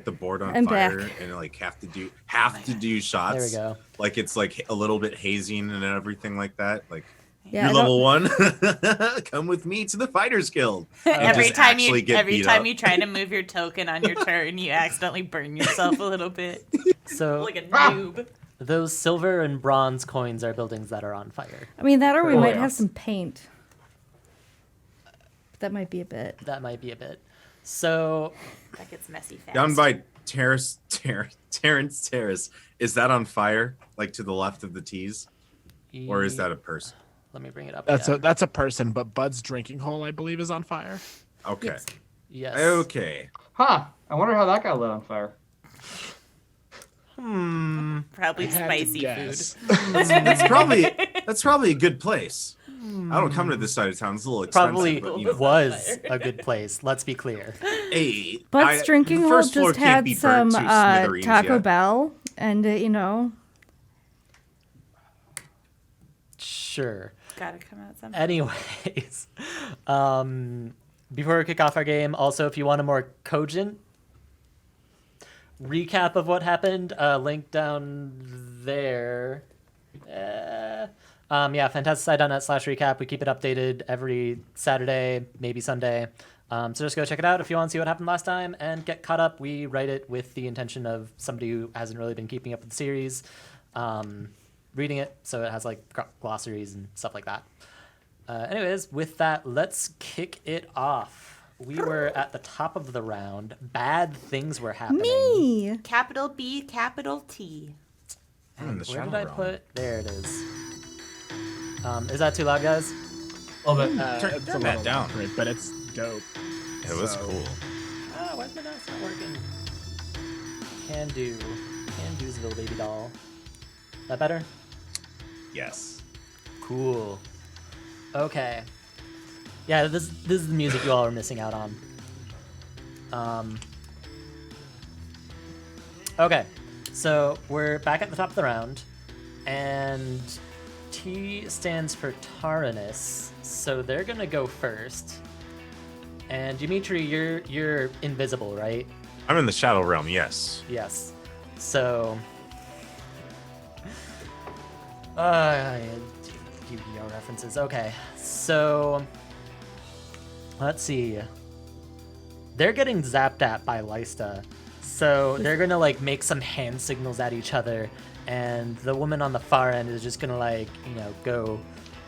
light the board on I'm fire back. and like have to do shots. There we go. Like it's like a little bit hazing and everything like that. Like Yeah, you're level 1. Come with me to the Fighters Guild. And every just time actually you get every beat time up. you try to move your token on your turn, you accidentally burn yourself a little bit. So Like a noob. those silver and bronze coins are buildings that are on fire. I mean, that or we Oh, might yeah. have some paint. That might be a bit. That might be a bit. So That gets messy fast. Down by Terrace Terrace. Is that on fire? Like to the left of the T's? Or is that a person? Let me bring it up. That's again. a person, but Bud's drinking hole, I believe, is on fire. Okay. Yes. Okay. Huh. I wonder how that got lit on fire. Probably I had to spicy guess. food. That's probably a good place. I don't come to this side of town. It's a little expensive. Probably but, you know. was a good place. Let's be clear. Hey, Bud's drinking the hole first floor just can't had be some burnt to smithereens Taco yet. Bell, and you know, Sure. Gotta come out somehow. Anyways, before we kick off our game, also if you want a more cogent recap of what happened, link down there. Yeah, fantasticide.net/recap. We keep it updated every Saturday, maybe Sunday. So just go check it out if you want to see what happened last time and get caught up. We write it with the intention of somebody who hasn't really been keeping up with the series reading it, so it has like glossaries and stuff like that. Anyways, with that, let's kick it off. We were at the top of the round. Bad things were happening. me. Capital B, capital T. In the Where Shadow did I Realm. put? There it is. Is that too loud, guys? A little bit. Turn It's a that little down. great, but it's dope. It was So- cool. Oh, why's my mouse not working? Can do. Can do's little baby doll. That better? Yes. Cool. Okay. Yeah, this is the music you all are missing out on. Okay, so we're back at the top of the round, and T stands for Taranis, so they're gonna go first. And Dimitri, you're invisible, right? I'm in the Shadow Realm, yes. Yes. So, Yu-Gi-Oh references. Okay, so let's see. They're getting zapped at by Lysta, so they're gonna like make some hand signals at each other, and the woman on the far end is just gonna like go.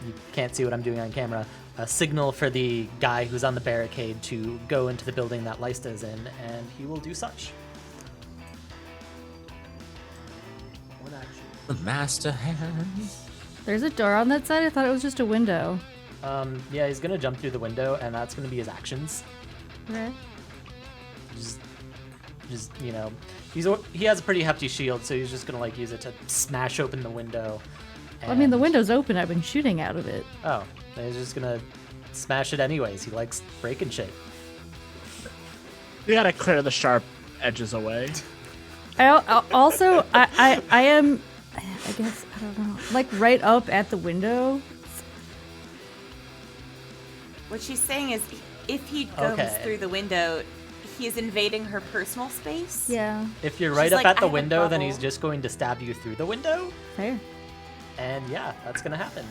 You can't see what I'm doing on camera. A signal for the guy who's on the barricade to go into the building that Lysta is in, and he will do such. One action. The Master Hand. There's a door on that side. I thought it was just a window. Yeah, he's gonna jump through the window, and that's gonna be his actions. Okay. Just he has a pretty hefty shield, so he's just gonna like use it to smash open the window. Well, I mean, the and- window's open. I've been shooting out of it. Oh, he's just gonna smash it anyways. He likes breaking shit. You gotta clear the sharp edges away. I am, I guess, I don't know, like right up at the window. What she's saying is, if he goes Okay. through the window, he is invading her personal space. Yeah, If you're right She's up like, at "I the have a window, then bubble." he's just going to stab you through the window. fair. And yeah, that's gonna happen.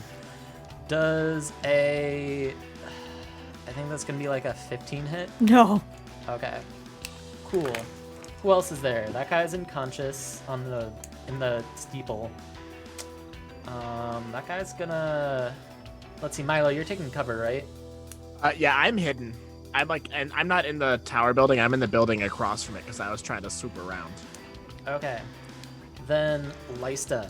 Does a... I think that's gonna be like a 15 hit. No. Okay. Cool. Who else is there? That guy's unconscious in the steeple. That guy's gonna... Let's see, Milo, you're taking cover, right? Yeah, I'm hidden. And I'm not in the tower building. I'm in the building across from it because I was trying to swoop around. Okay. Then Lysta.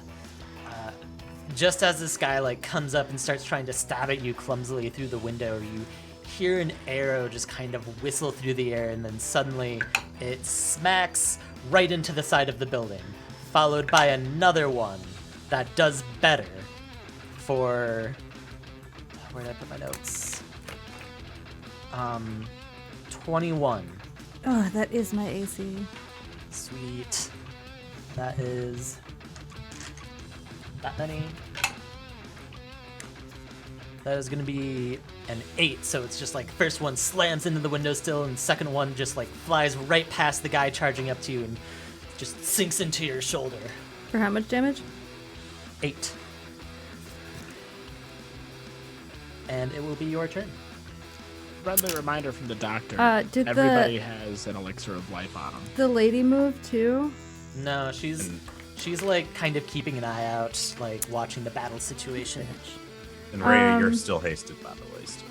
Just as this guy like comes up and starts trying to stab at you clumsily through the window, you hear an arrow just kind of whistle through the air, and then suddenly it smacks right into the side of the building, followed by another one that does better for... Where did I put my notes? 21. Oh, that is my AC. Sweet. That is that many. That is going to be an 8, so it's just like first one slams into the windowsill and second one just like flies right past the guy charging up to you and just sinks into your shoulder. For how much damage? 8. And it will be your turn. Friendly reminder from the doctor. Did Everybody has an elixir of life on them. the lady move too? No, she's like kind of keeping an eye out, like watching the battle situation. And Ray, you're still hasted by the waist.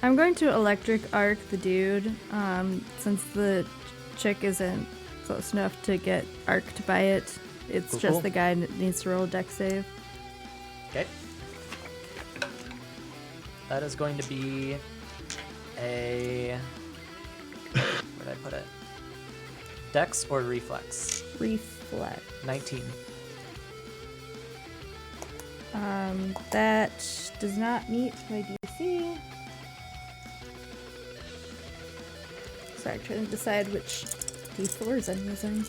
I'm going to electric arc the dude, since the chick isn't close enough to get arced by it. It's Cool, just cool. the guy that needs to roll a dex save. Okay. That is going to be a... Where did I put it? Dex or reflex? Reflex. 19. That does not meet my DC. Sorry, trying to decide which D4s I'm using.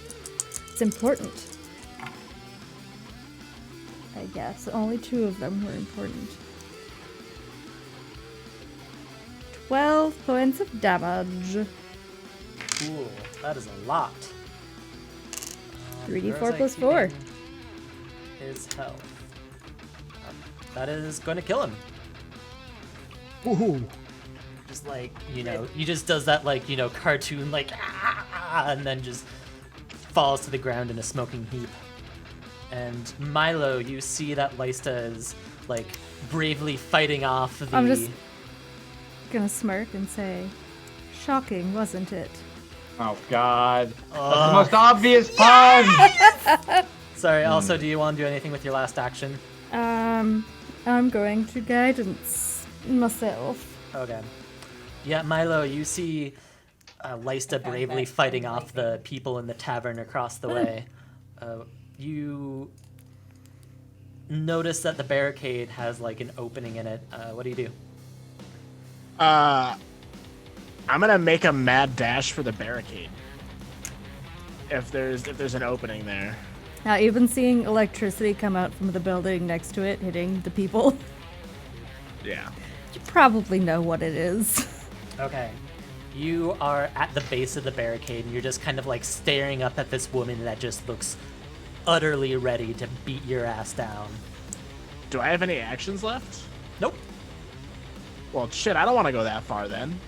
It's important. I guess only 2 of them were important. 12 points of damage. Cool. That is a lot. 3d4 where was I plus 4. keeping His health. That is going to kill him. Ooh. Just like, he just does that like, cartoon like, and then just falls to the ground in a smoking heap. And Milo, you see that Lysta is like bravely fighting off the... I'm just gonna smirk and say, shocking, wasn't it? Oh God. That's the most obvious pun. Sorry, also, do you want to do anything with your last action? I'm going to guidance myself. Okay. Yeah, Milo, you see Lysta bravely fighting off the people in the tavern across the way. You notice that the barricade has like an opening in it. What do you do? I'm gonna make a mad dash for the barricade. If there's an opening there. Now, even seeing electricity come out from the building next to it, hitting the people, Yeah. you probably know what it is. Okay. You are at the base of the barricade and you're just kind of like staring up at this woman that just looks utterly ready to beat your ass down. Do I have any actions left? Nope. Well, shit, I don't want to go that far then.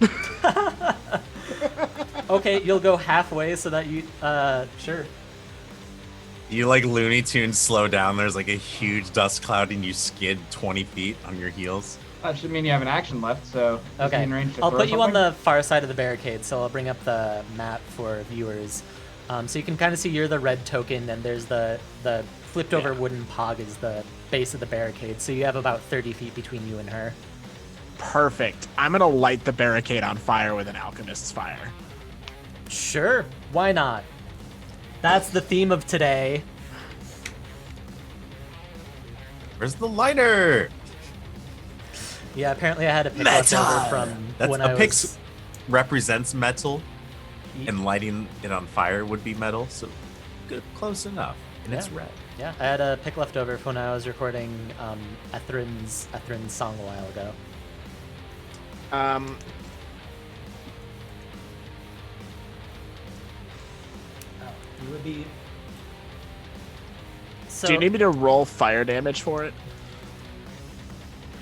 Okay, you'll go halfway so that you, sure. You like Looney Tunes slow down. There's like a huge dust cloud and you skid 20 feet on your heels. That should mean you have an action left, so is he Okay, in range to I'll throw put you on something? the far side of the barricade, so I'll bring up the map for viewers. So you can kind of see you're the red token, and there's the flipped over wooden pog is the base of the barricade, so you have about 30 feet between you and her. Perfect. I'm gonna light the barricade on fire with an alchemist's fire. Sure, why not? That's the theme of today. Where's the lighter? Yeah, apparently I had a pick left over from That's when a I pick was... represents metal, and lighting it on fire would be metal. So good, close enough, and it's Yeah. red. Yeah, I had a pick left over from when I was recording Ethrin's song a while ago. You would be... So, Do you need me to roll fire damage for it?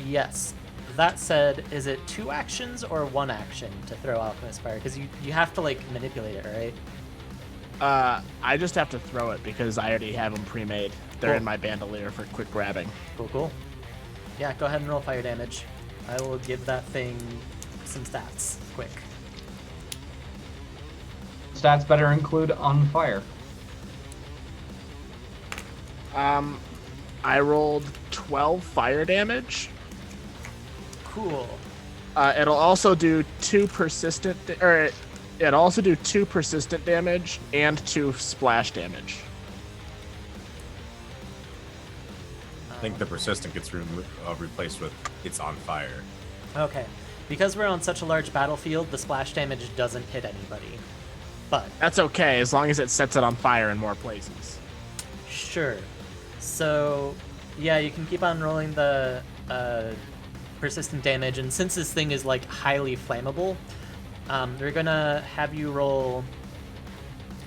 yes. That said, is it 2 actions or 1 action to throw Alchemist Fire? Because you have to, like, manipulate it, right? I just have to throw it because I already have them pre-made. They're Cool. in my bandolier for quick grabbing. Cool, cool. Yeah, go ahead and roll fire damage. I will give that thing some stats, quick. Stats better include on fire. I rolled 12 fire damage. Cool. It'll also do 2 persistent, it'll also do 2 persistent damage and 2 splash damage. I think the persistent gets replaced with it's on fire. Okay. Because we're on such a large battlefield, the splash damage doesn't hit anybody. But, That's okay, as long as it sets it on fire in more places. sure. So, yeah, you can keep on rolling the persistent damage, and since this thing is like highly flammable, they're gonna have you roll,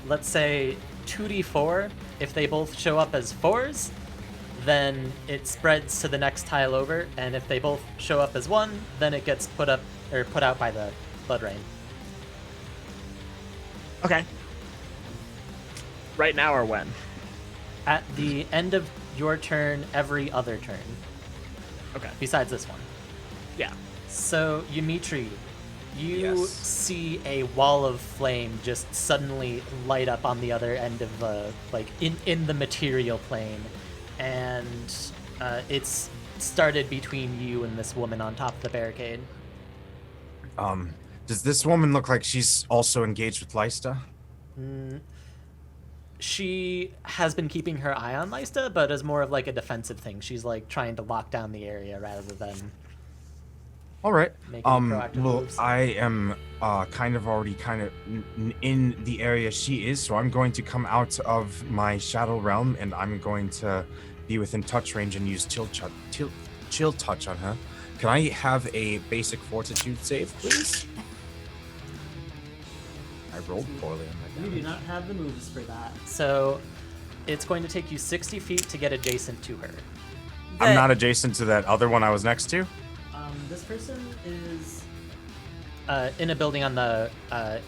let's say 2d4. If they both show up as 4s, then it spreads to the next tile over, and if they both show up as 1, then it gets put out by the blood rain. Okay. Right now or when? At the end of your turn, every other turn, Okay. besides this one. Yeah. So, Ymitri, you Yes. see a wall of flame just suddenly light up on the other end of the, like, in the material plane, and it's started between you and this woman on top of the barricade. Does this woman look like she's also engaged with Lysta? She has been keeping her eye on Lysta, but as more of like a defensive thing. She's like trying to lock down the area rather than All right. making proactive Well, moves. I am kind of already in the area she is, so I'm going to come out of my shadow realm and I'm going to be within touch range and use chill touch on her. Can I have a basic fortitude save, please? I rolled poorly on my You do damage. not have the moves for that. So it's going to take you 60 feet to get adjacent to her. I'm not adjacent to that other one I was next to. This person is in a building on the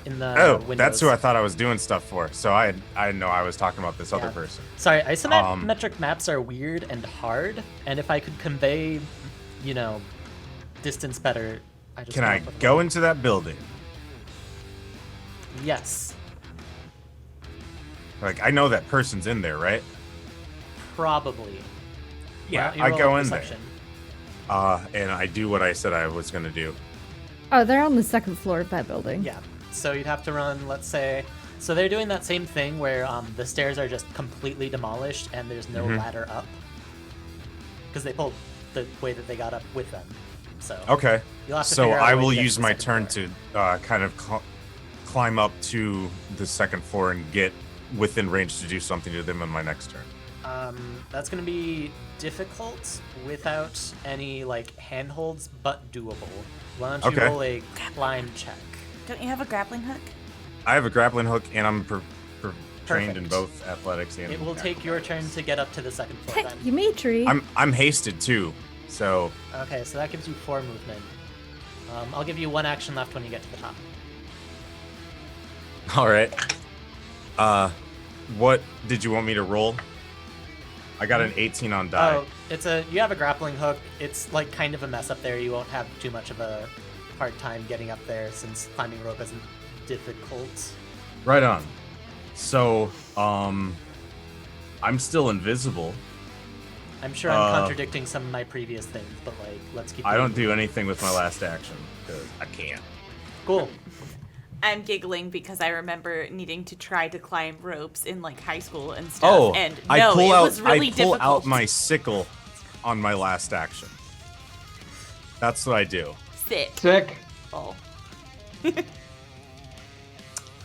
in the Oh, windows. that's who I thought I was doing stuff for. So I know I was talking about this other Yeah. person. Sorry, isometric maps are weird and hard, and if I could convey, distance better, I just Can come I up with go one. into that building? Yes, Like, I know that person's in there, right? probably. Yeah, You I roll go a in there. perception. And I do what I said I was gonna do. Oh, they're on the second floor of that building. Yeah, so you'd have to run, let's say. So they're doing that same thing where the stairs are just completely demolished and there's no ladder up. Because they pulled the way that they got up with them. So Okay. You'll have to So figure out a I way to will get to use the my second turn floor. to kind of climb up to the second floor and get within range to do something to them in my next turn. That's going to be difficult without any like handholds, but doable. Why don't you Okay. roll a climb check? Don't you have a grappling hook? I have a grappling hook, and I'm trained in Perfect. both athletics and. It will take your turn to get up to the second floor Hey, then. Ymitri. I'm hasted too, so Okay, so that gives you 4 movement. I'll give you 1 action left when you get to the top. all right. What did you want me to roll? I got an 18 on die. Oh, you have a grappling hook. It's like kind of a mess up there. You won't have too much of a hard time getting up there since climbing rope isn't difficult. Right on. So, I'm still invisible. I'm sure I'm contradicting some of my previous things, but like, let's keep. I don't moving. do anything with my last action because I can't. Cool. I'm giggling because I remember needing to try to climb ropes in like high school and stuff. Oh, and I no, pull it out. was really I pull difficult. out my sickle on my last action. That's what I do. Sick. Sick. Oh.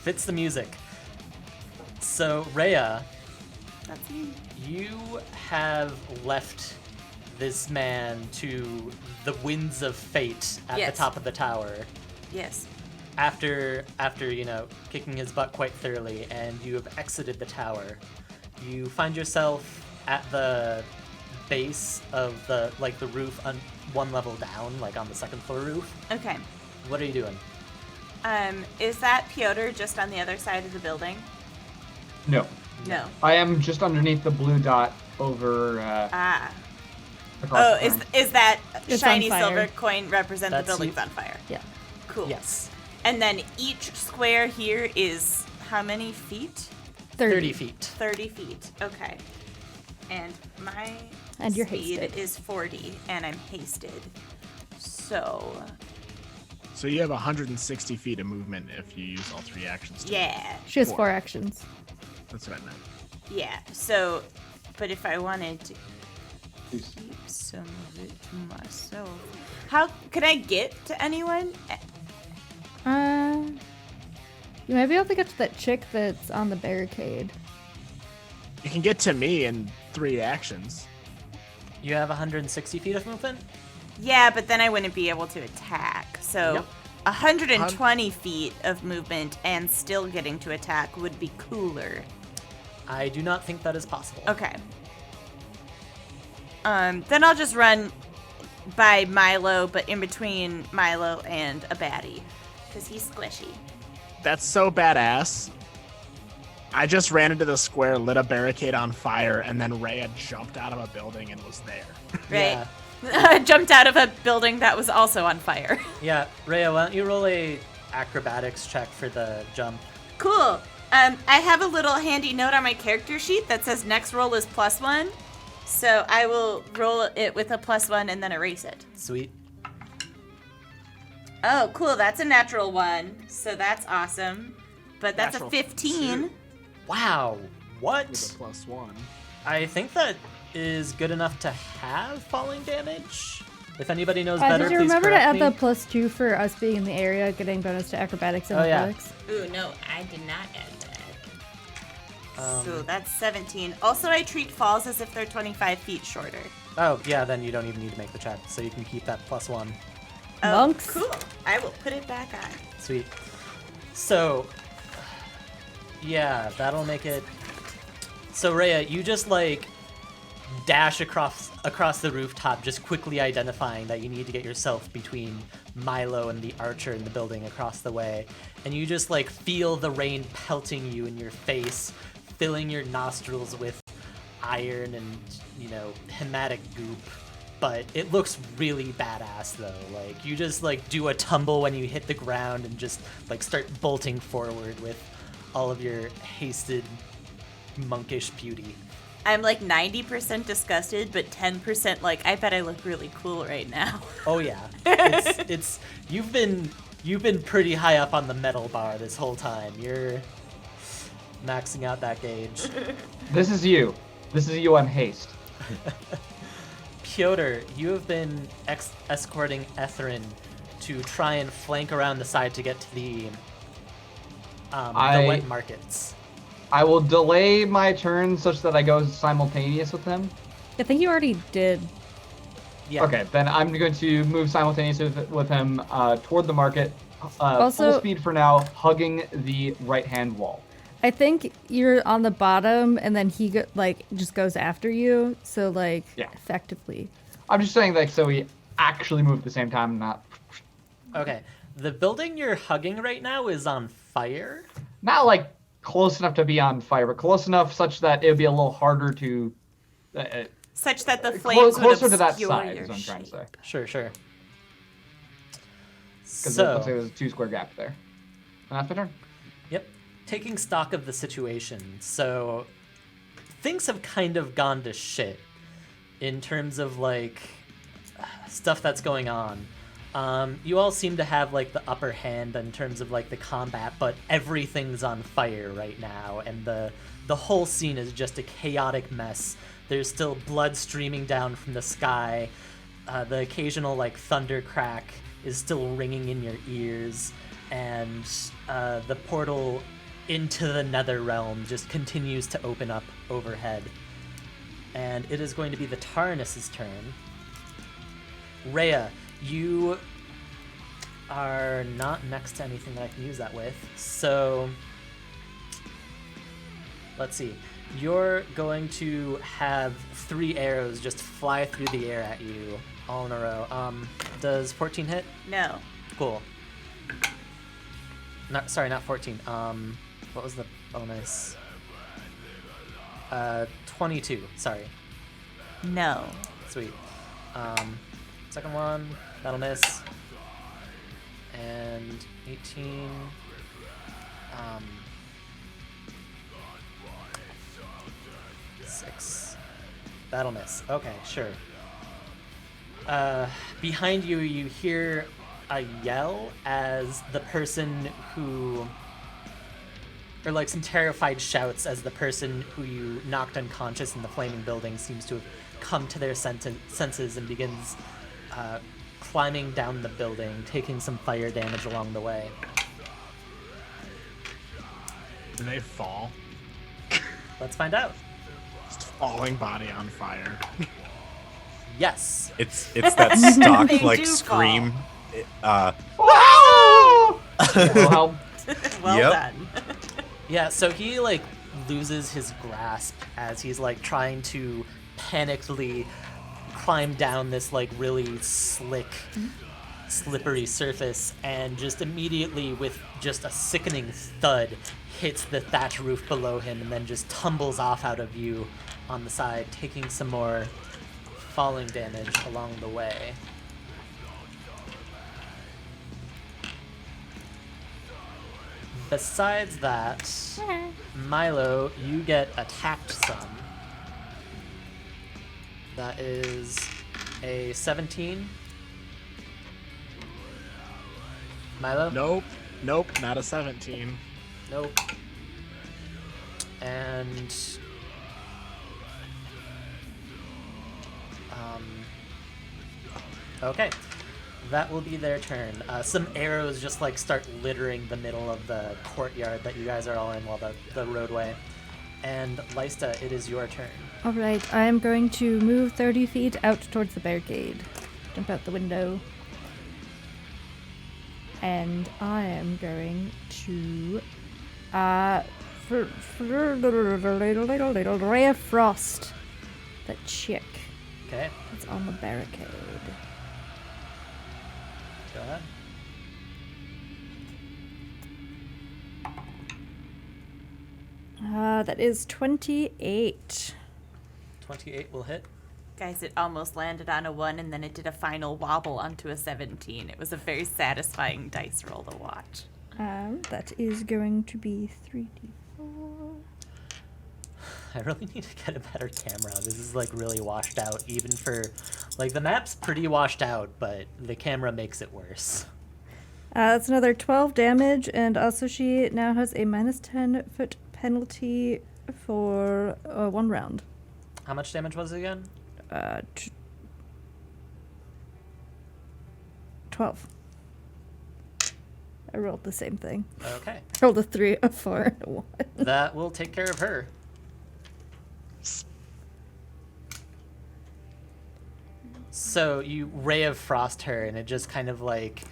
Fits the music. So, Rhea, That's me. you have left this man to the winds of fate at Yes. the top of the tower Yes. after kicking his butt quite thoroughly, and you have exited the tower. You find yourself at the base of the roof on one level down, like on the second floor roof. Okay. What are you doing? Is that Piotr just on the other side of the building? No. No. I am just underneath the blue dot over Ah. across Oh, the front. is that It's shiny on fire. silver coin represent That's the building's you. on fire? Yeah. Cool. Yes. And then each square here is how many feet? 30 feet. 30 feet. Okay. And my And you're speed hasted. is 40, and I'm hasted. So, So you have 160 feet of movement if you use all 3 actions. to- yeah. She has 4. 4 actions. That's what I meant. Yeah. So, but if I wanted to Please. keep some of it to myself, how could I get to anyone? You might be able to get to that chick that's on the barricade. You can get to me in 3 actions. You have 160 feet of movement? Yeah, but then I wouldn't be able to attack. So Yep. 120 feet of movement and still getting to attack would be cooler. I do not think that is possible. Okay. Then I'll just run by Milo, but in between Milo and a baddie, because he's squishy. That's so badass. I just ran into the square, lit a barricade on fire, and then Rhea jumped out of a building and was there. Right? Yeah. Jumped out of a building that was also on fire. Yeah, Rhea, why don't you roll a acrobatics check for the jump? Cool. I have a little handy note on my character sheet that says next roll is +1. So I will roll it with a +1 and then erase it. Sweet. Oh, cool. That's a natural 1. So that's awesome. But that's Natural a 15. 2. Wow. What? With a +1. I think that is good enough to have falling damage. If anybody knows better, Did you please remember to correct add me. the +2 for us being in the area, getting bonus to acrobatics and Oh, yeah. athletics? Ooh, no, I did not add that. So that's 17. Also, I treat falls as if they're 25 feet shorter. Oh, yeah, then you don't even need to make the check, so you can keep that +1. Oh, Monks. cool. I will put it back on. Sweet. So, yeah, that'll make it. So, Rhea, you just like dash across the rooftop, just quickly identifying that you need to get yourself between Milo and the archer in the building across the way, and you just like feel the rain pelting you in your face, filling your nostrils with iron and, you know, hematic goop. But it looks really badass though. Like you just like do a tumble when you hit the ground and just like start bolting forward with all of your hasted monkish beauty. I'm like 90% disgusted, but 10% like, I bet I look really cool right now. Oh yeah, it's you've been pretty high up on the metal bar this whole time. You're maxing out that gauge. This is you. This is you on haste. Piotr, you have been escorting Etherin to try and flank around the side to get to the wet markets. I will delay my turn such that I go simultaneous with him. I think you already did. Yeah. Okay, then I'm going to move simultaneously with him toward the market. Also- Full speed for now, hugging the right-hand wall. I think you're on the bottom, and then he just goes after you. So Yeah. effectively. I'm just saying, like, so we actually move at the same time, not Okay. The building you're hugging right now is on fire. like close enough to be on fire, but close enough such that it would be a little harder to. Such that the flames would Closer to that obscure size, your is what I'm trying to shape. say. Sure. Because it looks like So, there's a 2-square gap there. And that's my turn. yep. Taking stock of the situation. So, things have kind of gone to shit in terms of like stuff that's going on. You all seem to have like the upper hand in terms of like the combat, but everything's on fire right now, and the whole scene is just a chaotic mess. There's still blood streaming down from the sky. The occasional like thunder crack is still ringing in your ears, and the portal into the nether realm just continues to open up overhead. And it is going to be the Tarnus's turn. Rhea, you are not next to anything that I can use that with, so let's see. You're going to have 3 arrows just fly through the air at you all in a row. Does 14 hit? No. Cool. Not 14. What was the bonus? 22. Sorry. No. Sweet. Second one, that'll miss. And 18. 6. That'll miss. Okay, sure. Behind you, you hear a yell as the person who, or like some terrified shouts as the person who you knocked unconscious in the flaming building seems to have come to their senses and begins climbing down the building, taking some fire damage along the way. Do they fall? Let's find out. Just falling body on fire. Yes. It's that stock They like do scream. Wow! Will help. Well Yep. done. Yeah, so he like loses his grasp as he's like trying to panickedly climb down this like really slick, slippery surface, and just immediately with just a sickening thud hits the thatch roof below him and then just tumbles off out of view on the side, taking some more falling damage along the way. Besides that, Milo, you get attacked some. That is a 17. Milo? Nope, not a 17. Nope. And okay, that will be their turn. Some arrows just like start littering the middle of the courtyard that you guys are all in, while the roadway. And Lysta, it is your turn. All right, I am going to move 30 feet out towards the barricade. Jump out the window. And I am going to ray of frost that chick Okay, that's on the barricade. go ahead. That is 28. 28 will hit. Guys, it almost landed on a 1 and then it did a final wobble onto a 17. It was a very satisfying dice roll to watch. That is going to be 3d4. I really need to get a better camera. This is like really washed out, even for like the map's pretty washed out, but the camera makes it worse. That's another 12 damage, and also she now has a minus 10 foot penalty for 1 round. How much damage was it again? 12. I rolled the same thing. Okay. I rolled a 3, a 4, and a 1. That will take care of her. So you ray of frost her, and it just kind of like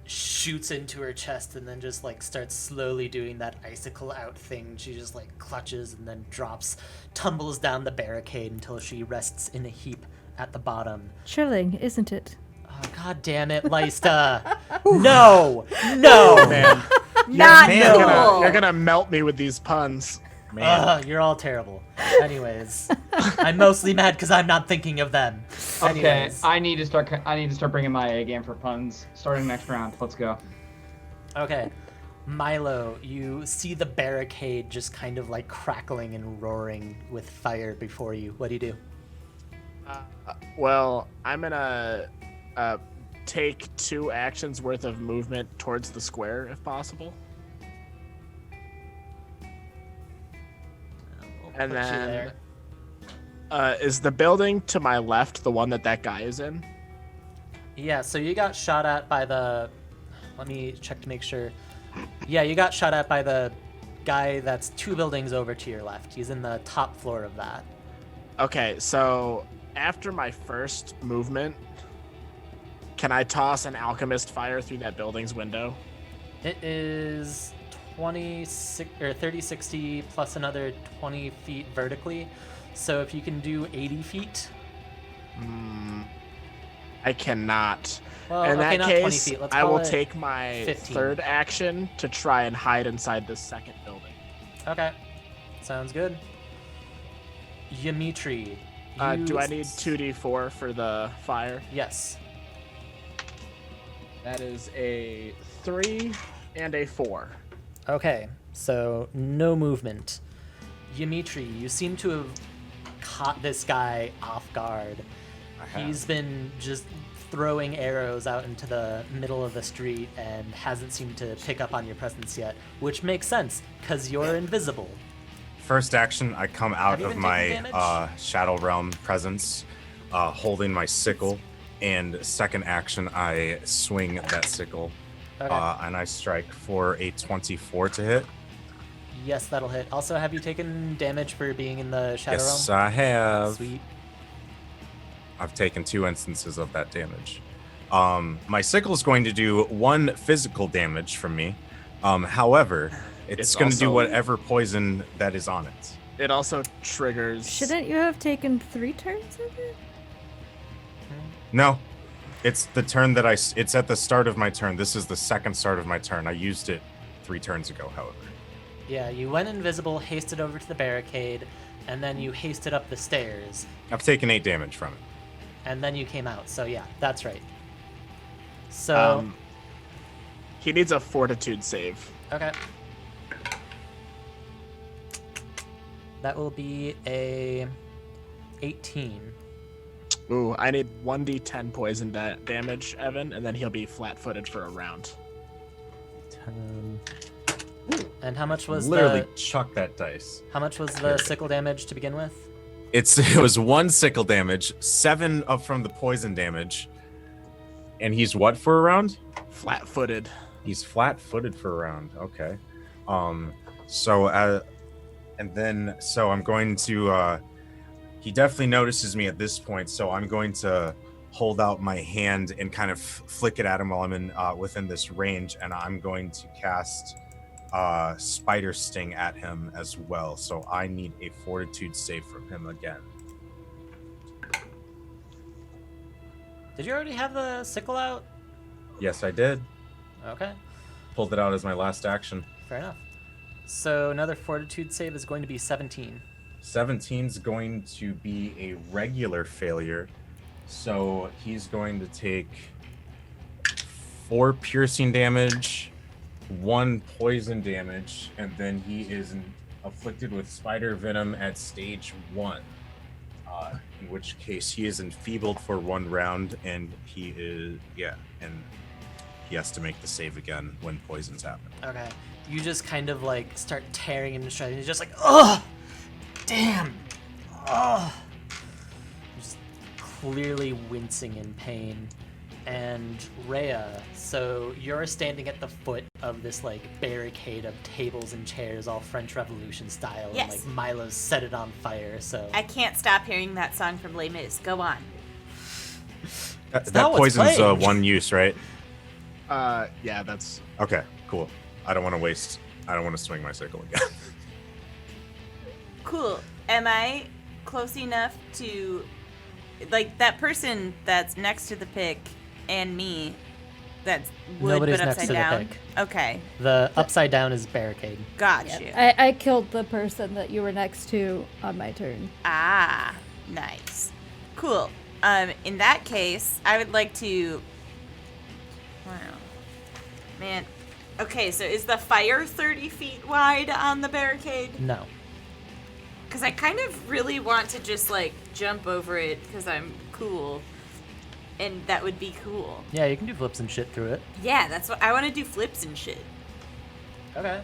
shoots into her chest and then just like starts slowly doing that icicle out thing. She just like clutches and then drops, tumbles down the barricade until she rests in a heap at the bottom. Chilling, isn't it? Oh, God damn it, Lysta. No! No! Man, Not you're cool. gonna melt me with these puns. Man. You're all terrible. Anyways, I'm mostly mad because I'm not thinking of them. Okay, Anyways. I need to start bringing my A game for puns. Starting next round. Let's go. Okay. Milo, you see the barricade just kind of like crackling and roaring with fire before you. What do you do? Well, I'm gonna take 2 actions worth of movement towards the square, if possible. Put And you then, there. is the building to my left the one that guy is in? Yeah, so you got shot at by the... Let me check to make sure. Yeah, you got shot at by the guy that's 2 buildings over to your left. He's in the top floor of that. Okay, so after my first movement, can I toss an alchemist fire through that building's window? It is 26 or 30-60 plus another 20 feet vertically. So if you can do 80 feet. I cannot. Well, In okay, that not 20 case, feet. Let's I call will it take my 15. third action to try and hide inside this second building. Okay, sounds good. Ymitri. Do I need 2d4 for the fire? Yes. That is a 3 and a 4. Okay, so no movement. Ymitri, you seem to have caught this guy off guard. He's been just throwing arrows out into the middle of the street and hasn't seemed to pick up on your presence yet, which makes sense, because you're invisible. First action, I come out Have you of been my taking damage? Shadow Realm presence, holding my sickle, and second action, I swing that sickle, Okay. and I strike for a 24 to hit. Yes, that'll hit. Also, have you taken damage for being in the Shadow Yes, Realm? I have. Sweet. I've taken 2 instances of that damage. My sickle is going to do 1 physical damage from me. However, it's going to do also- whatever poison that is on it. It also triggers. Shouldn't you have taken 3 turns of it? No, it's the turn that it's at the start of my turn. This is the second start of my turn. I used it 3 turns ago, however. Yeah, you went invisible, hasted over to the barricade, and then you hasted up the stairs, I've taken 8 damage from it. and then you came out. So yeah, that's right. So He needs a fortitude save. okay, that will be a 18. Ooh, I need 1d10 poison damage, Evan, and then he'll be flat-footed for a round. 10. And how much was Literally chuck that dice. How much was the sickle damage to begin with? It was 1 sickle damage, 7 up from the poison damage, and he's what for a round? Flat-footed. He's flat-footed for a round. Okay. And then I'm going to. He definitely notices me at this point, so I'm going to hold out my hand and kind of flick it at him while I'm in within this range, and I'm going to cast Spider Sting at him as well. So I need a Fortitude save from him again. Did you already have the sickle out? Yes, I did. Okay, Pulled it out as my last action. fair enough. So another fortitude save is going to be 17. 17's going to be a regular failure, so he's going to take 4 piercing damage, 1 poison damage, and then he is afflicted with spider venom at stage 1. In which case he is enfeebled for 1 round, and he has to make the save again when poisons happen. Okay, you just kind of like start tearing him to shreds. He's just like, ugh, damn, ugh, just clearly wincing in pain. And Rhea, so you're standing at the foot of this like barricade of tables and chairs, all French Revolution style, Yes. and like Milo's set it on fire. So I can't stop hearing that song from Les Mis. Go on. That not what's poison's playing. 1 use, right? Yeah, that's. Okay, cool. I don't want to swing my sickle again. Cool. Am I close enough to, like, that person that's next to the pick and me, that's wood Nobody's but next upside to the down? pick. Okay, the upside down is barricade. got you. I killed the person that you were next to on my turn. Ah, nice. Cool. In that case, I would like to. Wow. Man. Okay, so is the fire 30 feet wide on the barricade? No. Because I kind of really want to just, like, jump over it because I'm cool. And that would be cool. Yeah, you can do flips and shit through it. Yeah, that's what I want to do, flips and shit. Okay.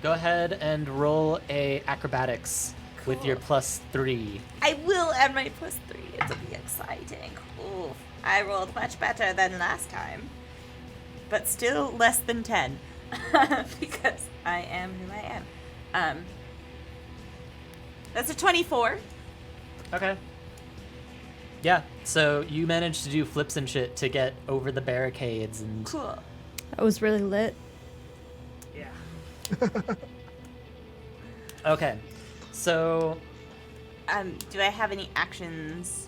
Go ahead and roll a acrobatics with your +3. I will add my +3. It'll be exciting. Ooh, I rolled much better than last time. But still less than 10. Because I am who I am. That's a 24. Okay. Yeah, so you managed to do flips and shit to get over the barricades and Cool. That was really lit. okay. So Do I have any actions?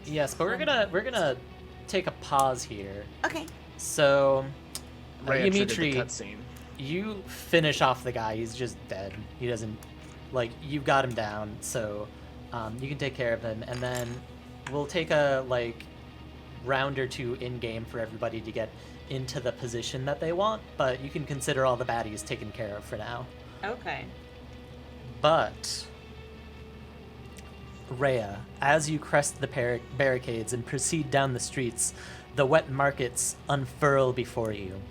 yes, but we're gonna take a pause here. Okay. So Rhea triggered the Dimitri, cutscene. you finish off the guy. He's just dead. He doesn't like you've got him down, so you can take care of him, and then we'll take a like round or two in game for everybody to get into the position that they want. But you can consider all the baddies taken care of for now. Okay. But Rhea, as you crest the barricades and proceed down the streets, the wet markets unfurl before you.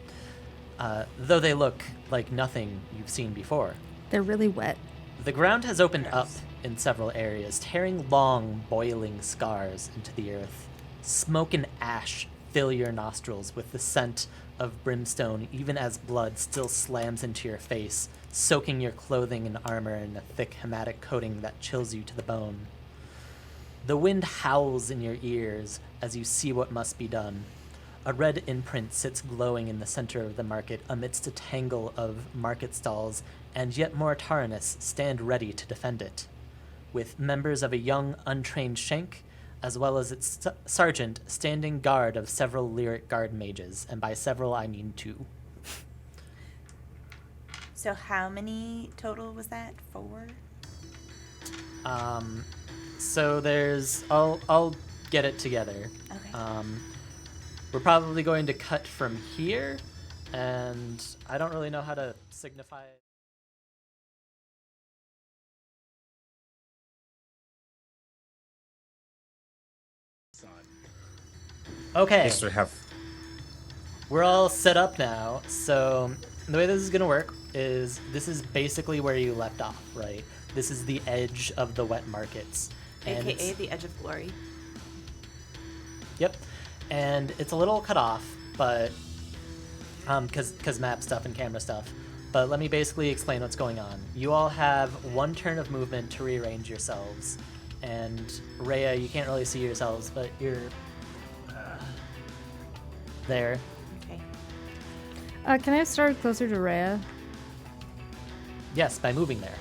Though they look like nothing you've seen before. They're really wet. The ground has opened up in several areas, tearing long, boiling scars into the earth. Smoke and ash fill your nostrils with the scent of brimstone, even as blood still slams into your face, soaking your clothing and armor in a thick hematic coating that chills you to the bone. The wind howls in your ears as you see what must be done. A red imprint sits glowing in the center of the market amidst a tangle of market stalls, and yet more Taranis stand ready to defend it, with members of a young, untrained Shank, as well as its sergeant, standing guard of several lyric guard mages, and by several I mean 2. So how many total was that? 4? So there's, I'll get it together. Okay. We're probably going to cut from here, and I don't really know how to signify it. Okay, Yes, we have. we're all set up now. So the way this is gonna work is this is basically where you left off, right? This is the edge of the wet markets. And AKA it's- the edge of glory. Yep, and it's a little cut off, but because map stuff and camera stuff. But let me basically explain what's going on. You all have 1 turn of movement to rearrange yourselves, and Rhea, you can't really see yourselves, but you're there. Okay. Can I start closer to Rhea? Yes, by moving there.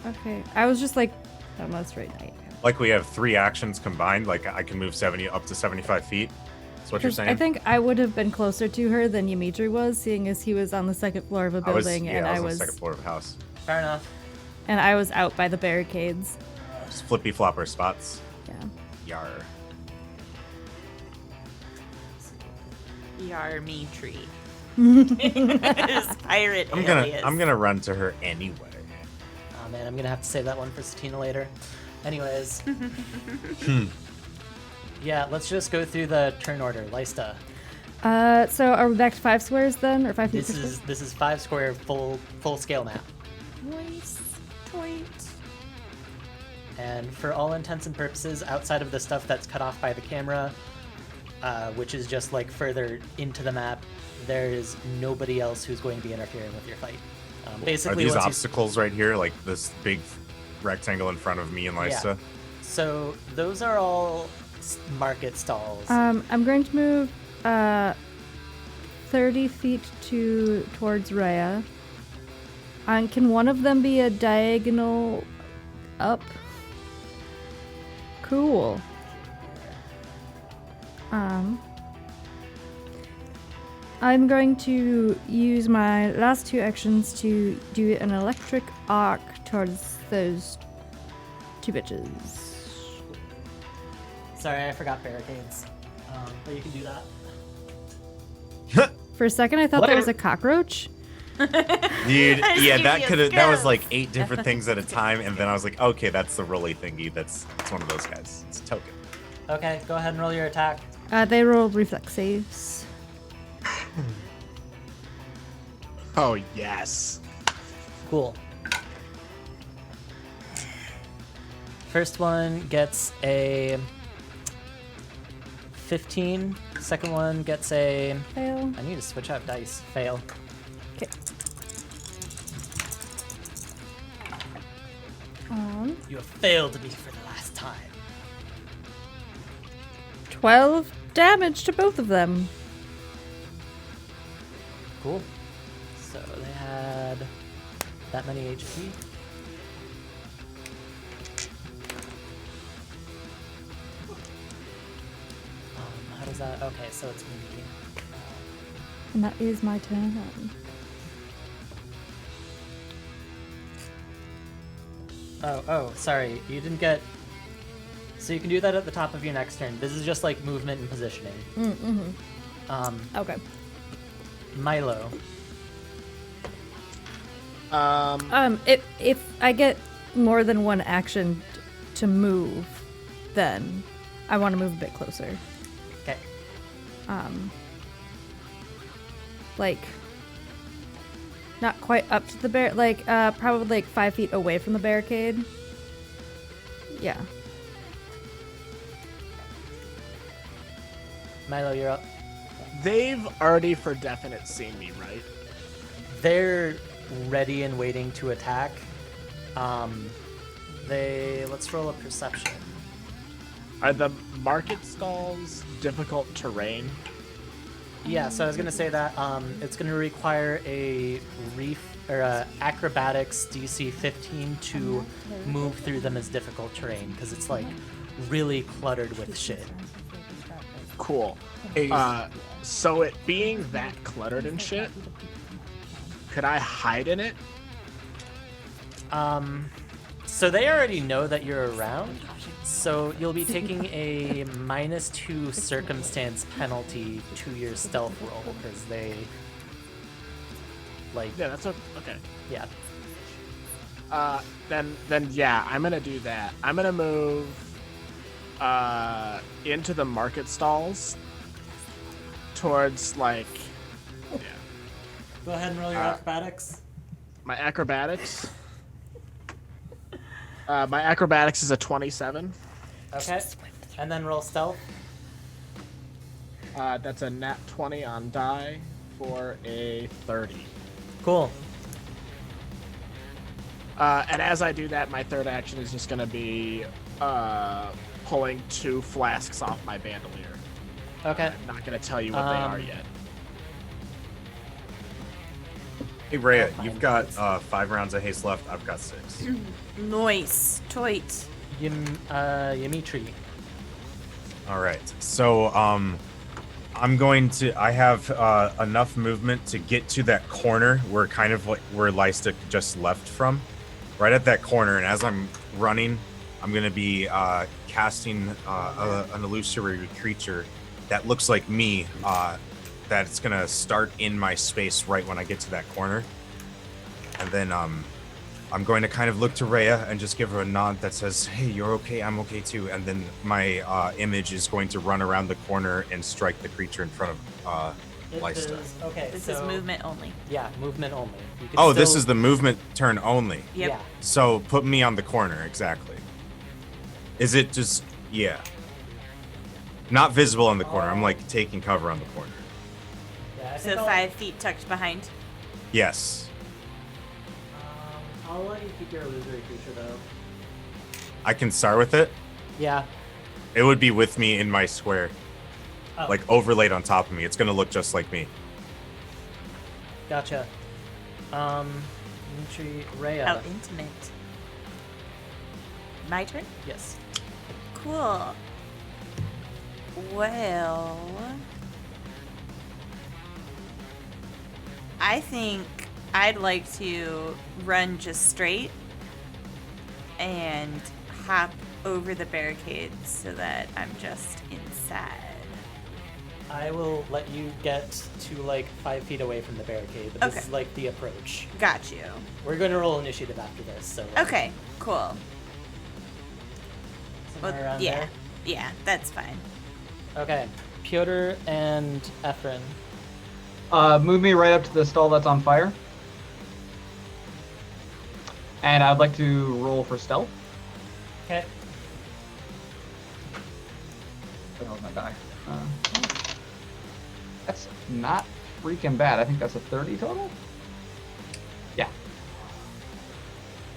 Okay. I was just like, almost right now. Like we have 3 actions combined. Like I can move 70 up to 75 feet. That's what you're saying. I think I would have been closer to her than Dimitri was, seeing as he was on the 2nd floor of a building, and I was on the 2nd floor of a house. Fair enough. and I was out by the barricades. Just flippy flopper spots. Yeah. Yar. Yar me tree. His pirate alias. I'm gonna run to her anyway. Oh man, I'm gonna have to save that one for Satina later. Anyways. Yeah, let's just go through the turn order. Lysta. So are we back to 5 squares then, or 5 feet? This is 5 square full scale map. Nice. Point. And for all intents and purposes, outside of the stuff that's cut off by the camera, which is just like further into the map, there is nobody else who's going to be interfering with your fight. Are Basically, these once obstacles right here, like this big rectangle in front of me and Lysa? So those are all market stalls. I'm going to move 30 feet towards Rhea. And can one of them be a diagonal up? Cool. I'm going to use my last 2 actions to do an electric arc towards those 2 bitches. Sorry, I forgot barricades. But you can do that. For a second, I thought that was a cockroach. Dude, I yeah, see that you could have. That was skills. like 8 different things at a time, and then I was like, okay, that's the rolly thingy. It's one of those guys. It's a token. Okay, go ahead and roll your attack. They rolled reflex saves. Oh, yes. Cool. First one gets a 15. Second one gets a... Fail. I need to switch out dice. Fail. Okay. You have failed me for the last time. 12 damage to both of them. Cool. So they had that many HP. How does that... Okay, so it's me. And that is my turn. Oh, sorry. You didn't get... So you can do that at the top of your next turn. This is just like movement and positioning. Okay. Milo. If I get more than 1 action to move, then I want to move a bit closer. Okay. Like, not quite up to the probably like 5 feet away from the barricade. Yeah. Milo, you're up. They've already for definite seen me, right? They're ready and waiting to attack. Let's roll a perception. Are the market stalls difficult terrain? Yeah, so I was gonna say that it's gonna require a acrobatics DC 15 to move through them as difficult terrain because it's like really cluttered with shit. Cool. So it being that cluttered and shit, could I hide in it? So they already know that you're around, so you'll be taking a -2 circumstance penalty to your stealth roll because they like Yeah, that's okay. yeah. Then yeah, I'm gonna do that. I'm gonna move into the market stalls towards like Go ahead and roll your acrobatics. my acrobatics. My acrobatics is a 27. Okay, and then roll stealth. That's a nat 20 on die for a 30. Cool. And as I do that, my third action is just gonna be pulling 2 flasks off my bandolier. Okay. I'm not gonna tell you what they are yet. Hey, Rhea, you've got 5 rounds of haste left. I've got 6. Nice. Toit. Ymitri. All right. So, I'm going to. I have enough movement to get to that corner where kind of like where Lysta just left from, right at that corner. And as I'm running, I'm going to be casting an illusory creature that looks like me. That's going to start in my space right when I get to that corner, and then I'm going to kind of look to Rhea and just give her a nod that says, "Hey, you're okay. I'm okay too." And then my image is going to run around the corner and strike the creature in front of Lysta. Okay, This is movement only. Yeah, movement only. You can Oh, this still- is the movement turn only. Yep. Yeah. So put me on the corner, exactly. Is it just, yeah. Not visible on the corner. I'm like taking cover on the corner. Yeah, I So think 5 feet tucked behind. Yes. I'll let you keep your illusory creature though. I can start with it. Yeah. It would be with me in my square. Oh. Like overlaid on top of me. It's going to look just like me. Gotcha. Ymitri, Rhea. How intimate. My turn? Yes. Cool. Well, I think I'd like to run just straight and hop over the barricades so that I'm just inside. I will let you get to like 5 feet away from the barricade, but this Okay. is like the approach. Got you. We're going to roll initiative after this, so like, Okay, cool. somewhere around yeah, there. yeah, that's fine. Okay, Piotr and Ephron. Move me right up to the stall that's on fire. And I'd like to roll for stealth. Okay. Where the hell's my die? That's not freaking bad. I think that's a 30 total. Yeah.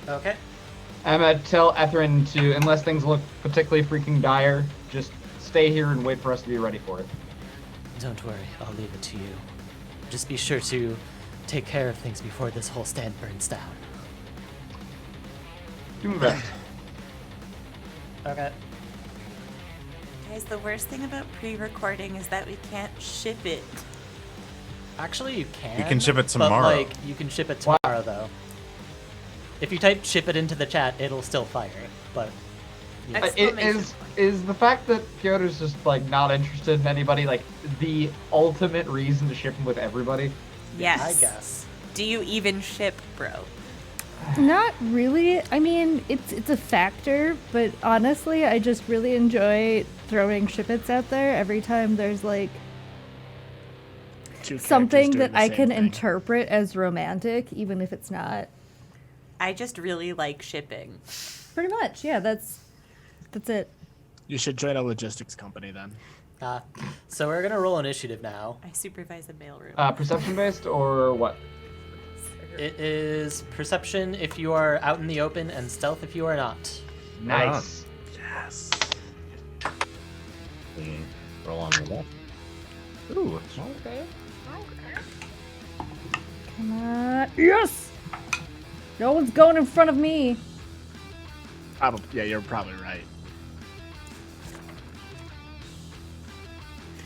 Okay. I'm gonna tell Etherin to, unless things look particularly freaking dire, just stay here and wait for us to be ready for it. Don't worry, I'll leave it to you. Just be sure to take care of things before this whole stand burns down. Do my best. Okay. Guys, the worst thing about pre-recording is that we can't ship it. Actually, you can. You can ship it But, tomorrow. like, you can ship it tomorrow, though. If you type "ship it" into the chat, it'll still fire it. But yeah. Exclamation Is the fact that Piotr's just like not interested in anybody like the ultimate reason to ship him with everybody? Yes. I guess. Do you even ship, bro? Not really. I mean, it's a factor, but honestly, I just really enjoy throwing shippets out there every time there's like Two characters something doing that the I same can thing. interpret as romantic, even if it's not. I just really like shipping. Pretty much, yeah. That's it. You should join a logistics company then. So we're gonna roll initiative now. I supervise a mailroom. Perception based or what? It is perception if you are out in the open, and stealth if you are not. Nice. Yes. We roll on the left. Ooh, okay. Come on. Yes! No one's going in front of me. Probably, yeah, you're probably right.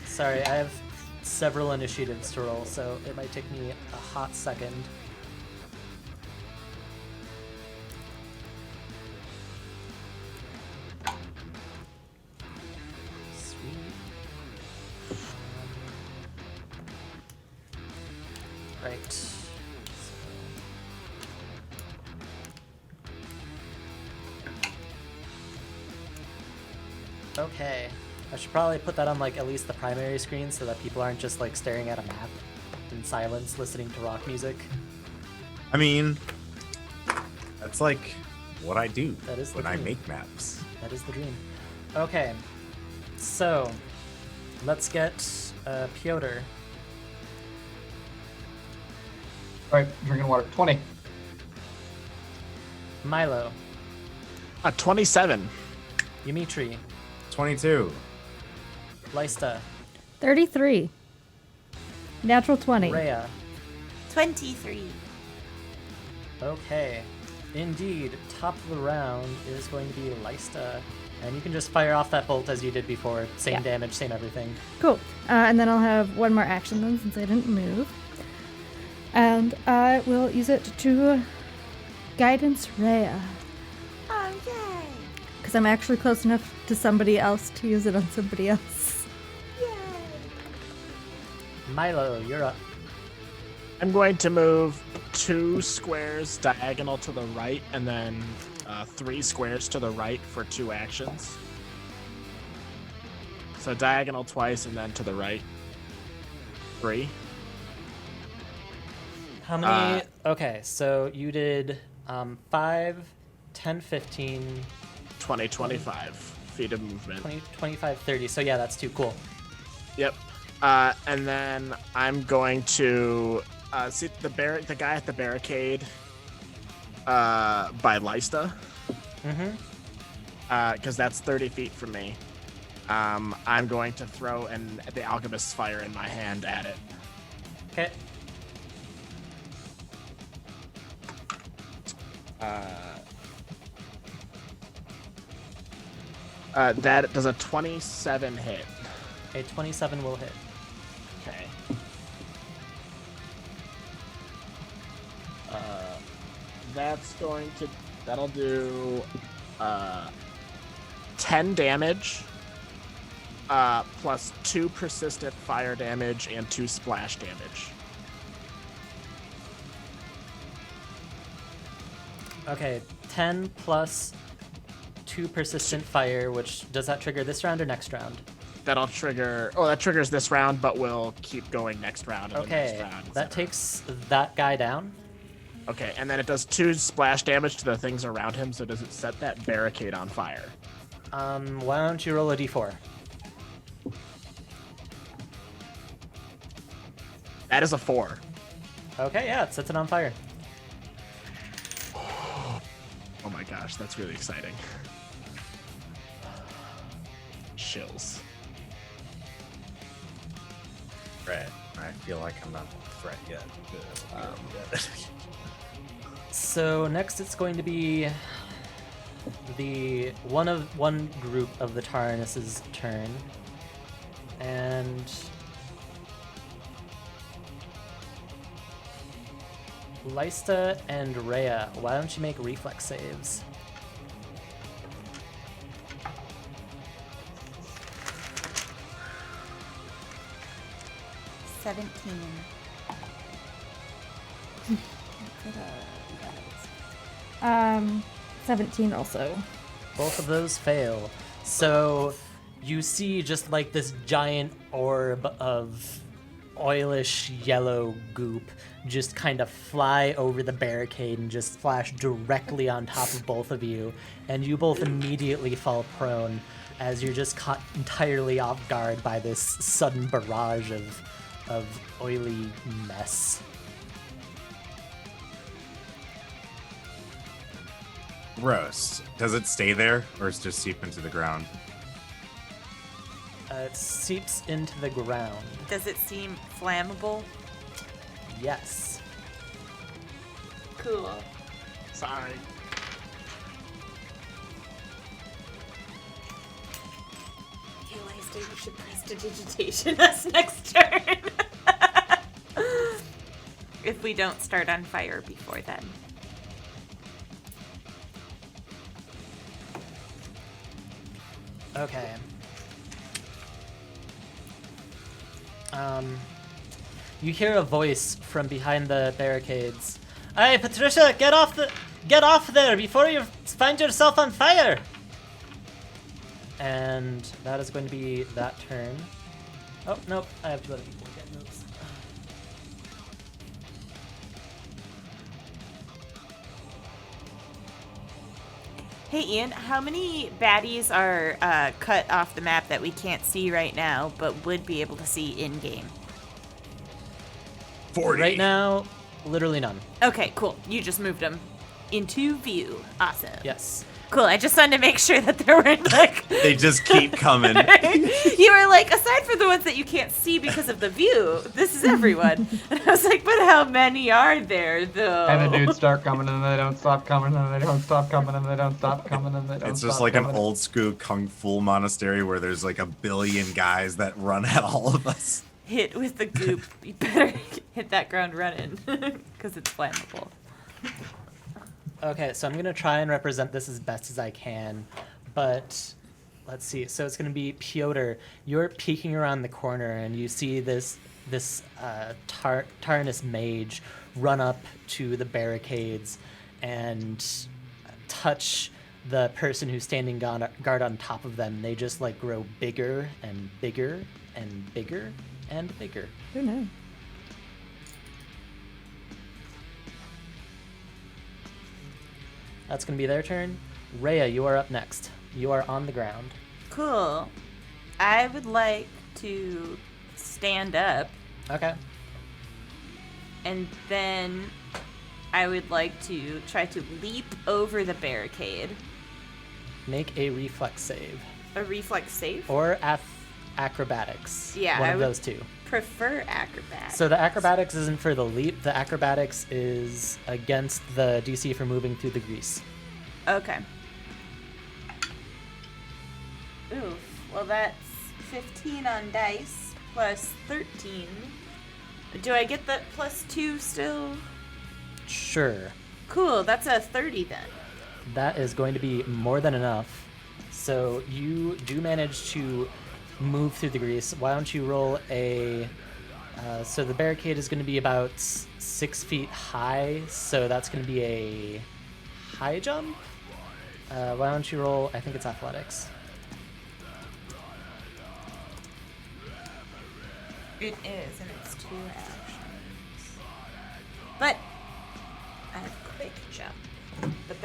Sorry, I have several initiatives to roll, so it might take me a hot second. Sweet. Right. Okay. I should probably put that on like at least the primary screen so that people aren't just like staring at a map in silence listening to rock music. I mean, that's like what I do That is the when I dream. make maps. That is the dream. Okay. So, let's get Piotr. All right, drinking water. 20. Milo. 27. Dimitri. 22. Lysta. 33. Natural 20. Rhea. 23. Okay. Indeed, top of the round is going to be Lysta. And you can just fire off that bolt as you did before. Same Yeah. damage, same everything. Cool. And then I'll have one more action then since I didn't move. And I will use it to guidance Rhea. Oh, yay! Because I'm actually close enough to somebody else to use it on somebody else. Yay! Milo, you're up. I'm going to move 2 squares diagonal to the right and then 3 squares to the right for 2 actions. So diagonal twice and then to the right. 3. How many? Okay, so you did 5, 10, 15, 20, 25 feet of movement. 20, 25, 30. So yeah, that's 2. Cool. Yep. And then I'm going to see the guy at the barricade by Lysta. Mm-hmm. Because that's 30 feet from me. I'm going to throw the alchemist's fire in my hand at it. Okay. That does a 27 hit. A 27 will hit. Okay. That'll do 10 damage, plus 2 persistent fire damage and 2 splash damage. Okay, 10 plus 2 persistent fire, which does that trigger this round or next round? That'll trigger. Oh, that triggers this round, but will keep going next round. And the Okay, next round, that etc. takes that guy down. Okay, and then it does 2 splash damage to the things around him. So does it set that barricade on fire? Why don't you roll a d4? That is a 4. Okay, yeah, it sets it on fire. Oh my gosh, that's really exciting. Chills. Threat. I feel like I'm not a threat yet. So next it's going to be the one group of the Taranis' turn. And Lysta and Rhea, why don't you make reflex saves? Um, 17 also. Both of those fail. So you see just like this giant orb of oilish yellow goop just kind of fly over the barricade and just flash directly on top of both of you, and you both immediately fall prone as you're just caught entirely off guard by this sudden barrage of oily mess. Gross. Does it stay there, or is it just seep into the ground? It seeps into the ground. Does it seem flammable? Yes. Cool. Sorry. Hey, Leicester, you should prestidigitation us next turn. If we don't start on fire before then. Okay. You hear a voice from behind the barricades. Hey, Patricia, get off there before you find yourself on fire. And that is going to be that turn. Oh, nope, I have 2 other people to get moves. Hey, Ian, how many baddies are cut off the map that we can't see right now, but would be able to see in-game? 40. Right now, literally none. Okay, cool. You just moved them into view. Awesome. Yes. Cool. I just wanted to make sure that there weren't like. They just keep coming. You were like, aside from the ones that you can't see because of the view, this is everyone. And I was like, but how many are there though? And the dudes start coming and they don't stop coming and they don't stop coming and they don't stop coming and they don't It's stop just like coming. an old school kung fu monastery where there's like a billion guys that run at all of us. Hit with the goop. You better hit that ground running because it's flammable. Okay, so I'm gonna try and represent this as best as I can, but let's see. So it's gonna be Piotr. You're peeking around the corner and you see this Tarnus mage run up to the barricades and touch the person who's standing guard on top of them. They just like grow bigger and bigger and bigger and bigger. Oh no. That's gonna be their turn. Rhea, you are up next. You are on the ground. Cool. I would like to stand up, Okay. and then I would like to try to leap over the barricade. Make a reflex save. A reflex save? Or acrobatics. Yeah, One I of would- those two. Prefer acrobatics. So the acrobatics isn't for the leap. The acrobatics is against the DC for moving through the grease. Okay. Oof. Well, that's 15 on dice plus 13. Do I get the plus 2 still? Sure. Cool. That's a 30 then. That is going to be more than enough. So you do manage to move through the grease. Why don't you roll a... so the barricade is going to be about 6 feet high, so that's going to be a high jump. Why don't you roll... I think it's athletics. It is, and it's 2 actions. But I have quick jump. But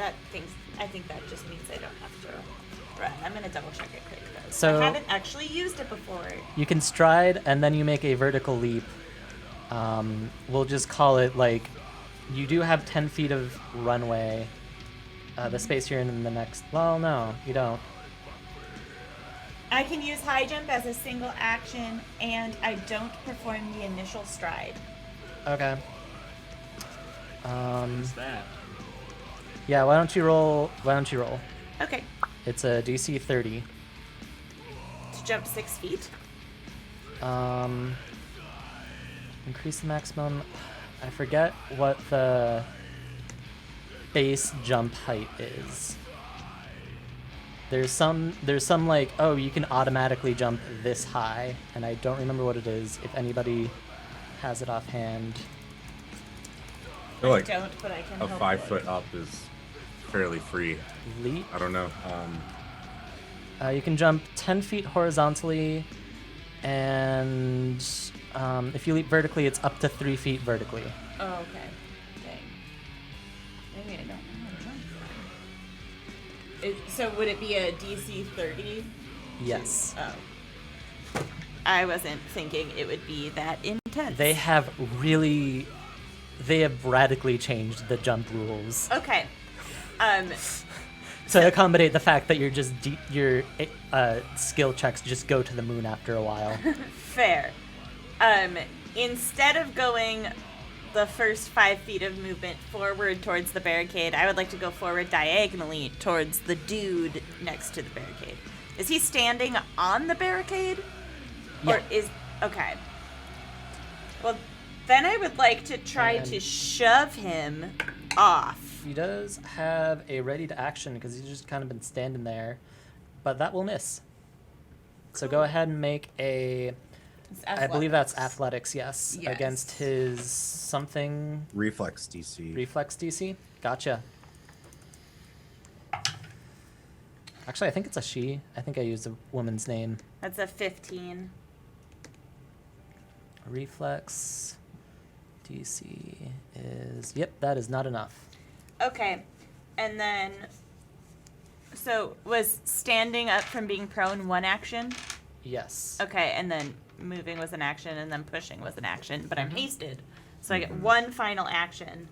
I think that just means I don't have to run. I'm gonna double check it quick though. So- I haven't actually used it before. You can stride, and then you make a vertical leap. We'll just call it, like... You do have 10 feet of runway. The space you're in the next... Well, no, you don't. I can use high jump as a single action, and I don't perform the initial stride. Okay. What's that? Yeah, why don't you roll? Okay. It's a DC 30. To jump 6 feet. Increase the maximum. I forget what the base jump height is. There's some like, oh, you can automatically jump this high, and I don't remember what it is. If anybody has it offhand. I feel like Don't, but I can a help 5 you. foot up is fairly free. Leap. I don't know. You can jump 10 feet horizontally, and if you leap vertically, it's up to 3 feet vertically. Oh, okay. Dang. Maybe I don't know how to jump. So would it be a DC 30? Yes. Oh. I wasn't thinking it would be that intense. They have radically changed the jump rules. Okay. to accommodate the fact that your skill checks just go to the moon after a while. Fair. Instead of going the first 5 feet of movement forward towards the barricade, I would like to go forward diagonally towards the dude next to the barricade. Is he standing on the barricade? Yeah. Or is... Okay. Well, then I would like to try to shove him off. He does have a ready to action because he's just kind of been standing there, but that will miss. So go ahead and make a... I believe that's athletics, yes. Yes. Against his something... Reflex DC. Reflex DC? Gotcha. Actually, I think it's a she. I think I used a woman's name. That's a 15. Reflex DC is... Yep, that is not enough. Okay. And then... So, was standing up from being prone one action? Yes. Okay, and then moving was an action, and then pushing was an action, but I'm hasted. So I get one final action.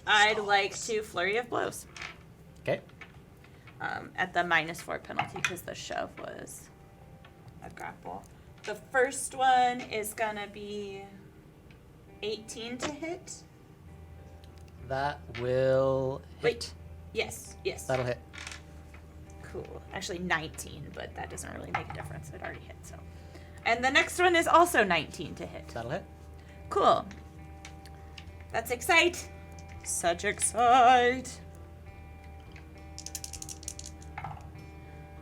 I'd like to Flurry of Blows. Okay. At the -4 penalty, because the shove was a grapple. The first one is gonna be 18 to hit. That will hit. Wait. Yes. That'll hit. Cool. Actually 19, but that doesn't really make a difference. It already hit, so. And the next one is also 19 to hit. That'll hit. Cool. That's excite. Such excite.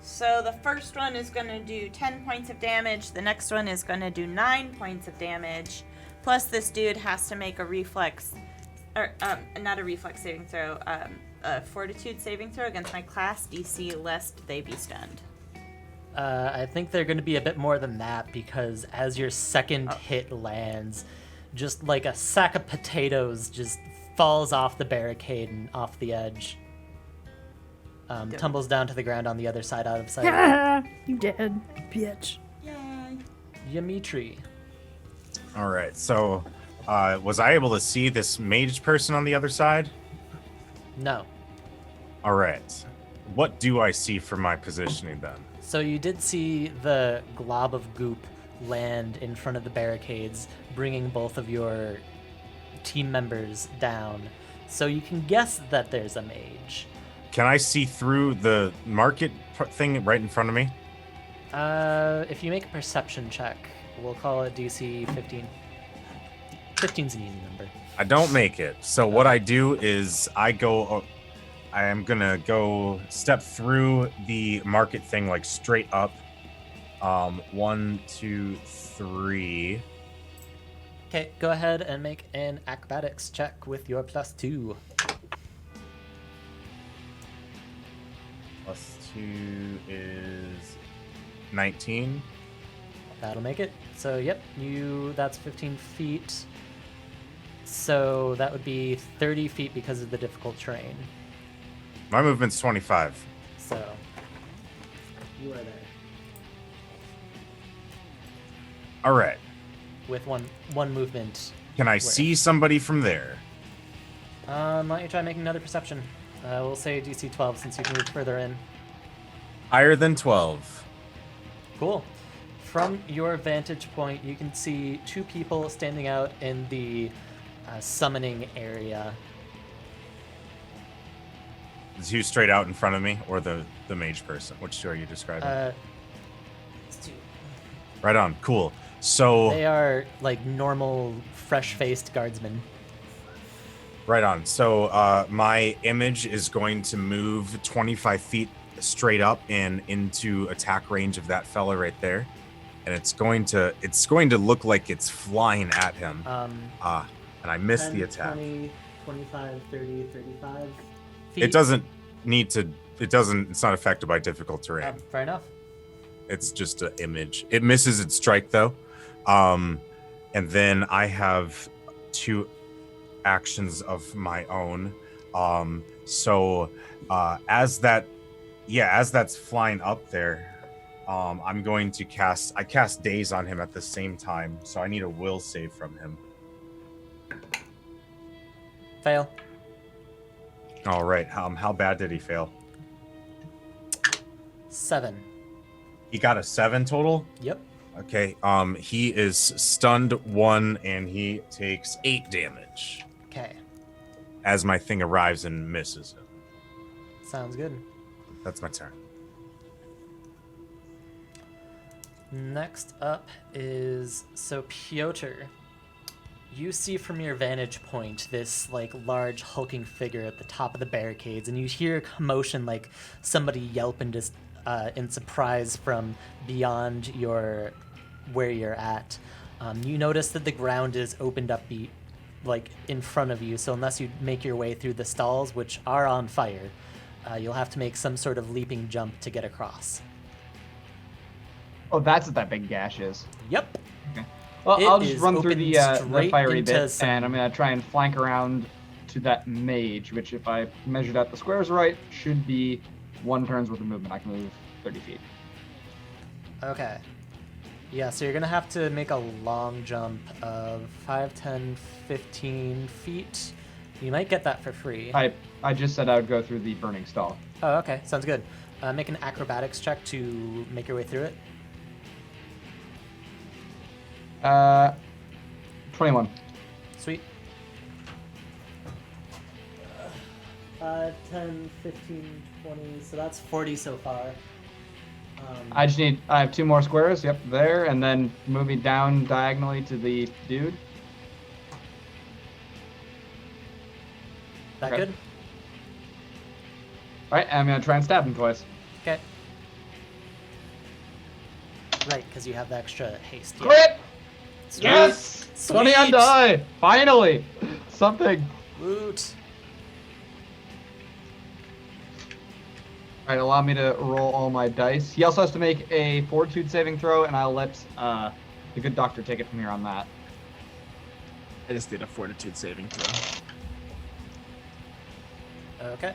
So the first one is going to do 10 points of damage. The next one is going to do 9 points of damage. Plus this dude has to make a reflex, or not a reflex saving throw, a fortitude saving throw against my class DC, lest they be stunned. I think they're going to be a bit more than that, because as your second hit lands, just like a sack of potatoes just falls off the barricade and off the edge. Tumbles down to the ground on the other side, out of sight. You dead, bitch. Yay. Yamitri. All right. So, was I able to see this mage person on the other side? No. All right. What do I see from my positioning then? So you did see the glob of goop land in front of the barricades, bringing both of your team members down. So you can guess that there's a mage. Can I see through the market thing right in front of me? If you make a perception check, we'll call it DC 15. 15's an easy number. I don't make it. So what I do is I am gonna go step through the market thing like straight up. 1, 2, 3. Okay, go ahead and make an acrobatics check with your +2. +2 is 19. That'll make it. So, yep, that's 15 feet. So that would be 30 feet because of the difficult terrain. My movement's 25. So, you are there. All right. With one movement. Can I see somebody from there? Why don't you try making another perception? We'll say DC 12 since you can move further in. Higher than 12. Cool. From your vantage point, you can see 2 people standing out in the summoning area. Is he straight out in front of me, or the mage person? Which two are you describing? It's 2. Right on. Cool. So They are like normal, fresh-faced guardsmen. right on. So my image is going to move 25 feet straight up and into attack range of that fella right there, and it's going to look like it's flying at him. And I missed 10, the attack. 20, 25, 30, 35 feet. It doesn't need to. It's not affected by difficult terrain. Fair enough. It's just an image. It misses its strike though. And then I have 2 actions of my own. So as that's flying up there, I'm going to cast Daze on him at the same time. So I need a will save from him. Fail. All right. How bad did he fail? 7. He got a 7 total. Yep. Okay. He is stunned 1, and he takes 8 damage Okay. as my thing arrives and misses him. Sounds good. That's my turn. Next up is Piotr. You see from your vantage point this like large hulking figure at the top of the barricades, and you hear commotion like somebody yelp in surprise from beyond where you're at. You notice that the ground is opened up like in front of you, so unless you make your way through the stalls, which are on fire, you'll have to make some sort of leaping jump to get across. Oh, that's what that big gash is. Yep. Okay. Well, It I'll just is run through open the straight fiery into bit, some- and I'm gonna try and flank around to that mage, which, if I measured out the squares right, should be 1 turn's worth of movement. I can move 30 feet. Okay. Yeah, so you're going to have to make a long jump of 5, 10, 15 feet. You might get that for free. I just said I would go through the burning stall. Oh, okay. Sounds good. Make an acrobatics check to make your way through it. 21. Sweet. 5, 10, 15, 20. So that's 40 so far. I have 2 more squares. Yep, there, and then moving down diagonally to the dude. That Okay. good? All right, I'm gonna try and stab him twice. Okay. Right, because you have the extra haste. Yeah. Crit! Sweet. Yes! 20 on Sweet. die! Finally! Something. Woot. All right, allow me to roll all my dice. He also has to make a fortitude saving throw, and I'll let the good doctor take it from here on that. I just did a fortitude saving throw. Okay.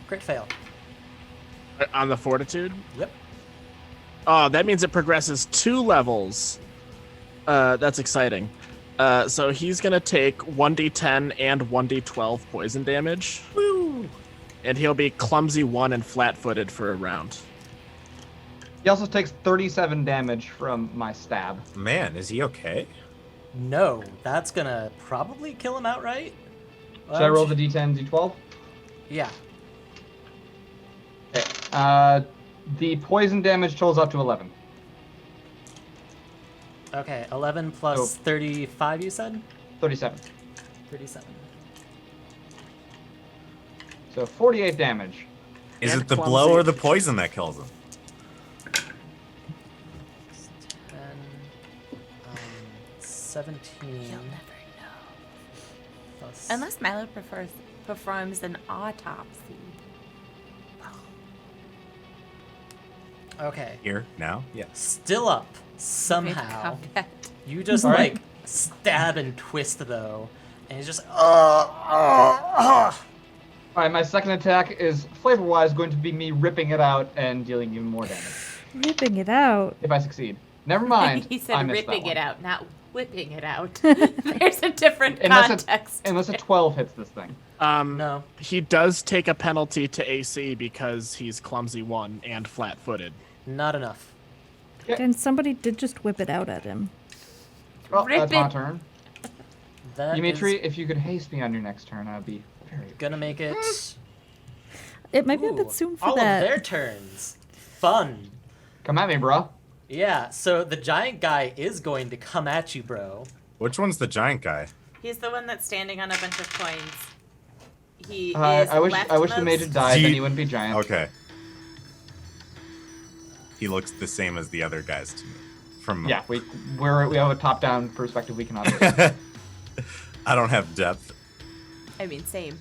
Crit fail. On the fortitude? Yep. Oh, that means it progresses 2 levels. That's exciting. So he's gonna take 1d10 and 1d12 poison damage. Woo! And he'll be clumsy 1 and flat-footed for a round. He also takes 37 damage from my stab. Man, is he okay? No, that's gonna probably kill him outright. Should I roll the d10, d12? Yeah. Okay. The poison damage totals up to 11. Okay, 11 plus Oh. 35, you said? 37. 37. So 48 damage. Is And it the clumsy. blow or the poison that kills him? 10, 17. You'll never know. Plus... Unless Milo performs an autopsy. Okay. Here, now? Yes. Still up, somehow. Combat. You just, Alright. like, stab and twist, though. And he's just, Alright, my second attack is, flavor-wise, going to be me ripping it out and dealing even more damage. Ripping it out. If I succeed. Never mind. He I said missed that ripping one. it out, not whipping it out. There's a different context. Unless a 12 hits this thing. No. He does take a penalty to AC because he's clumsy 1 and flat-footed. Not enough. And somebody did just whip it out at him. Well, Rip that's my it. turn. That Dimitri, is if you could haste me on your next turn, I'd be very... gonna make it... It might be a Ooh, bit soon for all that. of their turns. Fun. Come at me, bro. Yeah, so the giant guy is going to come at you, bro. Which one's the giant guy? He's the one that's standing on a bunch of coins. He is I wish the mage had leftmost. died, Do then you- he wouldn't be giant. Okay. He looks the same as the other guys to me. From Yeah, we have a top-down perspective we can operate. I don't have depth. I mean, same.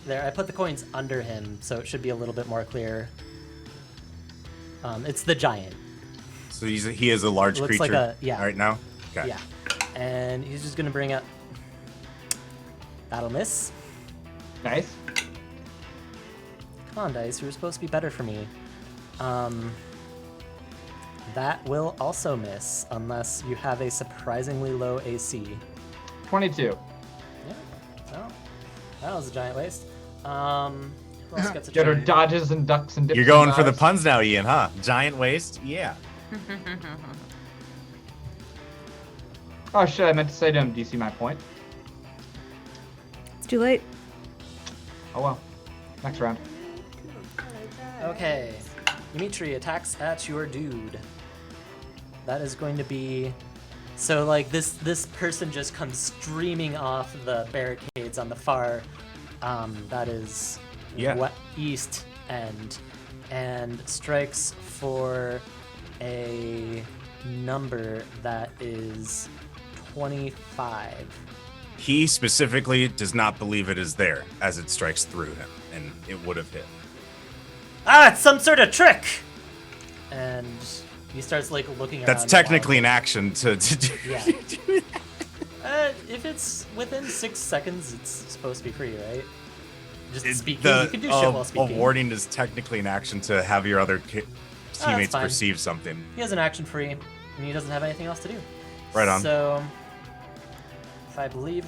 There, I put the coins under him, so it should be a little bit more clear. It's the giant. So he is a large Looks creature like yeah. right now? Okay. Yeah. And he's just gonna bring up... That'll miss. Nice. Come on, dice. You were supposed to be better for me. That will also miss unless you have a surprisingly low AC. 22. Yeah. Well, that was a giant waste. Who else gets a Get her turn? dodges and ducks and dips. You're and going for the dives. puns now, Ian, huh? Giant waist? Yeah. Oh shit! I meant to say to him, "Do you see my point?" It's too late. Oh well. Next round. Okay. Dimitri attacks at your dude. That is going to be... So, like, this person just comes streaming off the barricades on the far, that is Yeah. east end, and strikes for a number that is 25. He specifically does not believe it is there as it strikes through him, and it would have hit. Ah, it's some sort of trick! And he starts, like, looking around. That's technically an action to do. Yeah. If it's within 6 seconds, it's supposed to be free, right? Just speaking. You can do shit while speaking. Warding is technically an action to have your other teammates fine. perceive something. He has an action free, and he doesn't have anything else to do. Right on. So, if I believe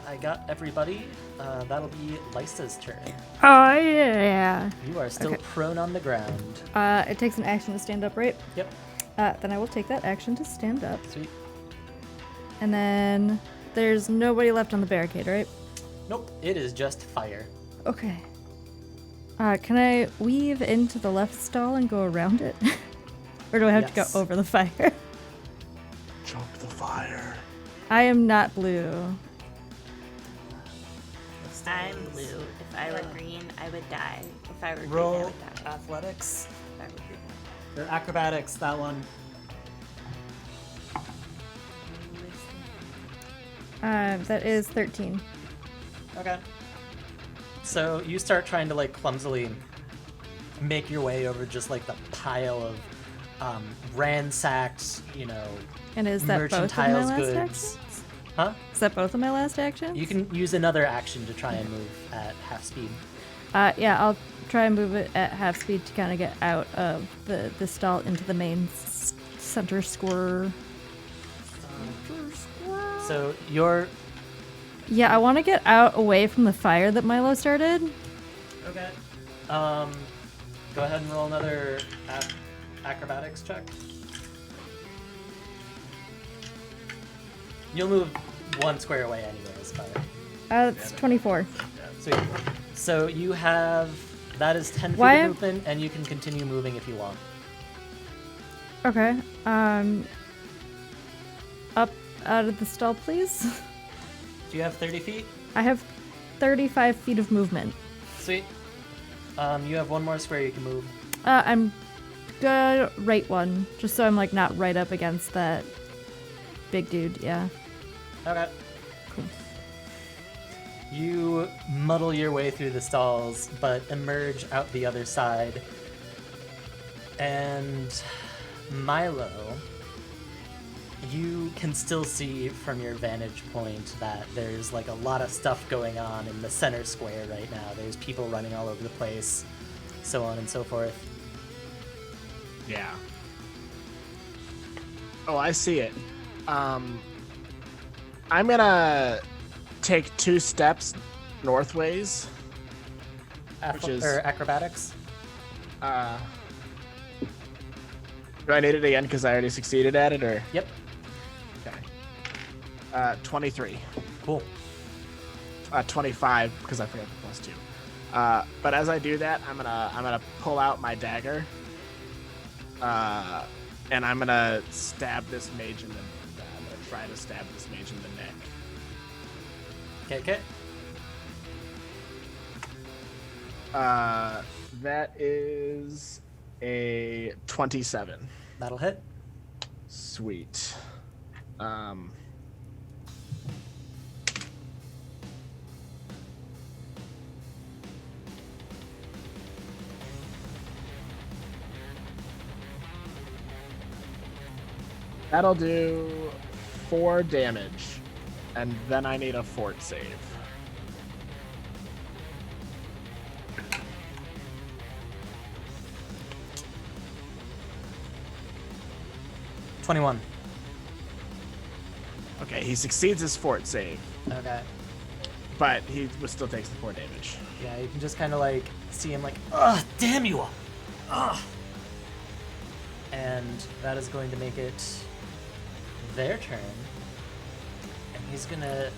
I got everybody, that'll be Lysa's turn. Oh, yeah. You are still Okay. prone on the ground. It takes an action to stand up, right? Yep. Then I will take that action to stand up. Sweet. And then there's nobody left on the barricade, right? Nope. It is just fire. Okay. Can I weave into the left stall and go around it? Or do I have to Yes. go over the fire? Jump the fire. I am not blue. I'm blue. If I were green, I would die. If I were green, I Roll would die. athletics. If I were green. Or acrobatics, that one. That is 13. Okay. So you start trying to like clumsily make your way over just like the pile of ransacked, And is that both of my merchantile's last goods. actions? Huh? Is that both of my last actions? You can use another action to try and move at half speed. Yeah, I'll try and move it at half speed to kind of get out of the stall into the main center square. So you're Yeah, I want to get out away from the fire that Milo started. okay. Go ahead and roll another acrobatics check. You'll move one square away anyways, but It's 24. sweet. So you have that is 10 feet Why- of movement, and you can continue moving if you want. Okay. Up out of the stall, please. Do you have 30 feet? I have 35 feet of movement. Sweet. You have one more square you can move. I'm gonna right one, just so I'm like not right up against that big dude. Yeah. Okay. Cool. You muddle your way through the stalls, but emerge out the other side. And Milo, you can still see from your vantage point that there's like a lot of stuff going on in the center square right now. There's people running all over the place, so on and so forth. Yeah. Oh, I see it. I'm gonna take 2 steps northways. Which is- Or acrobatics. Do I need it again because I already succeeded at it, or? Yep. Okay. 23. Cool. 25 because I forgot the +2. But as I do that, I'm gonna pull out my dagger. And I'm gonna stab this mage in the. I'm gonna try to stab this mage in the neck. Okay. That is a 27. That'll hit. Sweet. That'll do 4 damage, and then I need a fort save. 21. Okay, he succeeds his fort save, Okay. but he still takes the 4 damage. Yeah, you can just kind of like see him like, ugh, damn you! Ugh. And that is going to make it their turn. And he's gonna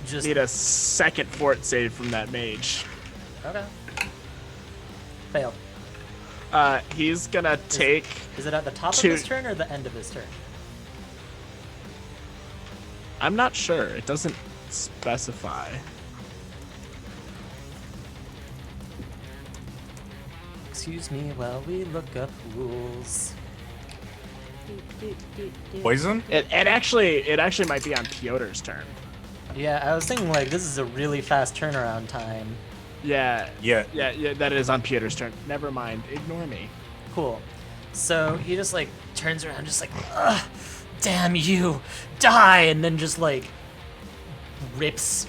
just. Need a second fort save from that mage. Okay. Failed. He's gonna take. Is it at the top of 2. his turn or the end of his turn? I'm not sure. It doesn't specify. Excuse me while we look up rules. Poison? It actually might be on Piotr's turn. Yeah, I was thinking like this is a really fast turnaround time. Yeah. Yeah. Yeah, that is on Piotr's turn. Never mind. Ignore me. Cool. So he just like turns around, just like, ugh, damn you, die, and then just like attempts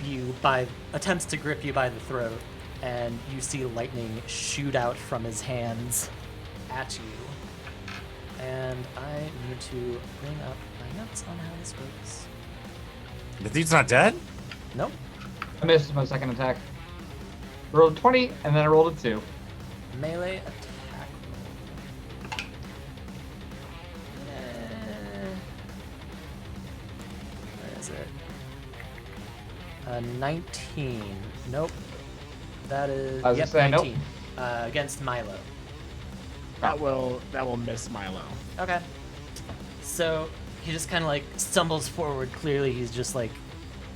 to grip you by the throat, and you see lightning shoot out from his hands at you. And I need to bring up my notes on how this works. The dude's not dead? Nope. I missed my second attack. Rolled 20, and then I rolled a 2. Melee attack. Where is it? 19. Nope. That is I was yep, gonna say, nope. 19. Against Milo. That will miss Milo. Okay. So he just kind of like stumbles forward. Clearly, he's just like,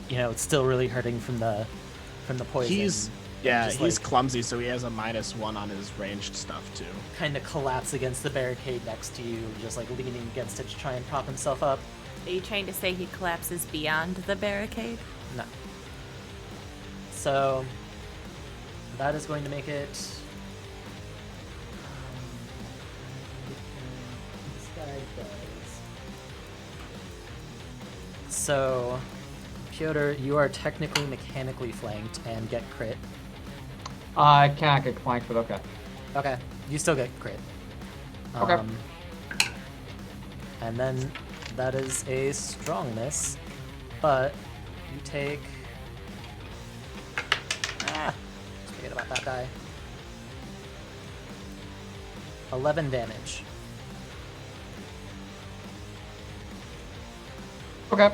it's still really hurting from the poison. He's Just, he's like, clumsy, so he has a -1 on his ranged stuff too. kind of collapse against the barricade next to you, just like leaning against it to try and prop himself up. Are you trying to say he collapses beyond the barricade? No. So that is going to make it. This guy does. So, Piotr, you are technically mechanically flanked and get crit. I cannot get flanked, but okay. Okay, you still get crit. Okay. And then that is a strong miss, but you take. Forget about that die. 11 damage. Okay.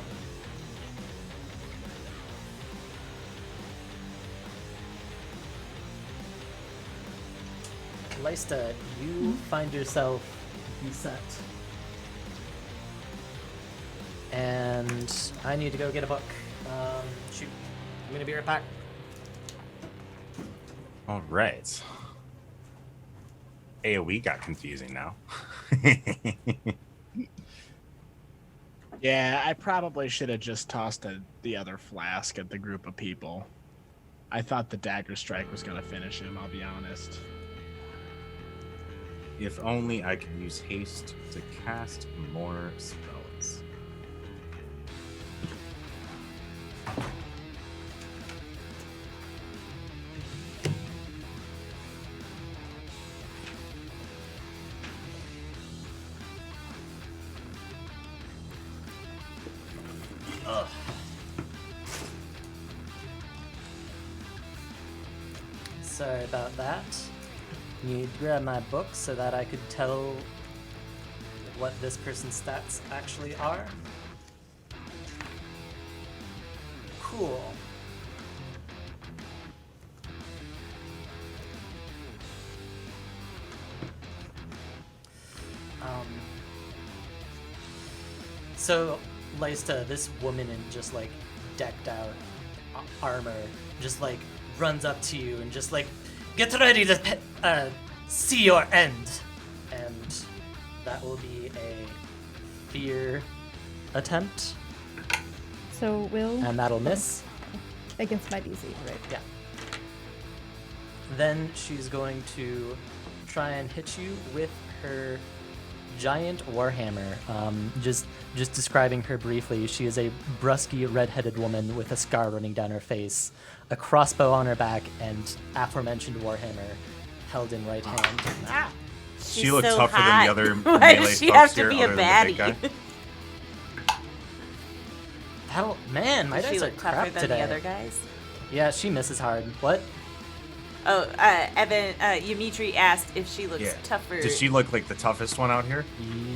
Lysta, you find yourself beset. And I need to go get a book. Shoot. I'm gonna be right back. All right. AoE got confusing now. Yeah, I probably should have just tossed the other flask at the group of people. I thought the dagger strike was gonna finish him, I'll be honest. If only I could use haste to cast more spells. Sorry about that. Need to grab my book so that I could tell what this person's stats actually are. Cool. So, Lysta, this woman in just like decked out armor, just like runs up to you and just like, get ready to see your end. And that will be a fear attempt, So will and that'll miss. against my DC, right? Yeah. Then she's going to try and hit you with her giant warhammer. Just describing her briefly, she is a brusky, red-headed woman with a scar running down her face, a crossbow on her back, and aforementioned warhammer held in right hand. She looks so tougher hot. than the other Why melee does she folks have to here, be a other than the big baddie? guy. Hell, man, my Does she dice are look tougher crap than today. the other guys? Yeah, she misses hard. What? Oh, Evan, Ymitri asked if she looks Yeah. tougher. Does she look like the toughest one out here?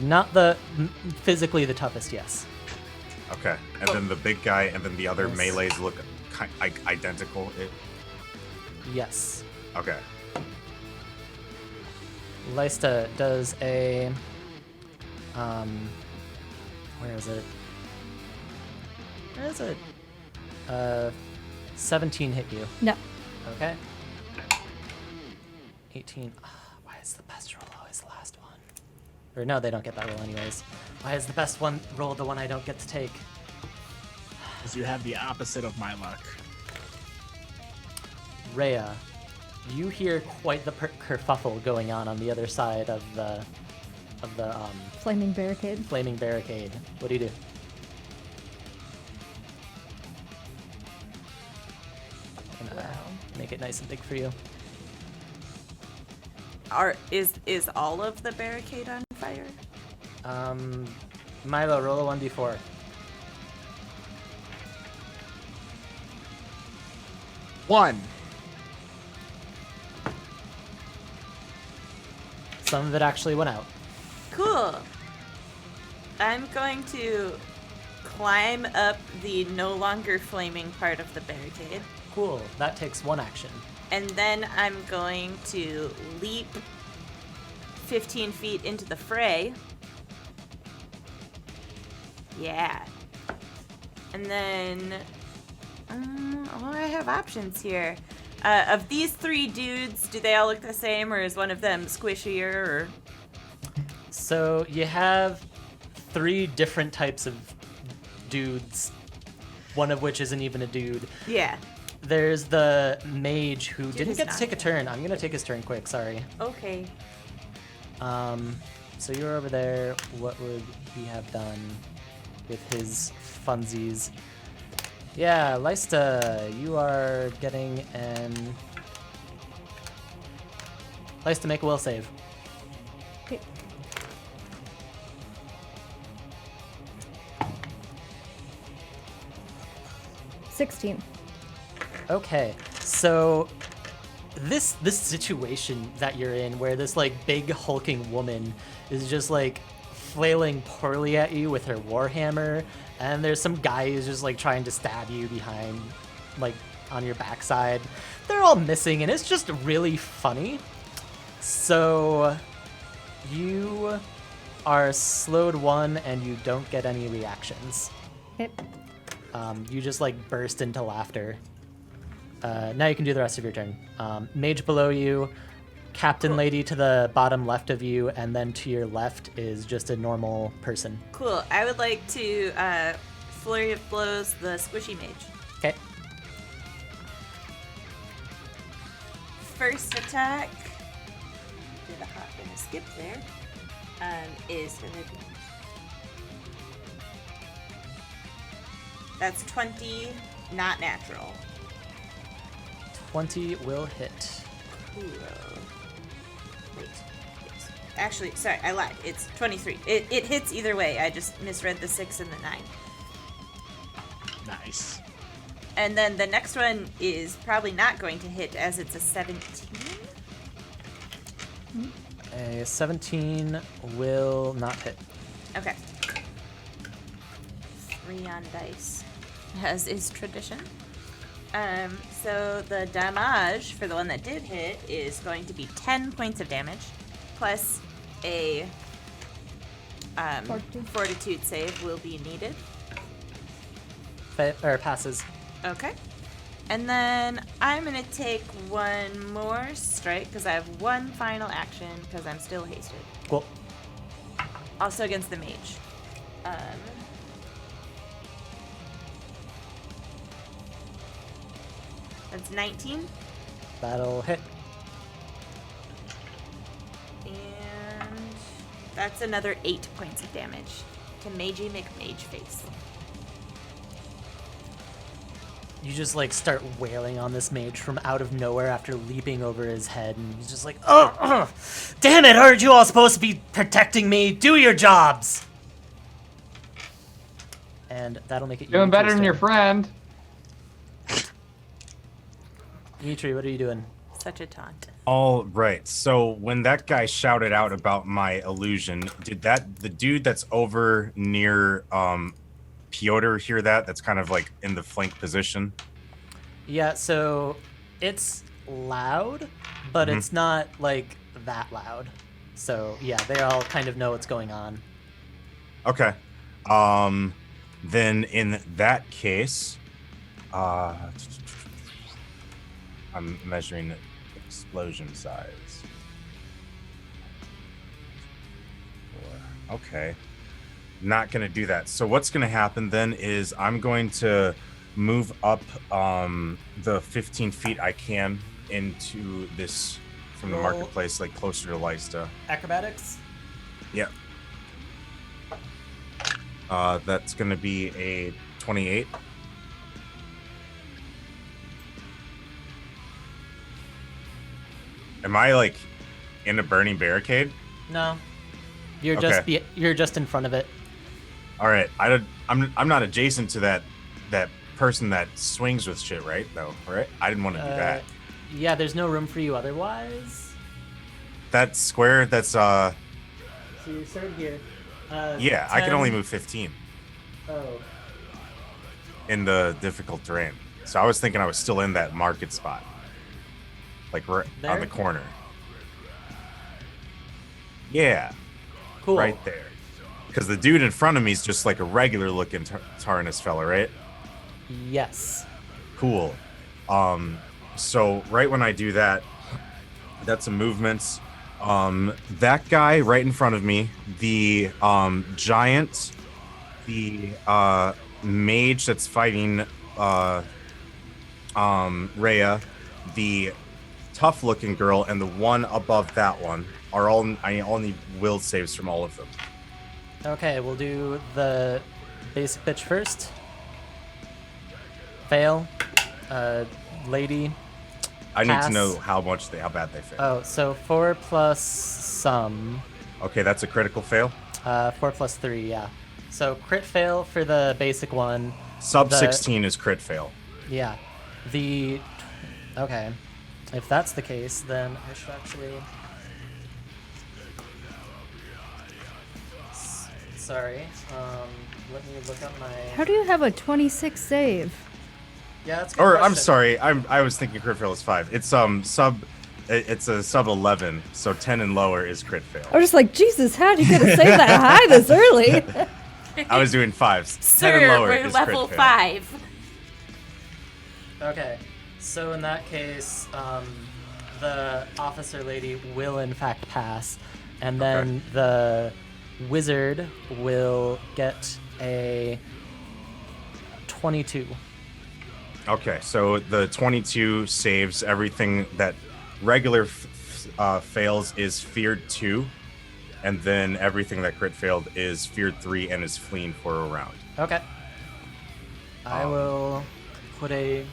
Not the physically the toughest, yes. Okay. And then the big guy and then the other Yes. melees look identical. Yes. Okay. Lysta does a where is it? Where is it? 17 hit you. No. Okay. 18. Why is the best roll always the last one? Or no, they don't get that roll anyways. Why is the best one roll the one I don't get to take? Because you have the opposite of my luck. Rhea, you hear quite the kerfuffle going on the other side of the Flaming barricade. flaming barricade. What do you do? Gonna make it nice and big for you. Is all of the barricade on fire? Milo, roll a 1d4. One. Some of it actually went out. Cool. I'm going to climb up the no longer flaming part of the barricade, Cool. That takes one action. and then I'm going to leap 15 feet into the fray. Yeah. And then, I have options here. Of these three dudes, do they all look the same, or is one of them squishier? Or So you have 3 different types of dudes, one of which isn't even a dude. yeah. There's the mage who didn't is get to not take a turn. I'm gonna take his turn quick, sorry. Okay. So you're over there. What would he have done with his funsies? Yeah, Lysta, you are getting an... Lysta, make a will save. Okay. $16. Okay, so this situation that you're in, where this like big hulking woman is just like flailing poorly at you with her warhammer, and there's some guy who's just like trying to stab you behind, like on your backside. They're all missing, and it's just really funny. So you are slowed 1, and you don't get any reactions. Okay. You just like burst into laughter. Now you can do the rest of your turn. Mage below you, captain lady to the bottom left of you, and then to your left is just a normal person. Cool. I would like to flurry of blows the squishy mage. Okay. First attack. Did a hop and a skip there. Is gonna be. That's 20, not natural. 20 will hit. Cool. Wait. Yes. Actually, sorry, I lied. It's 23. It hits either way. I just misread the 6 and the 9. Nice. And then the next one is probably not going to hit as it's a 17. A 17 will not hit. Okay. 3 on dice, as is tradition. So the damage for the one that did hit is going to be 10 points of damage, plus a fortitude save will be needed. Passes. Okay. And then I'm going to take one more strike, because I have one final action, because I'm still hasted. Cool. Also against the mage. That's 19. That'll hit. And that's another 8 points of damage to Magey McMage face. you just like start wailing on this mage from out of nowhere after leaping over his head, and he's just like, oh, damn it, aren't you all supposed to be protecting me? Do your jobs! And that'll make it Doing better than your friend. friend. Dimitri, what are you doing? Such a taunt. All right. So when that guy shouted out about my illusion, did the dude that's over near Piotr hear that? That's kind of like in the flank position. Yeah, so it's loud, but it's not like that loud. So yeah, they all kind of know what's going on. Okay. Then in that case, I'm measuring explosion size. Okay. Not going to do that. So what's going to happen then is I'm going to move up the 15 feet I can into this from the Roll. marketplace, like closer to Lysta. Acrobatics? Yep. That's going to be a 28. Am I like in a burning barricade? No. You're Okay. you're just in front of it. All right. I'm not adjacent to that person that swings with shit, right? Though, right? I didn't want to do that. Yeah, there's no room for you otherwise. That square. That's So you start here. yeah. I can 10. only move 15 Oh. in the difficult terrain. So I was thinking I was still in that market spot, like right on There? the corner. Yeah. Cool. Right there. Because the dude in front of me is just like a regular looking Tarnus fella, right? Yes. Cool. So right when I do that, that's a movement. That guy right in front of me, the giant, the mage that's fighting Rhea, the tough looking girl, and the one above that one are all I all need will saves from all of them. Okay, we'll do the basic pitch first. Fail. Lady. I need Pass. to know how bad they fail. Oh, so 4 plus some. Okay, that's a critical fail. 4 plus 3, yeah. So crit fail for the basic one. Sub The- 16 is crit fail. Yeah. Okay. If that's the case, then I should actually... Sorry. Let me look up my... How do you have a 26 save? Yeah, that's a good Or I'm question. sorry, I was thinking crit fail is 5. It's it's a sub 11, so 10 and lower is crit fail. I was just like, Jesus, how'd you get a save that high this early? I was doing 5s. 10 Sir, and lower we're is level crit fail. 5. Okay, so in that case, the officer lady will in fact pass, and then the wizard will get a 22. Okay, so the 22 saves everything that regular fails is feared 2, and then everything that crit failed is feared 3 and is fleeing for a round. Okay. I will put a...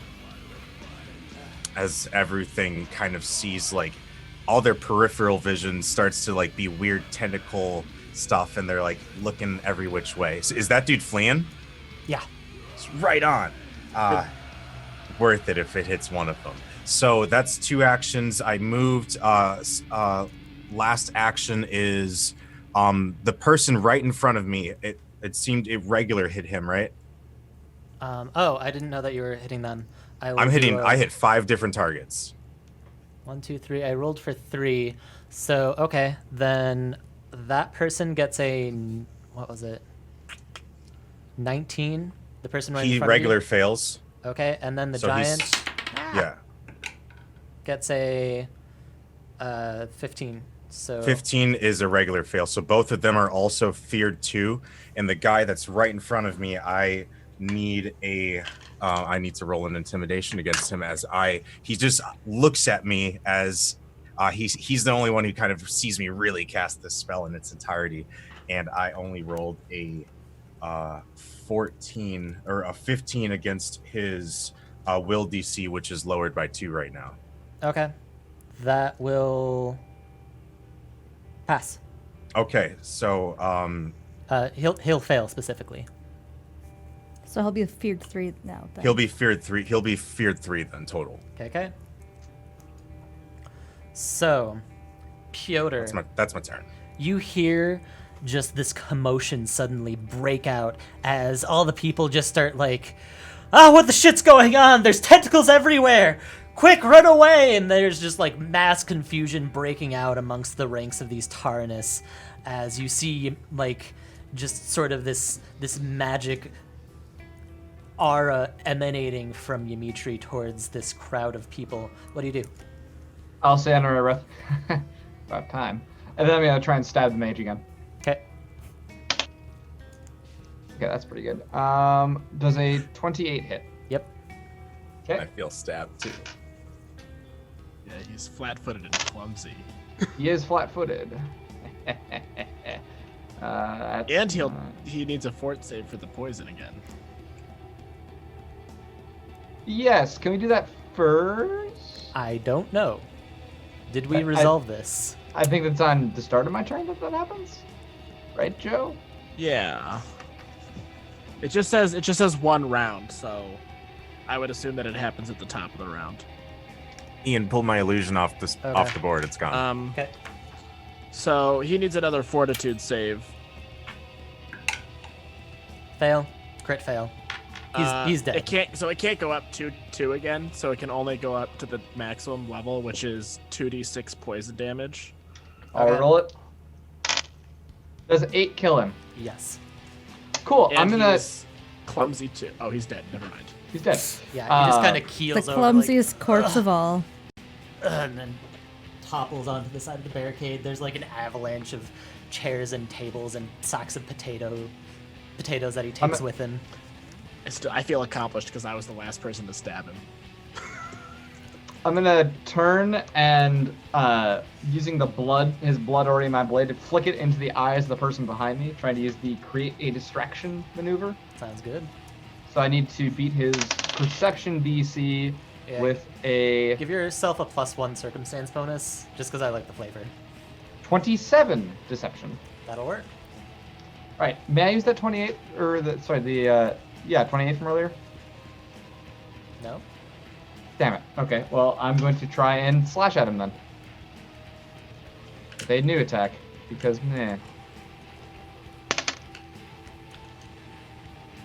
As everything kind of sees, like, all their peripheral vision starts to, like, be weird tentacle stuff, and they're, like, looking every which way. So is that dude fleeing? Yeah. It's right on. Worth it if it hits one of them. So that's 2 actions. I moved. Last action is the person right in front of me. It seemed irregular hit him, right? Oh, I didn't know that you were hitting them. I'm hitting. I hit 5 different targets. 1, 2, 3. I rolled for 3. So, okay. Then that person gets a... What was it? 19? The person right in He front regular of you? fails. Okay, and then the So he's- giant Yeah. gets a 15. So 15 is a regular fail. So both of them are also feared 2. And the guy that's right in front of me, I need to roll an intimidation against him as he just looks at me as he's the only one who kind of sees me really cast this spell in its entirety. And I only rolled a 14 or a 15 against his will DC, which is lowered by 2 right now. Okay. That will pass. Okay, so He'll fail specifically. So he'll be a feared 3 now. Then. he'll be feared 3. He'll be feared 3 then total. Okay. So, Piotr, That's my turn. you hear just this commotion suddenly break out as all the people just start like, what the shit's going on? There's tentacles everywhere! Quick, run away! And there's just like mass confusion breaking out amongst the ranks of these Taranis as you see like just sort of this magic aura emanating from Ymitri towards this crowd of people. What do you do? I'll say under my breath. About time. And then I'm gonna try and stab the mage again. Okay. Okay, that's pretty good. Does a 28 hit? Yep. Okay. I feel stabbed too. Yeah, he's flat-footed and clumsy. He is flat-footed. And he needs a fort save for the poison again. Yes, can we do that first? I don't know. Did we resolve this? I think that's on the start of my turn that happens. Right, Joe? Yeah. It just says 1 round, so I would assume that it happens at the top of the round. Ian, pull my illusion off the board. It's gone. Okay. So he needs another fortitude save. Fail. Crit fail. He's dead. It can't go up 2 again, so it can only go up to the maximum level, which is 2d6 poison damage. I'll Okay. roll it. Does 8 kill him? Yes. Cool. And I'm gonna. he's clumsy too. Oh, he's dead. Never mind. He's dead. Yeah, he just kind of The keels over, clumsiest corpse of all. and then topples onto the side of the barricade. There's like an avalanche of chairs and tables and sacks of potatoes that he takes with him. I feel accomplished because I was the last person to stab him. I'm gonna turn and using his blood already in my blade, to flick it into the eyes of the person behind me, trying to use the create a distraction maneuver. Sounds good. So I need to beat his perception DC Yeah. with a Give yourself a +1 circumstance bonus, just because I like the flavor. 27 deception. That'll work. All right, may I use that 28 or the 28 from earlier? No? Damn it. Okay, well, I'm going to try and slash at him then. With a new attack, because meh.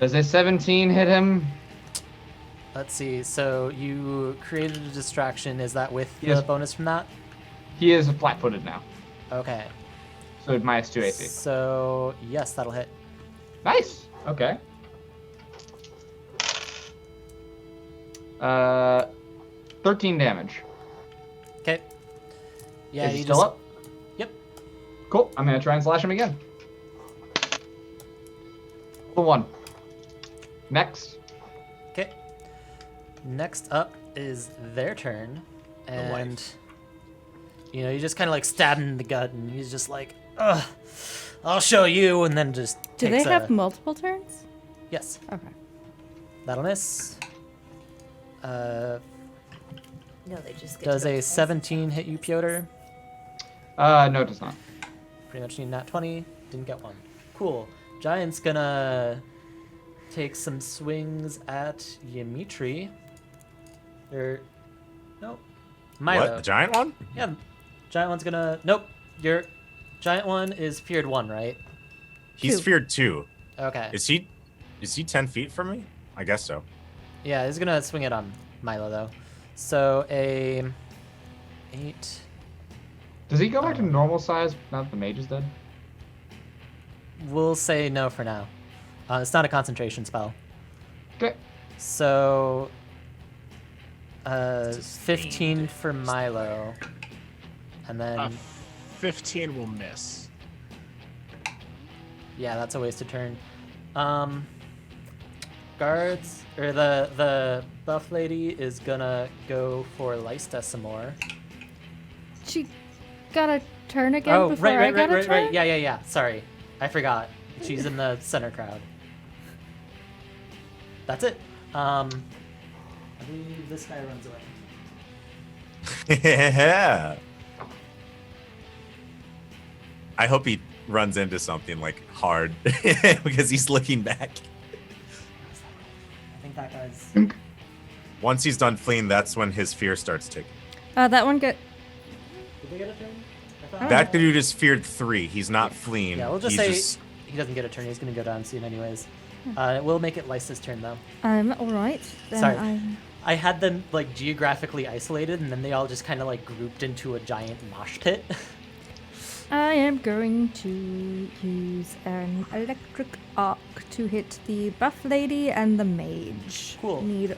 Does a 17 hit him? Let's see. So you created a distraction. Is that with the Yes. bonus from that? He is flat-footed now, Okay. so minus 2 AC. So yes, that'll hit. Nice. Okay. 13 damage. Okay. Yeah, is he you still just up? Yep. Cool. I'm gonna try and slash him again. The 1. Next. Okay. Next up is their turn, and you just kind of like stab him in the gut, and he's just like, "Ugh, I'll show you," and then just Do takes they have multiple turns? Yes, Okay. that'll miss. No, they just get Does to a 17 hit you, Piotr? No, it does not. Pretty much need nat 20. Didn't get one. Cool. Giant's gonna take some swings at Ymitri. Nope. Milo. What? The giant one? Yeah, giant one's gonna. Nope. Your giant one is feared 1, right? He's 2. feared 2. Okay. Is he 10 feet from me? I guess so. Yeah, he's gonna swing it on Milo though. So a 8. Does he go back to normal size now that the mage is dead? We'll say no for now. It's not a concentration spell. Okay. So 15 for Milo, and then 15 will miss. yeah, that's a wasted turn. Guards or the buff lady is gonna go for Lysta some more. She got a turn again Oh, before I right, got a turn? Yeah. Sorry, I forgot. She's in the center crowd. That's it. believe this guy runs away. Yeah. I hope he runs into something like hard because he's looking back. I think that guy's. Once he's done fleeing, that's when his fear starts ticking. That one get. Did they get a turn? I thought- That dude is feared 3. He's not fleeing. Yeah, we'll just He's say he doesn't get a turn. He's gonna go down soon, anyways. We'll make it Lysa's turn though. All right. Then Sorry. I had them like geographically isolated, and then they all just kind of like grouped into a giant mosh pit. I am going to use an electric arc to hit the buff lady and the mage. Cool. Need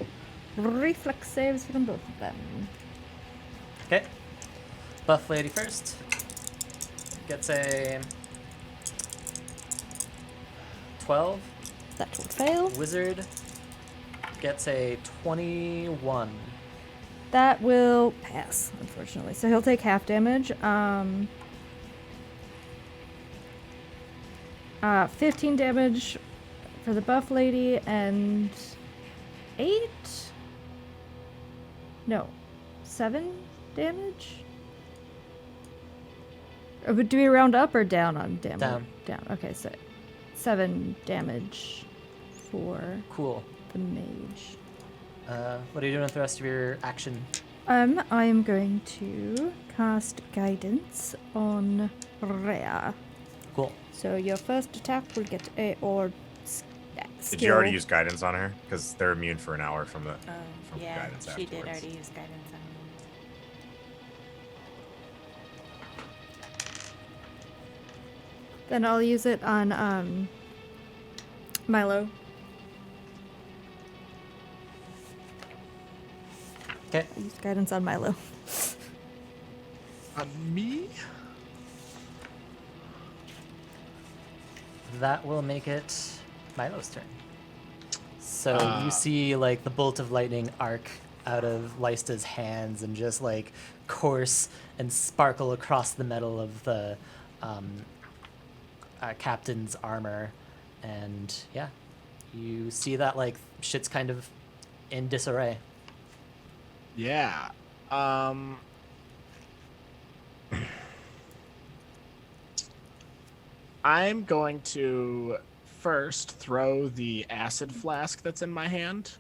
reflex saves from both of them. Okay. Buff lady first. Gets a 12. That will fail. Wizard gets a 21. That will pass, unfortunately. So he'll take half damage. 15 damage for the buff lady and 7 damage? But do we round up or down on damage? Down. Down. Okay, so 7 damage for Cool. the mage. What are you doing with the rest of your action? I am going to cast guidance on Rhea. Cool. So your first attack will get a or Did you already use guidance on her? Because they're immune for an hour from the from Yeah, guidance she did afterwards. already use guidance on me. Then I'll use it on Milo. Okay. I use guidance on Milo. On me? That will make it Milo's turn. So you see like the bolt of lightning arc out of Lysta's hands and just like course and sparkle across the metal of the captain's armor, and yeah, you see that like shit's kind of in disarray. Yeah. I'm going to first throw the acid flask that's in my hand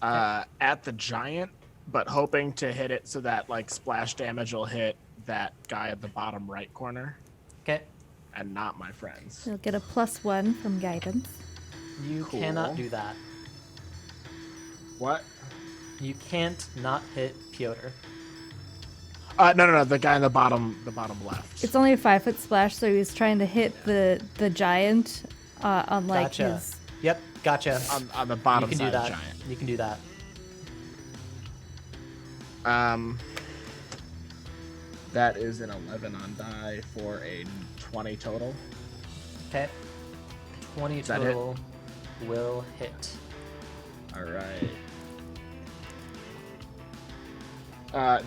at the giant, but hoping to hit it so that like splash damage will hit that guy at the bottom right corner Okay. and not my friends. You'll get a +1 from guidance. You Cool. cannot do that. What? You can't not hit Piotr. No, the guy in the bottom left. It's only a 5-foot splash, so he's trying to hit the giant on like Gotcha. his. Yep, gotcha. on the bottom you can side do that. of the giant. You can do that. That is an 11 on die for a 20 total. Okay. 20 that hit? total will hit. All right.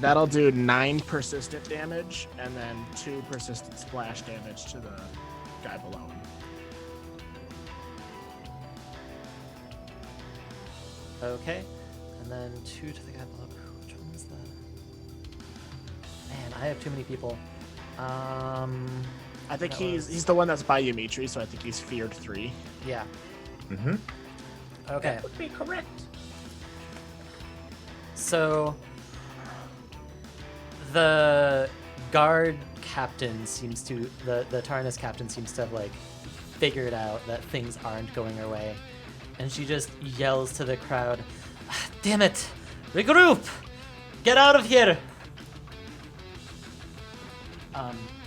That'll do 9 persistent damage and then 2 persistent splash damage to the guy below him. Okay. And then 2 to the guy below. Which one was that? Man, I have too many people. I think That he's was- the one that's by Ymitri, so I think he's feared 3. Yeah. Mm-hmm. Okay. Would be correct. So the guard captain seems to the Tarnus captain seems to have like figured out that things aren't going her way, and she just yells to the crowd, "Ah, damn it, regroup, get out of here."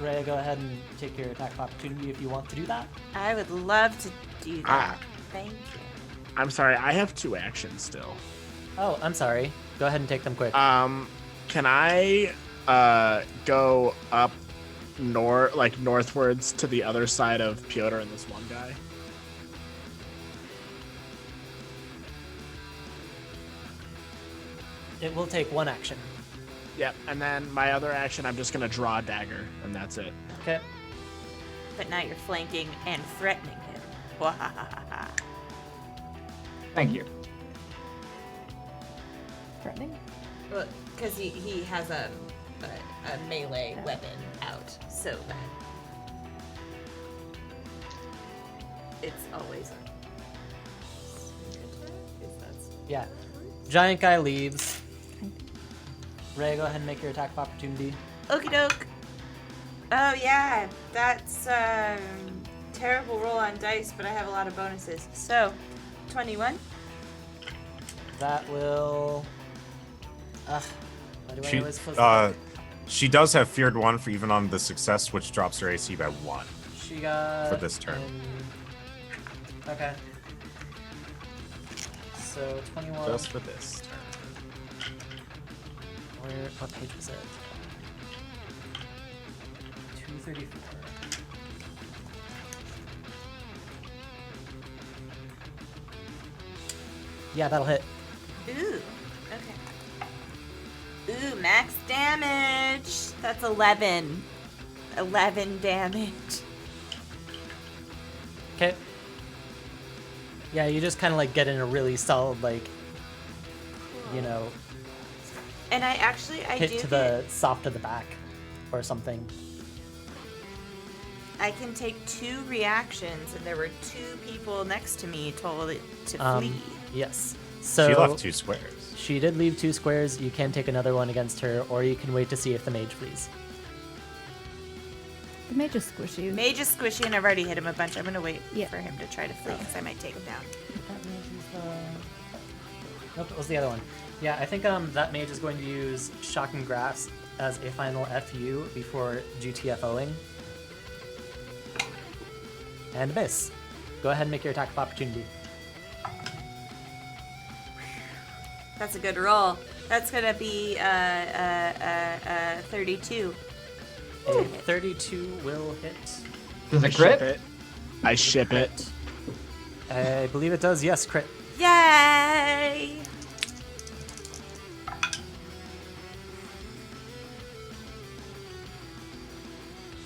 Rhea, go ahead and take your attack of opportunity if you want to do that. I would love to do that. Thank you. I'm sorry, I have 2 actions still. Oh, I'm sorry, go ahead and take them quick. Can I go up northwards to the other side of Piotr and this one guy? It will take 1 action. Yep, and then my other action, I'm just gonna draw a dagger, and that's it. Okay. But now you're flanking and threatening him. Wahahaha. Thank you. threatening? Well, because he has a melee weapon out, so that it's always a sneak attack. Is that Yeah. Giant guy leaves. Ray, go ahead and make your attack of opportunity. Okie doke. Oh yeah, that's terrible roll on dice, but I have a lot of bonuses. So, 21. That will. Why do I She, always close the she does have feared 1 for even on the success, which drops her AC by 1. She got. for this turn. Okay. So 21. Just for this turn. What page was it? 234. Yeah, that'll hit. Ooh, okay. Ooh, max damage. That's 11. 11 damage. Okay. Yeah, you just kind of like get in a really solid, like, you know, And I hit do to the soft of the back or something. I can take 2 reactions, and there were 2 people next to me told it to flee. Yes. So She left 2 squares. She did leave 2 squares. You can take another one against her, or you can wait to see if the mage flees. The mage is squishy. Mage is squishy, and I've already hit him a bunch. I'm gonna wait Yeah. for him to try to flee, because I might take him down. Nope, it was the other one. Yeah, I think that mage is going to use Shocking Grasp as a final FU before GTFOing. And miss. Go ahead and make your attack of opportunity. That's a good roll. That's gonna be 32. A 32 will hit. Does I it ship crit? it. I ship it. I believe it does, yes, crit. Yay!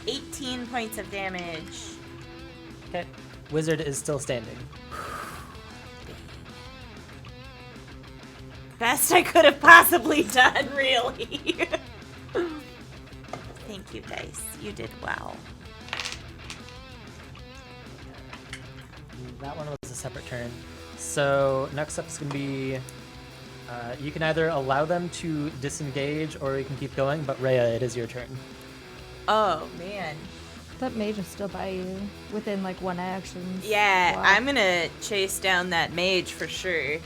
$18 points of damage. Okay. Wizard is still standing. Best I could have possibly done, really. Thank you, Dice. You did well. That one was a separate turn. So next up is going to be, you can either allow them to disengage or you can keep going, but Rhea, it is your turn. Oh, man. That mage is still by you, within like 1 action. Yeah, Wow. I'm gonna chase down that mage for sure.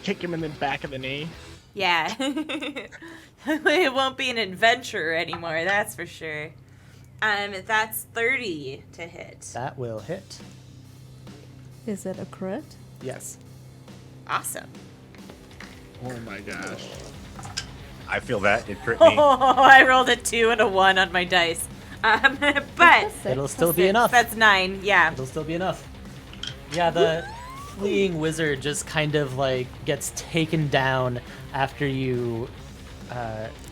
Kick him in the back of the knee. Yeah. It won't be an adventure anymore, that's for sure. That's 30 to hit. That will hit. Is it a crit? Yes. Awesome. Oh my gosh. I feel that. It crit me. Oh, I rolled a 2 and a 1 on my dice. But It'll still be enough. that's 9, yeah. It'll still be enough. Yeah, the fleeing wizard just kind of like gets taken down after you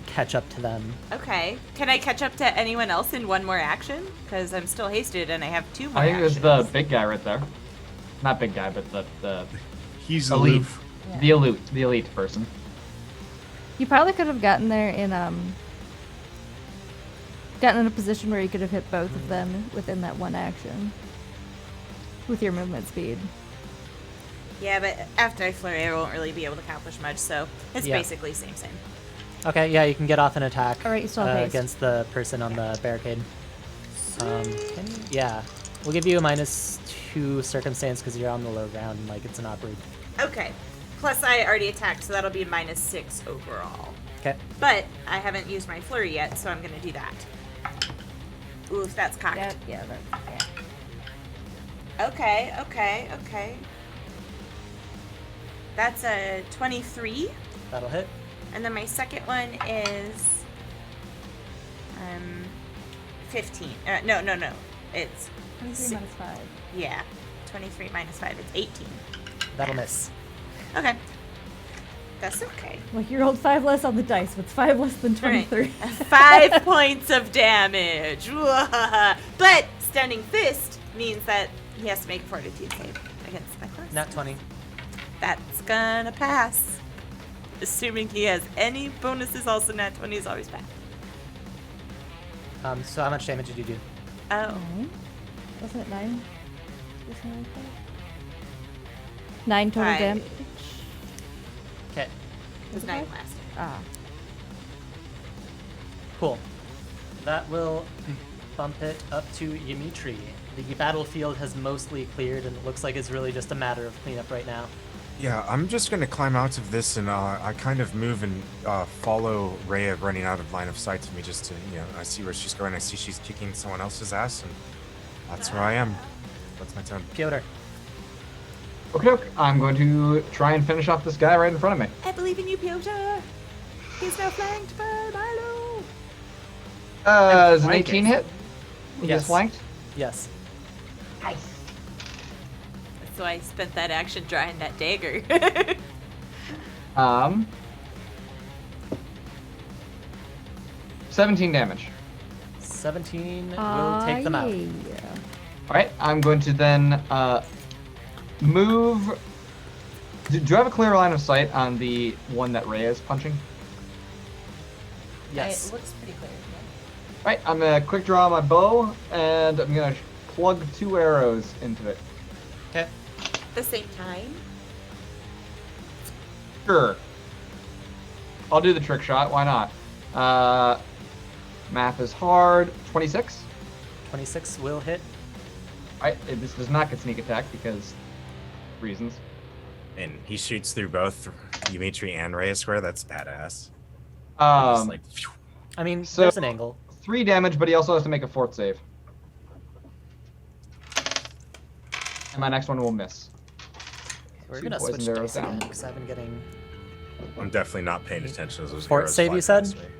catch up to them. Okay. Can I catch up to anyone else in 1 more action? Because I'm still hasted and I have 2 more I think actions. there's the big guy right there. Not big guy, but the He's elite. aloof. The elite person. You probably could have gotten there in gotten in a position where you could have hit both of them within that 1 action. With your movement speed. Yeah, but after I flurry, I won't really be able to accomplish much, so it's Yeah. basically same. Okay, yeah, you can get off an attack Alright, you still have haste. against the person on the barricade. Yeah. We'll give you a -2 circumstance because you're on the low ground and like it's an awkward. Okay. Plus, I already attacked, so that'll be -6 overall. Okay. But I haven't used my flurry yet, so I'm gonna do that. Oof, that's cocked. Yeah, that's Okay. That's a 23. That'll hit. And then my second one is 15. No. It's 23 minus 5. yeah. 23 minus 5. It's 18. That'll miss. Okay. That's okay. Like you rolled 5 less on the dice, but it's 5 less than All right. 23. 5 points of damage. But Stunning Fist means that he has to make a fortitude save against my class. Nat 20. That's gonna pass. Assuming he has any bonuses, also nat 20 is always bad. So how much damage did you do? Oh. Wasn't it 9? Something like that? 9 total Five. damage. Okay, It was 9 last. Ah. cool. That will bump it up to Dimitri. The battlefield has mostly cleared, and it looks like it's really just a matter of cleanup right now. Yeah, I'm just gonna climb out of this, and I kind of move and follow Rhea running out of line of sight to me, just to, I see where she's going. I see she's kicking someone else's ass, and that's where I am. That's my turn. Piotr. Okay, I'm going to try and finish off this guy right in front of me. I believe in you, Piotr. He's now flanked by Milo. Is an 18 hit? He Yes. gets flanked? Yes. So I spent that action drawing that dagger. 17 damage. 17 will take them out. Yeah. Alright, I'm going to then move. Do I have a clear line of sight on the one that Rhea is punching? Yes. It looks pretty clear. Alright, I'm gonna quick draw my bow, and I'm gonna plug 2 arrows into it. Okay. The same time? Sure. I'll do the trick shot, why not? Math is hard. 26? 26 will hit. Alright, this does not get sneak attack because reasons. And he shoots through both Dimitri and Rhea square. That's badass. Just like, phew. I mean, So- there's an angle. 3 damage, but he also has to make a 4th save. And my next one will miss. We're 2 gonna poison switch arrows dice again down. because I've been getting. I'm definitely not paying attention to those Fort arrows save, you flying said? past me.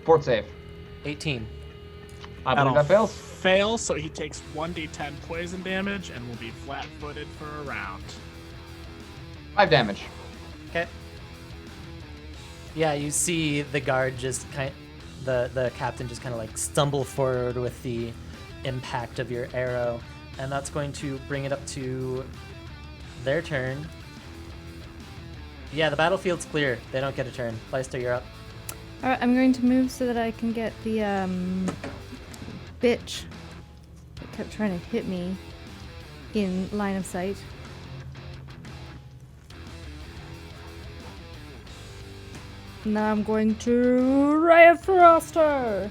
4th save. 18. I believe That'll that fails. Fail, so he takes 1d10 poison damage and will be flat-footed for a round. 5 damage. Okay. Yeah, you see the guard just the captain just kind of like stumble forward with the impact of your arrow, and that's going to bring it up to their turn. Yeah, the battlefield's clear. They don't get a turn. Leicester, you're up. Alright, I'm going to move so that I can get the bitch that kept trying to hit me in line of sight. Now I'm going to Riot Frost her.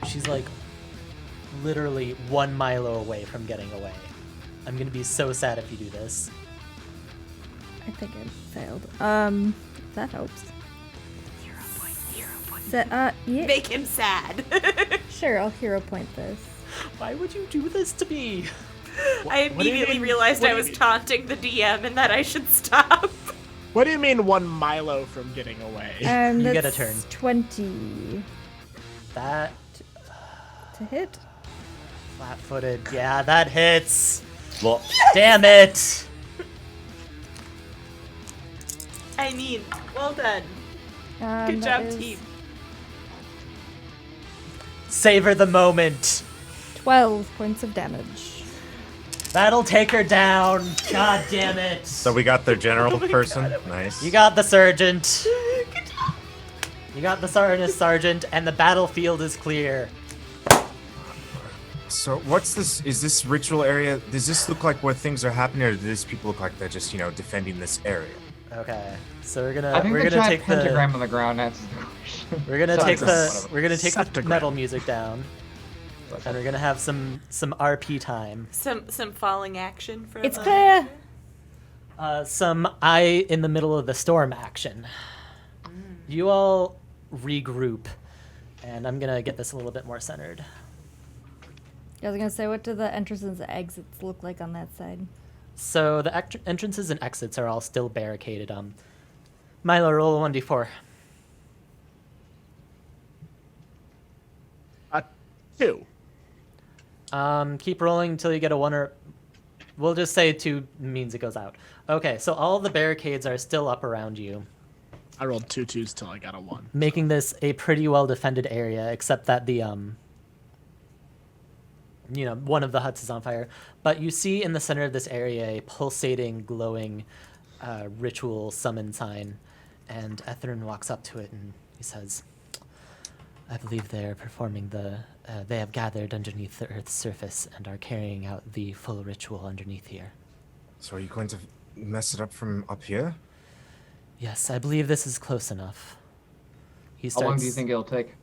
She's like literally 1 mile away from getting away. I'm gonna be so sad if you do this. I think I failed. That helps. Yeah, Make him sad. sure, I'll hero point this. Why would you do this to me? I What do you immediately mean- realized what I do you was mean? taunting the DM and that I should stop. What do you mean 1 Milo from getting away? And You that's get a turn. 20 That to hit. flat-footed. Yeah, that hits. Well, damn it. I mean, well done. Good That job, is team. Savor the moment. 12 points of damage. That'll take her down. God damn it. So we got their general Oh my person. God, Nice. You got the sergeant. You got the sergeant, and the battlefield is clear. So what's this? Is this ritual area? Does this look like where things are happening, or do these people look like they're just, defending this area? Okay, so we're I gonna think we're the gonna giant take pentagram the on the ground answers the question. we're gonna Sorry, take the whatever. we're gonna take the Septagram. metal music down, and we're gonna have some RP time. Some falling action from. It's clear! Some eye in the middle of the storm action. You all regroup, and I'm gonna get this a little bit more centered. I was gonna say, what do the entrances and exits look like on that side? So the entrances and exits are all still barricaded. Milo, roll a 1d4. 2. Keep rolling until you get a 1 or... We'll just say 2 means it goes out. Okay, so all the barricades are still up around you, I rolled 2 2s till I got a 1. making this a pretty well defended area, except that the one of the huts is on fire. But you see in the center of this area a pulsating, glowing ritual summon sign. And Etherin walks up to it and he says, I believe they're performing they have gathered underneath the Earth's surface and are carrying out the full ritual underneath here. So are you going to mess it up from up here? Yes, I believe this is close enough. How long do you think it'll take?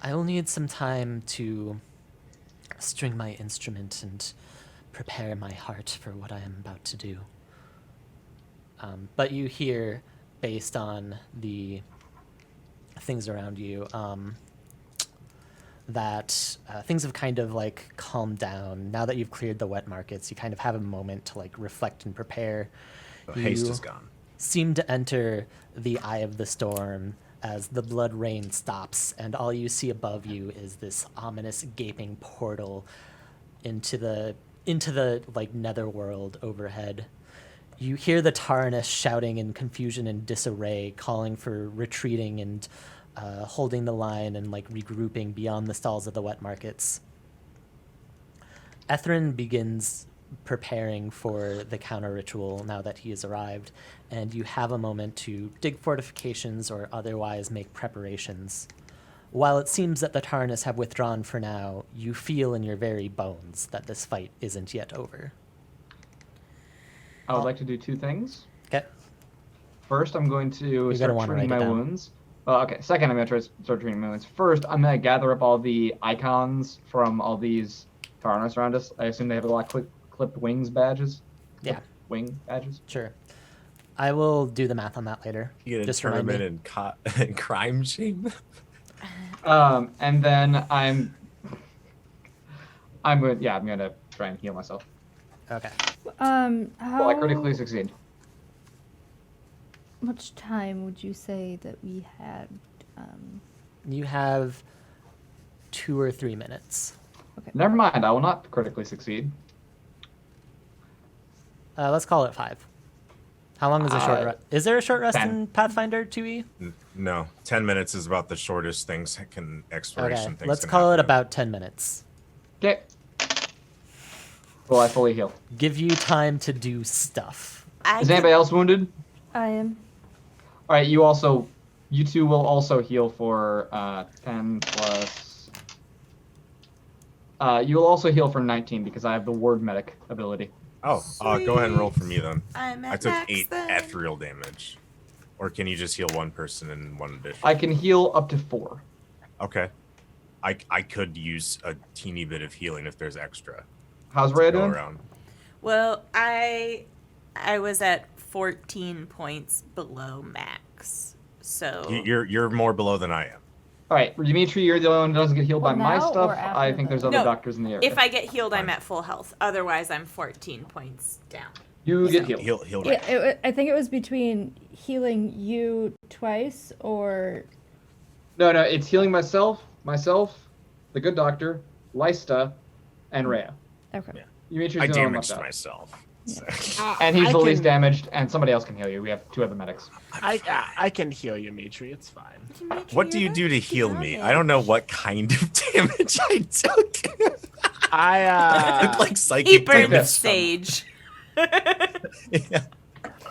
I will need some time to string my instrument and prepare my heart for what I am about to do. But you hear, based on the things around you, that things have kind of like calmed down. Now that you've cleared the wet markets, you kind of have a moment to like reflect and prepare. The haste is gone. Seem to enter the eye of the storm as the blood rain stops, and all you see above you is this ominous gaping portal into the like netherworld overhead. You hear the Taranis shouting in confusion and disarray, calling for retreating and holding the line and like regrouping beyond the stalls of the wet markets. Etherin begins preparing for the counter ritual now that he has arrived, and you have a moment to dig fortifications or otherwise make preparations. While it seems that the Taranis have withdrawn for now, you feel in your very bones that this fight isn't yet over. I would like to do two things. Okay. First, I'm going to start wanna treating write my it down. wounds. Okay, second, I'm going to start treating my wounds. First, I'm going to gather up all the icons from all these Taranis around us. I assume they have a lot of clipped wings badges. Yeah. Clipped wing badges. Sure. I will do the math on that later. You get a Just remind me. tournament in crime shame. And then I'm going to try and heal myself. Okay. Will I How critically succeed? much time would you say that we had? You have 2 or 3 minutes. Never mind, I will not critically succeed. Let's call it 5. How long is a short rest? Is there a short rest 10. in Pathfinder 2e? No, 10 minutes is about the shortest exploration Okay, things. let's can call it happen in. about 10 minutes. Okay. Will I fully heal? Give you time to do stuff. Is anybody else wounded? I am. All right, you two will also heal for 10 plus. You will also heal for 19 because I have the ward medic ability. Oh, go ahead and roll for me then. I'm at I took max 8 then. ethereal damage. Or can you just heal one person and one addition? I can heal up to 4. Okay. I could use a teeny bit of healing if there's extra. How's Rhea Go doing? around. Well, I was at 14 points below max. So You're more below than I am. All right, Dimitri, you're the only one who doesn't get healed by Well, my now stuff. or after I think there's the- other No, doctors in the area. if I get healed, I'm Fine. at full health. Otherwise, I'm 14 points down. You get healed. Heal Yeah, right. I think it was between healing you twice or No, it's healing myself, the good doctor, Lysta, and Rhea. okay. Yeah. Dimitri's I the only one damaged left out. myself. Yeah. So. And he's I the least can- damaged, and somebody else can heal you. We have 2 other medics. I can heal you, Mitri. It's fine. What do you do to heal me? I don't know what kind of damage I took. I like He psychic burned damage. sage. Yeah.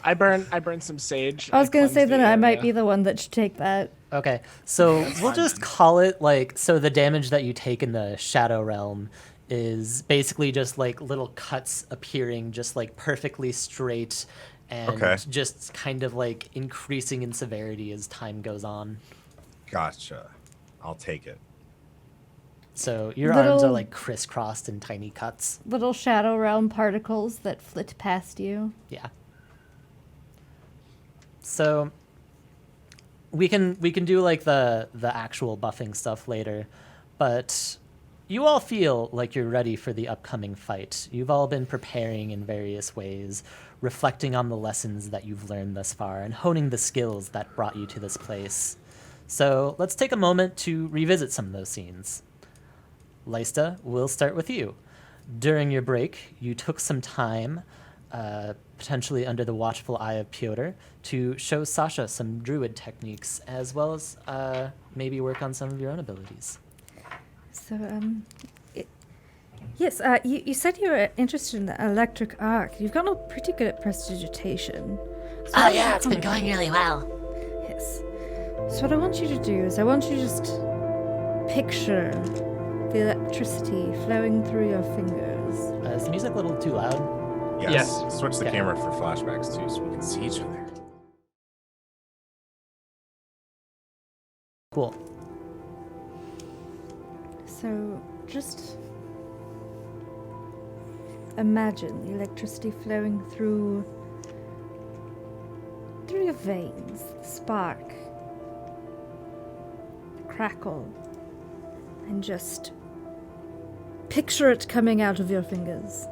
I burn some sage. I was gonna cleanse say the that I might area. be the one that should take that. Okay, so we'll just call it like, so the damage that you take in the Shadow Realm is basically just like little cuts appearing just like perfectly straight and Okay. just kind of like increasing in severity as time goes on. Gotcha. I'll take it. So your arms are Little- like crisscrossed in tiny cuts. Little Shadow Realm particles that flit past you. Yeah. So we can do like the actual buffing stuff later, but you all feel like you're ready for the upcoming fight. You've all been preparing in various ways, reflecting on the lessons that you've learned thus far and honing the skills that brought you to this place. So let's take a moment to revisit some of those scenes. Lysta, we'll start with you. During your break, you took some time, potentially under the watchful eye of Pyotr, to show Sasha some druid techniques, as well as maybe work on some of your own abilities. So Yes, you said you were interested in the electric arc. You've gotten pretty good at prestidigitation. So Oh yeah, it's been going really well. Yes. So what I want you to do is I want you to just picture the electricity flowing through your fingers. Is the music a little too loud? Yes. Switch the Okay. camera for flashbacks too, so we can see each other. Cool. So just imagine the electricity flowing through your veins, the spark, the crackle, and just picture it coming out of your fingers.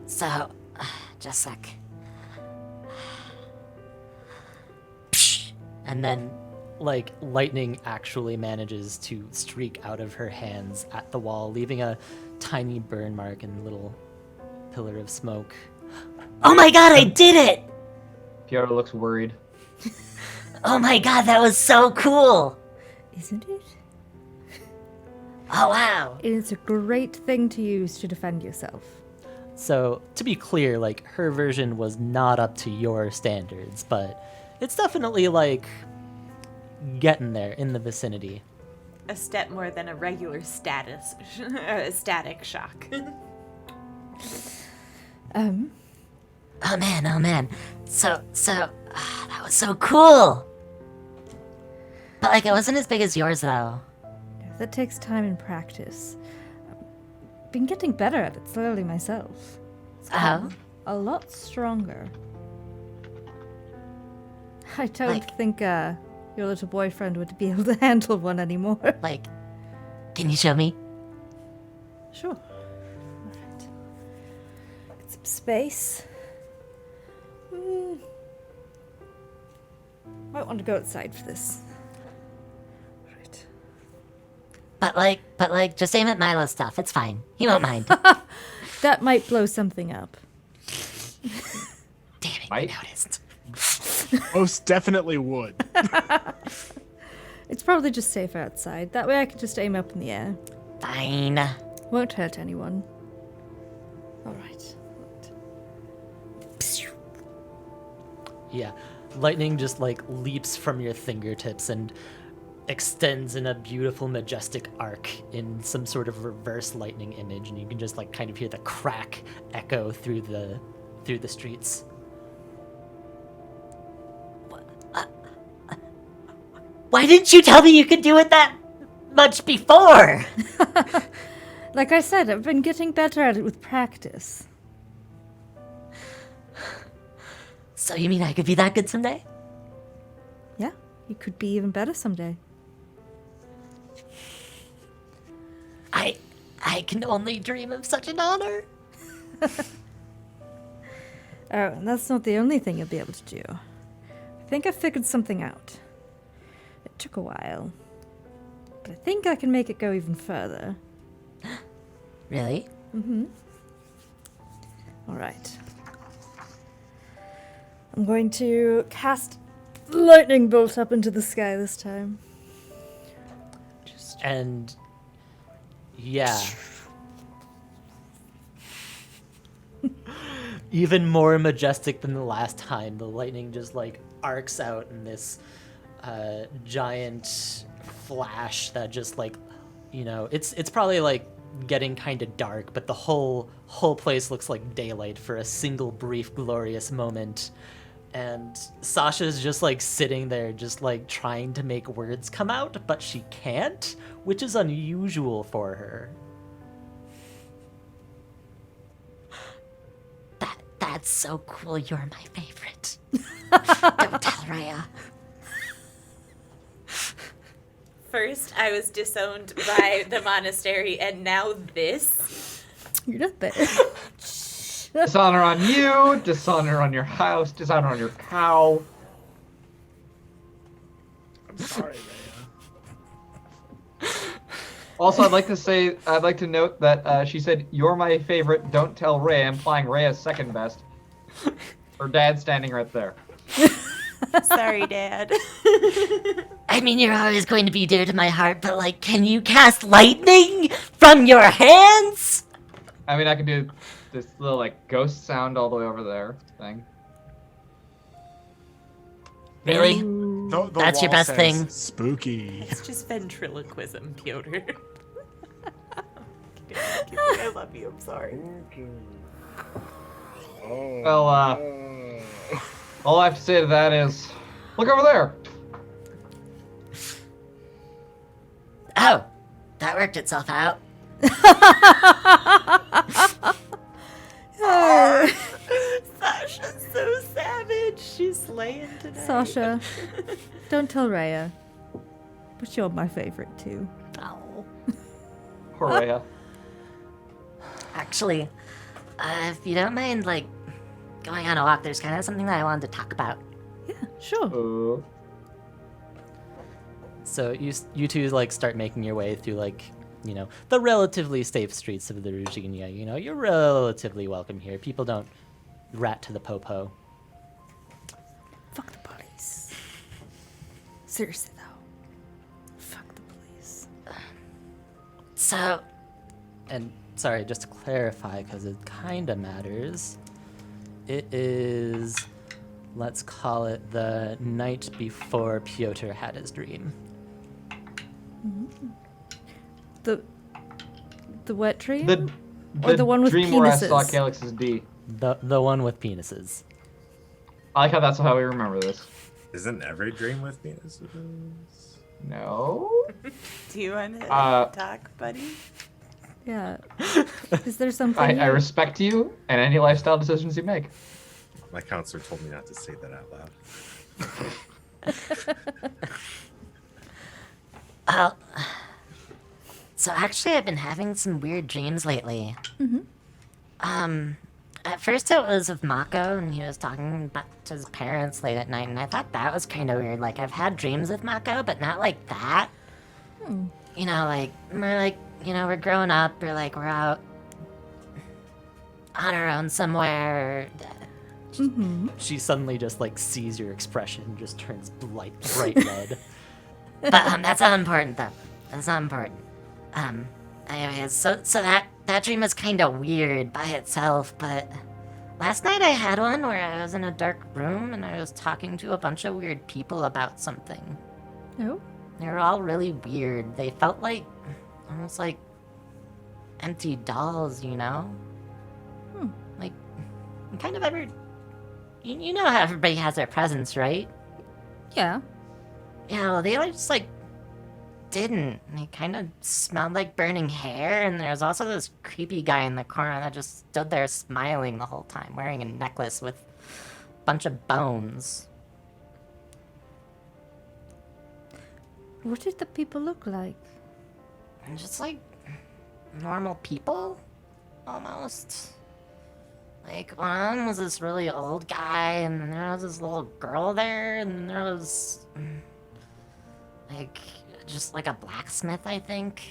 So, just a sec. And then, like, lightning actually manages to streak out of her hands at the wall, leaving a tiny burn mark and little pillar of smoke. Oh my god, I did it! Piotr looks worried. Oh my god, that was so cool! Isn't it? Oh wow! It's a great thing to use to defend yourself. So, to be clear, like, her version was not up to your standards, but it's definitely, like, getting there in the vicinity. A step more than a regular static shock. Oh man. So, that was so cool! But like, it wasn't as big as yours though. That takes time and practice. I've been getting better at it slowly myself. It's gotten a lot stronger. I don't Like- think your little boyfriend would be able to handle one anymore. Like, can you show me? Sure. Alright. Get some space. Might want to go outside for this. Right. But like, just aim at Milo's stuff. It's fine. He won't mind. That might blow something up. Damn it, Might? you noticed. Most definitely would. It's probably just safer outside. That way I can just aim up in the air. Fine. Won't hurt anyone. Alright. Yeah. Lightning just, like, leaps from your fingertips and extends in a beautiful, majestic arc in some sort of reverse lightning image, and you can just, like, kind of hear the crack echo through the streets. Why didn't you tell me you could do it that much before? Like I said, I've been getting better at it with practice. So you mean I could be that good someday? Yeah, you could be even better someday. I can only dream of such an honor. Oh, and that's not the only thing you'll be able to do. I think I figured something out. It took a while. But I think I can make it go even further. Really? Mm-hmm. Alright. I'm going to cast lightning bolt up into the sky this time. Just And yeah. Even more majestic than the last time, the lightning just, like, arcs out in this giant flash that just, like, you know, it's probably, like, getting kind of dark, but the whole place looks like daylight for a single brief glorious moment. And Sasha's just, like, sitting there just, like, trying to make words come out, but she can't, which is unusual for her. That's so cool. You're my favorite. Don't tell Raya. First, I was disowned by the monastery, and now this. you're not there. Dishonor on you, dishonor on your house, dishonor on your cow. I'm sorry, Rhea. Also, I'd like to note that she said, "You're my favorite. Don't tell Ray," implying Ray is second best. Her dad's standing right there. Sorry, Dad. I mean, you're always going to be dear to my heart, but like, can you cast lightning from your hands? I mean, I can do this little like ghost sound all the way over there thing. Really? The That's your wall best says, thing. Spooky. It's just ventriloquism, Piotr. I love you. I'm sorry. Well, all I have to say to that is, look over there. Oh, that worked itself out. Sasha's so savage. She's slaying today. Sasha, don't tell Rhea. But you're my favorite too. Oh. Horea. Actually, if you don't mind, like, going on a walk, there's kind of something that I wanted to talk about. Yeah, sure. So you two like start making your way through like, you know, the relatively safe streets of the Ruginia. You know, you're relatively welcome here. People don't rat to the popo. Fuck the police. Seriously though. Fuck the police. So, And sorry, just to clarify, because it kind of matters. It is, let's call it the night before Piotr had his dream. The wet dream? Or the one with dream where I penises? saw Calyx's D. The one with penises. I like how that's how we remember this. Isn't every dream with penises? No. Do you want to Uh, talk, buddy? Yeah. Is there something? I here? respect you and any lifestyle decisions you make. My counselor told me not to say that out loud. so actually, I've been having some weird dreams lately. At first it was of Mako, and he was talking about to his parents late at night, and I thought that was kind of weird. Like, I've had dreams with Mako, but not like that. You know, like, we're like, you know, we're growing up, or like, we're out on our own somewhere. She suddenly just like sees your expression and just turns bright red. But that's not important though. That's not important. Anyways, so that dream was kind of weird by itself, but last night I had one where I was in a dark room and I was talking to a bunch of weird people about something. Oh. They were all really weird. They felt like almost like empty dolls, you know? Like, you kind of ever you know how everybody has their presence, right? Yeah. Yeah, well, they just, like, didn't. They kind of smelled like burning hair, and there was also this creepy guy in the corner that just stood there smiling the whole time, wearing a necklace with a bunch of bones. What did the people look like? And just, like, normal people, almost. Like, one of them was this really old guy, and then there was this little girl there, and then there was, like, just like a blacksmith, I think.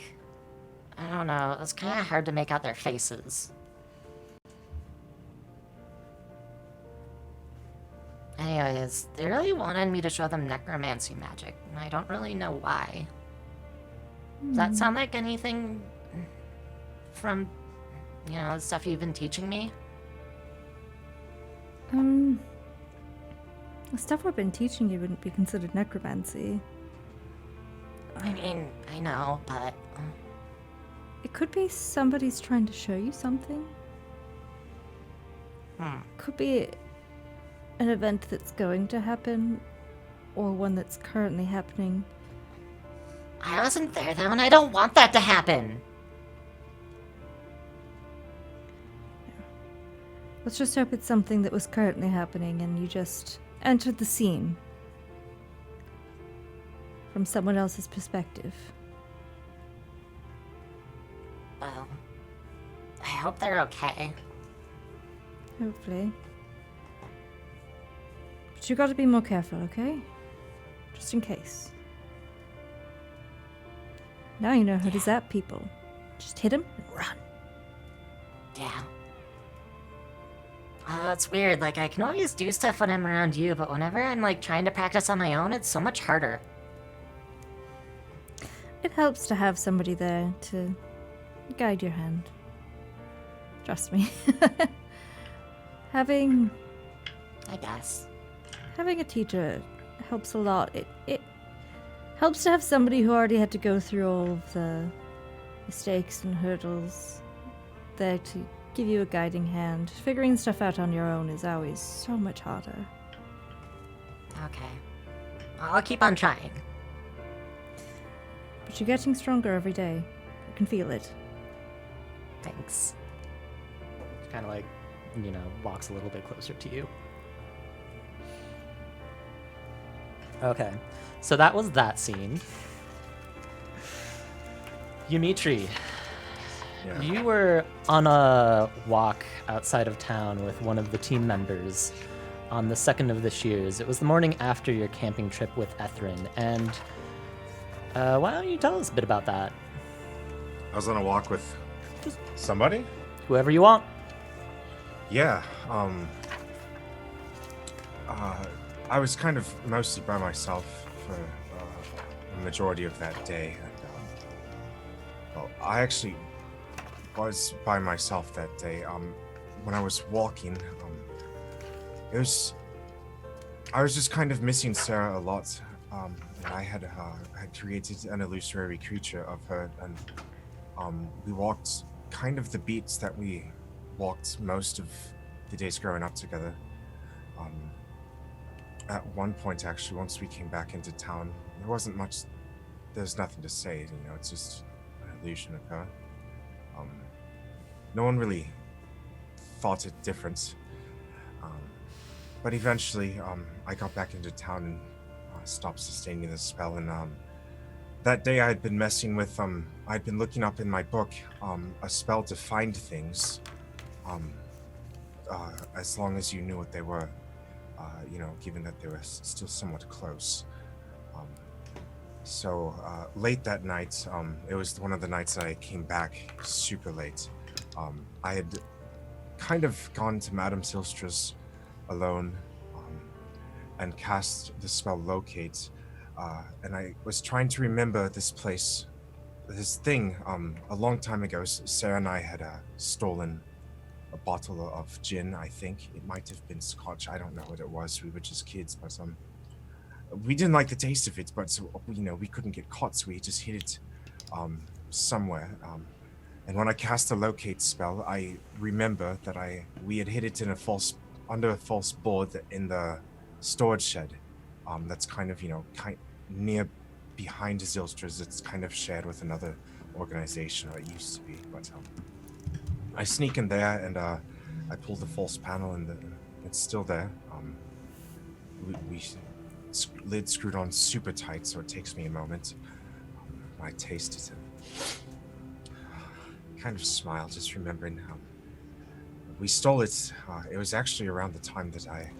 I don't know, it was kind of hard to make out their faces. Anyways, they really wanted me to show them necromancy magic, and I don't really know why. Does that sound like anything from, you know, the stuff you've been teaching me? The stuff I've been teaching you wouldn't be considered necromancy. I mean, I know, but It could be somebody's trying to show you something. Could be an event that's going to happen, or one that's currently happening. I wasn't there though, and I don't want that to happen. Let's just hope it's something that was currently happening and you just entered the scene from someone else's perspective. Well, I hope they're okay. Hopefully. But you gotta be more careful, okay? Just in case. Now you know how to zap people. Just hit them and run. Yeah. That's weird. Like, I can always do stuff when I'm around you, but whenever I'm, like, trying to practice on my own, it's so much harder. It helps to have somebody there to guide your hand. Trust me. having I guess. having a teacher helps a lot. It helps to have somebody who already had to go through all of the mistakes and hurdles there to give you a guiding hand. Figuring stuff out on your own is always so much harder. Okay. I'll keep on trying. But you're getting stronger every day. I can feel it. Thanks. Kind of like, walks a little bit closer to you. Okay, so that was that scene. Ymitri, Yeah. you were on a walk outside of town with one of the team members on the second of this year's. It was the morning after your camping trip with Ethrin, and why don't you tell us a bit about that? I was on a walk with somebody. Whoever you want. Yeah. I was kind of mostly by myself for the majority of that day. And, well, I actually was by myself that day. When I was walking, I was just kind of missing Sarah a lot. And I had created an illusory creature of her, and we walked kind of the beats that we walked most of the days growing up together. At one point, actually, once we came back into town, there's nothing to say, it's just an illusion of her. No one really thought it different. But eventually, I got back into town and stopped sustaining the spell, and that day I had been messing with, I'd been looking up in my book, a spell to find things, as long as you knew what they were. Given that they were still somewhat close. So late that night, it was one of the nights that I came back super late. I had kind of gone to Madame Silstra's alone and cast the spell Locate. And I was trying to remember this place, this thing. A long time ago, Sarah and I had stolen a bottle of gin, I think. It might have been scotch. I don't know what it was. We were just kids, but we didn't like the taste of it, but we couldn't get caught, so we just hid it somewhere. And when I cast the Locate spell, I remember that we had hid it in under a false board in the storage shed. That's kind of near behind Zilstra's. It's kind of shared with another organization, or it used to be, but I sneak in there and I pull the false panel, and it's still there. Lid screwed on super tight, so it takes me a moment. I taste it and kind of smile, just remembering we stole it. It was actually around the time that I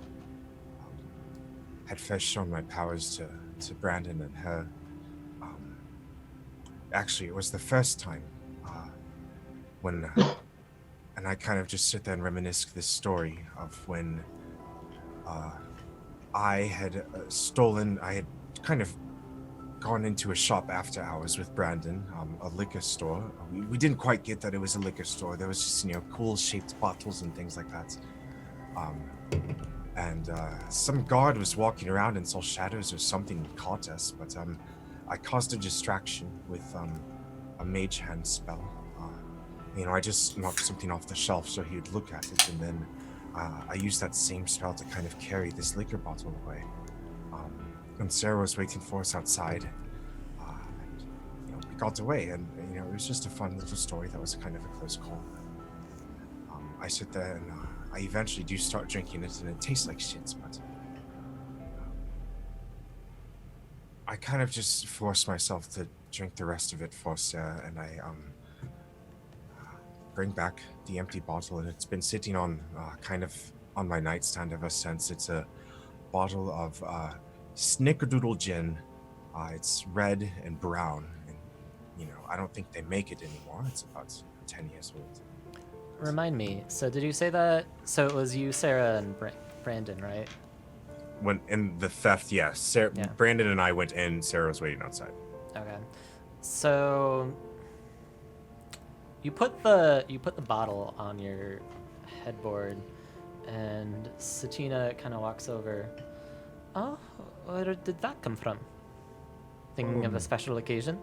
had first shown my powers to Brandon and her. Actually, it was the first time when. And I kind of just sit there and reminisce this story of when I had kind of gone into a shop after hours with Brandon, a liquor store. We didn't quite get that it was a liquor store. There was just, cool shaped bottles and things like that. And some guard was walking around and saw shadows or something and caught us, but I caused a distraction with a mage hand spell. I just knocked something off the shelf so he would look at it, and then I used that same spell to kind of carry this liquor bottle away. And Sarah was waiting for us outside, and we got away, and it was just a fun little story. That was kind of a close call. I sit there and I eventually do start drinking it, and it tastes like shit, but I kind of just force myself to drink the rest of it for Sarah, and I bring back the empty bottle, and it's been sitting on kind of on my nightstand ever since. It's a bottle of Snickerdoodle gin. It's red and brown, and I don't think they make it anymore. It's about 10 years old. Remind me. So did you say that? So it was you, Sarah, and Brandon, right? When in the theft, yes. Sarah, Yeah. Brandon and I went in. Sarah was waiting outside. Okay. So you put the bottle on your headboard, and Satina kind of walks over. Oh, where did that come from? Thinking of a special occasion?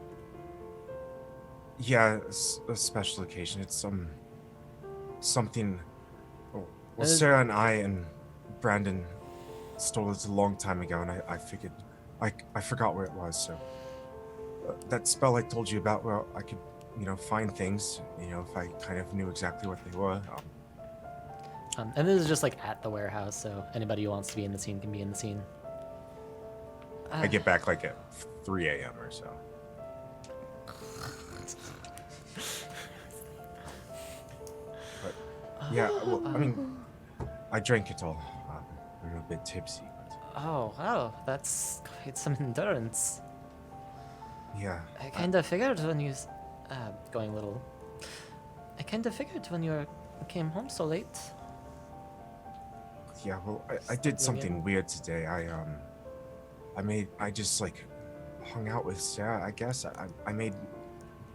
Yeah, a special occasion. It's something. Well, Sarah and I and Brandon stole it a long time ago, and I figured I forgot where it was. So that spell I told you about, where I could, find things, if I kind of knew exactly what they were. And this is just like at the warehouse, so anybody who wants to be in the scene can be in the scene. I get back like at 3 a.m. or so. But yeah, well, I mean, I drank it all. I'm a bit tipsy, but Oh, wow, that's quite some endurance. yeah. I kind of figured when you, going a little. I kind of figured when you came home so late. Yeah, well, I did something weird today. I just like hung out with Sarah. I guess I made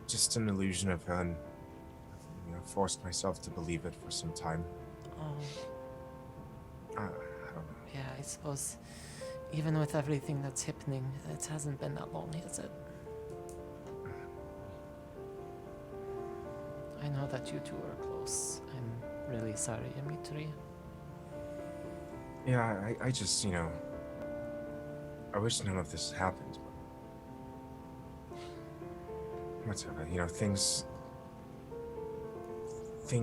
just an illusion of her and forced myself to believe it for some time. Oh, I don't know. yeah, I suppose even with everything that's happening, it hasn't been that long, has it? I know that you two are close. I'm really sorry, Dimitri. Yeah, I just I wish none of this happened. But whatever,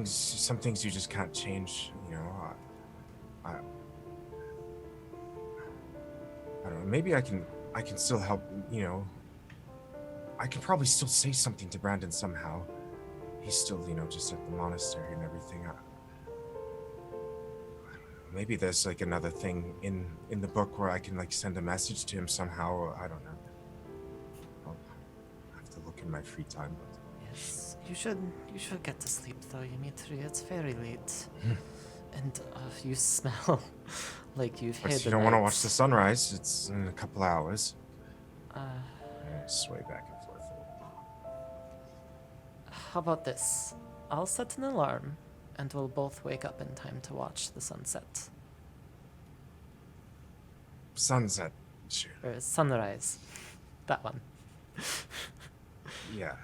some things you just can't change. I don't know. Maybe I can still help. I can probably still say something to Brandon somehow. He's still, just at the monastery and everything. I don't know. Maybe there's like another thing in the book where I can like send a message to him somehow. Or I don't know. I'll have to look in my free time. But Yes, you should get to sleep though, Dimitri. It's very late. And you smell like you've hit you don't want to watch the sunrise. It's in a couple hours. I sway back and forth. How about this? I'll set an alarm, and we'll both wake up in time to watch the sunset. Sunset, sure. Or sunrise. That one. Yeah,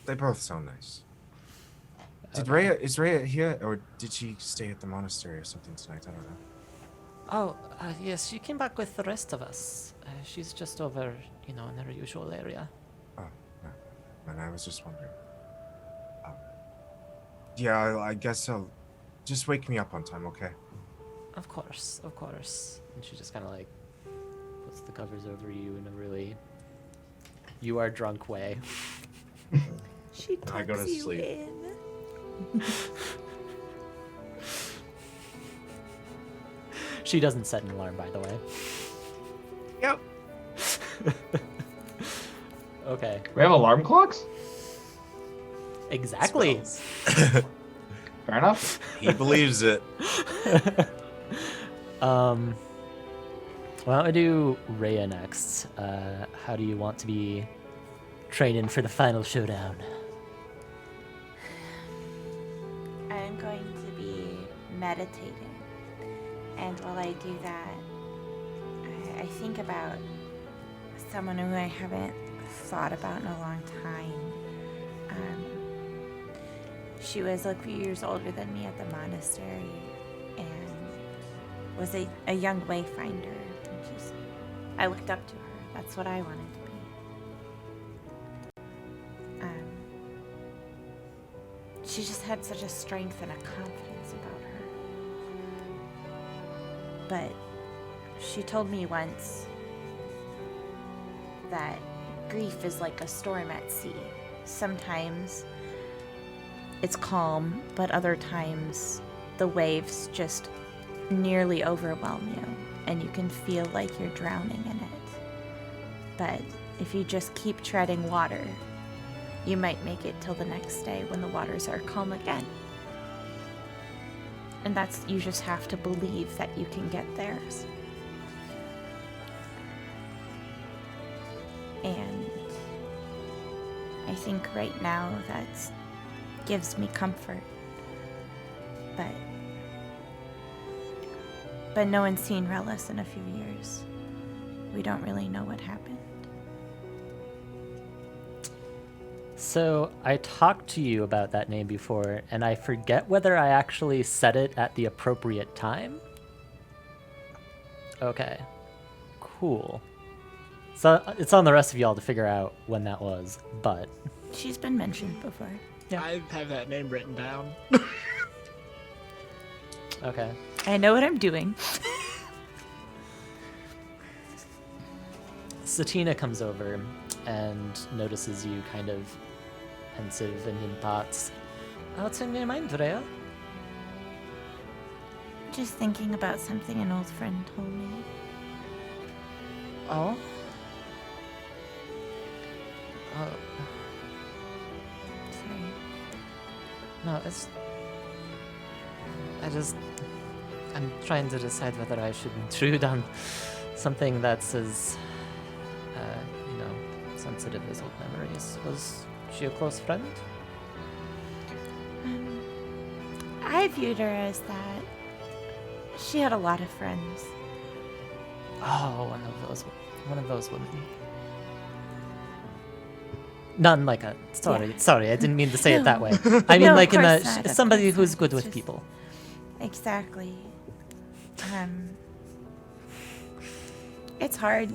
they both sound nice. Is Rhea here, or did she stay at the monastery or something tonight? I don't know. Oh, yes, she came back with the rest of us. She's just over, in her usual area. Oh, no. And I was just wondering. Yeah, I guess I'll just wake me up on time, okay? Of course, of course. And she just kind of like puts the covers over you in a really you are drunk way. She I go to tucks you sleep. in. She doesn't set an alarm, by the way. Yep. Okay. We have alarm clocks? Exactly. Fair enough. He believes it. Why don't I do Rhea next? How do you want to be training for the final showdown? I'm going to be meditating, and while I do that, I think about someone who I haven't thought about in a long time. She was a few years older than me at the monastery, and was a young wayfinder. And I looked up to her. That's what I wanted to be. She just had such a strength and a confidence about her. But she told me once that grief is like a storm at sea. Sometimes it's calm, but other times the waves just nearly overwhelm you, and you can feel like you're drowning in it. But if you just keep treading water, you might make it till the next day when the waters are calm again. And that's, you just have to believe that you can get there. And I think right now that gives me comfort. But no one's seen Relis in a few years. We don't really know what happened. So I talked to you about that name before, and I forget whether I actually said it at the appropriate time. Okay, cool. So it's on the rest of y'all to figure out when that was, but She's been mentioned before. Yeah. I have that name written down. okay. I know what I'm doing. Satina comes over and notices you kind of pensive and in thoughts. What's in your mind, Rhea? Just thinking about something an old friend told me. Oh? Oh. Sorry. No, I'm trying to decide whether I should intrude on something that's as, sensitive as old memories. Was she a close friend? I viewed her as that. She had a lot of friends. Oh, one of those women. None like a. Sorry, I didn't mean to say it that way. I mean, No, like of in a course not, of somebody course who's not. good It's with just- people. Exactly. It's hard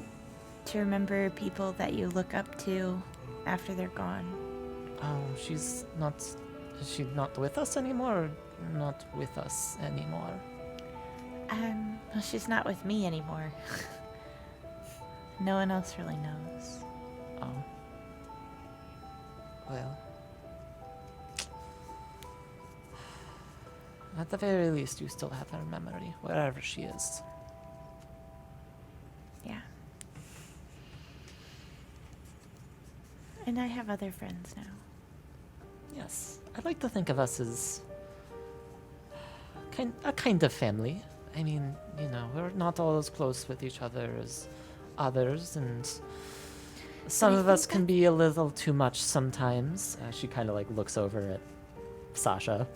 to remember people that you look up to after they're gone. Oh, she's not. Is she not with us anymore? Or not with us anymore. Well, she's not with me anymore. No one else really knows. Oh. Well. At the very least, you still have her memory, wherever she is. Yeah. And I have other friends now. Yes, I'd like to think of us as a kind of family. I mean, we're not all as close with each other as others, and some I of us think can be a little too much sometimes. She kind of like looks over at Sasha.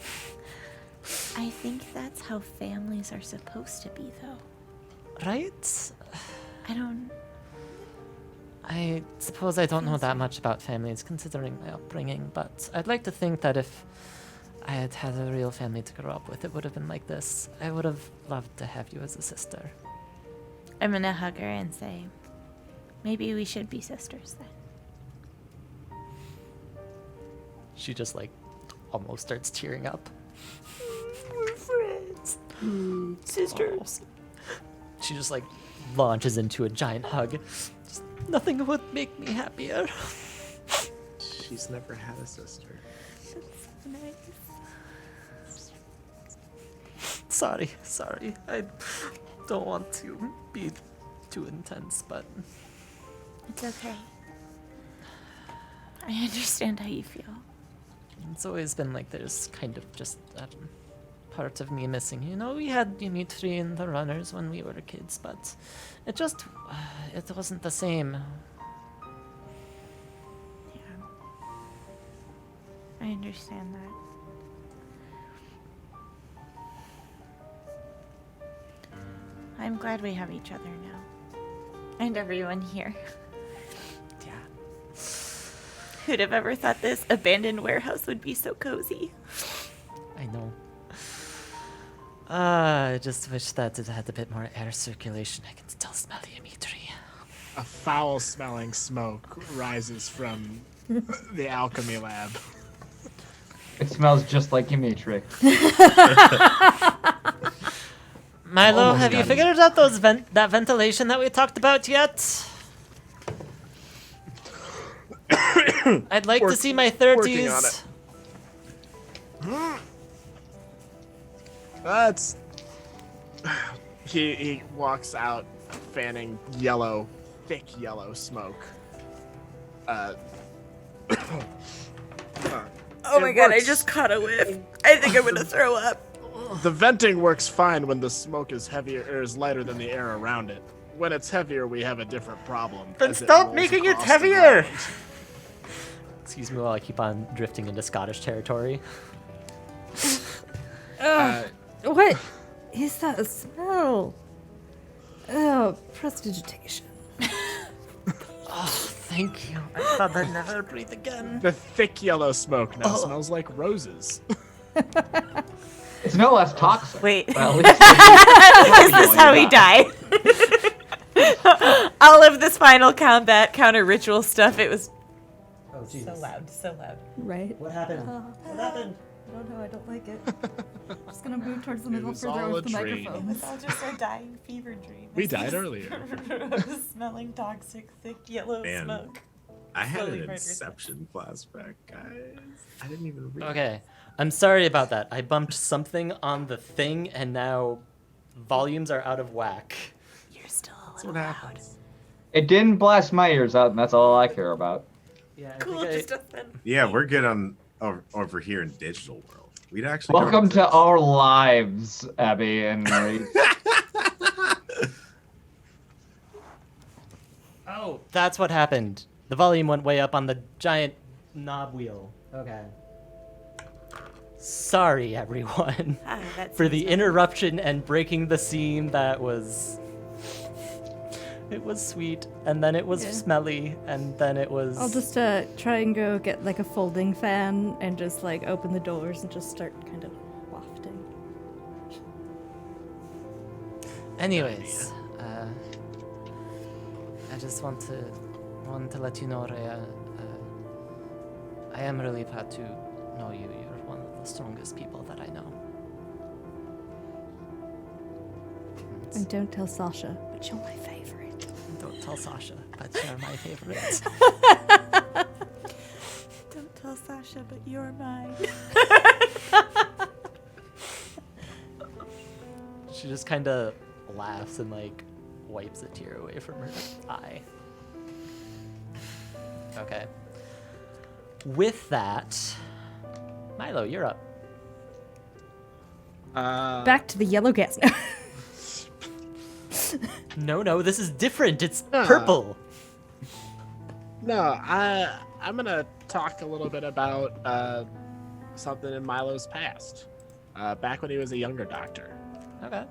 I think that's how families are supposed to be, though. Right? I I suppose I don't know Feels that right. much about families, considering my upbringing, but I'd like to think that if I had had a real family to grow up with, it would have been like this. I would have loved to have you as a sister. I'm gonna hug her and say, maybe we should be sisters then. She just like almost starts tearing up. We're friends. Sisters. She just like launches into a giant hug. Just, nothing would make me happier. She's never had a sister. That's so nice. Sorry. I don't want to be too intense, but It's okay. I understand how you feel. it's always been like there's kind of just that part of me missing. We had Dimitri and the runners when we were kids, but it just, it wasn't the same. Yeah. I understand that. I'm glad we have each other now. And everyone here. Yeah. Who'd have ever thought this abandoned warehouse would be so cozy? I know. I just wish that it had a bit more air circulation. I can still smell Dimitri. A foul-smelling smoke rises from the alchemy lab. It smells just like Dimitri. Milo, Almost have you got it. figured out that ventilation that we talked about yet? I'd like to see my 30s. working on it. That's. He walks out, fanning thick yellow smoke. Oh my god, I just caught a whiff. I think I'm gonna throw up. The venting works fine when the smoke is heavier or is lighter than the air around it. When it's heavier, we have a different problem. Then as it stop rolls making it across the heavier! ground. Excuse me while I keep on drifting into Scottish territory. What is that smell? Oh, prestidigitation. Oh, thank you. I thought I'd never breathe again. The thick yellow smoke now smells like roses. It's no less toxic. Wait. but at least Is this how we die? All of this final combat counter ritual stuff, it was Oh, so loud, so loud. Right? What happened? What happened? I don't know, I don't like it. I'm just gonna move towards the middle was further all with the a dream. microphone. It's all just a dying fever dream. We died earlier. Smelling toxic, thick yellow Man. smoke. I had Slowly an murdered. Inception flashback, guys. I didn't even read. Okay. I'm sorry about that. I bumped something on the thing and now volumes are out of whack. You're still a That's little what loud. happens. it didn't blast my ears out, and that's all I care about. Yeah, Cool, just a thin. Yeah, we're good on over here in digital world. We'd actually go Welcome with to this. our lives, Abby and Maurice. Oh, that's what happened. The volume went way up on the giant knob wheel. Okay. Sorry, everyone, Ah, that for the seems interruption and breaking the scene. That was. It was sweet, and then it was Yeah. smelly, and then it was. I'll just try and go get like a folding fan and just like open the doors and just start kind of wafting. Anyways, I just want to let you know, Rhea, I am really proud to know you. You're one of the strongest people that I know. And don't tell Sasha, but you're my favorite. Don't tell Sasha, but you're my favorite. Don't tell Sasha, but you're mine. She just kind of laughs and like wipes a tear away from her eye. Okay. With that, Milo, you're up. Back to the yellow gas. No, this is different. It's Ah. purple. No, I'm gonna talk a little bit about something in Milo's past. Back when he was a younger doctor. Okay.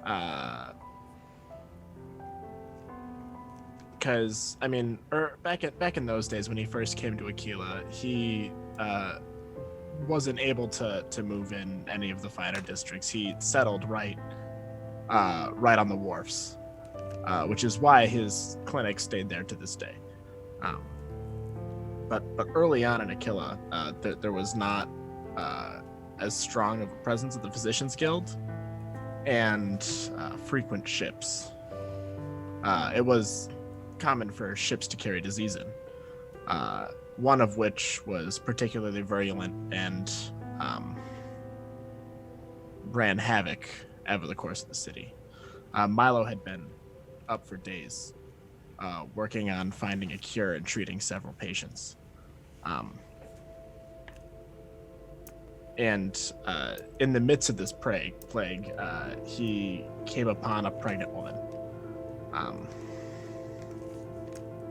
Because I mean, back in those days when he first came to Aquila, he wasn't able to move in any of the finer districts. He settled right on the wharfs, which is why his clinic stayed there to this day. But early on in Aquila, there was not as strong of a presence of the Physicians Guild and frequent ships. It was common for ships to carry disease in, one of which was particularly virulent and ran havoc over the course of the city. Milo had been up for days working on finding a cure and treating several patients. And in the midst of this plague, he came upon a pregnant woman.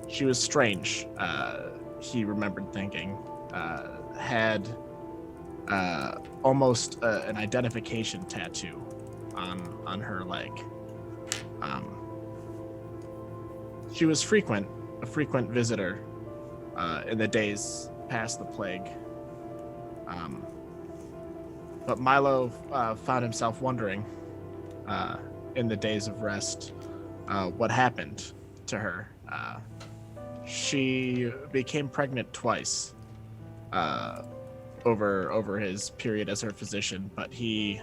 She was strange, he remembered thinking. Had almost an identification tattoo on her leg. She was a frequent visitor in the days past the plague. But Milo found himself wondering in the days of rest what happened to her. She became pregnant twice over his period as her physician, but she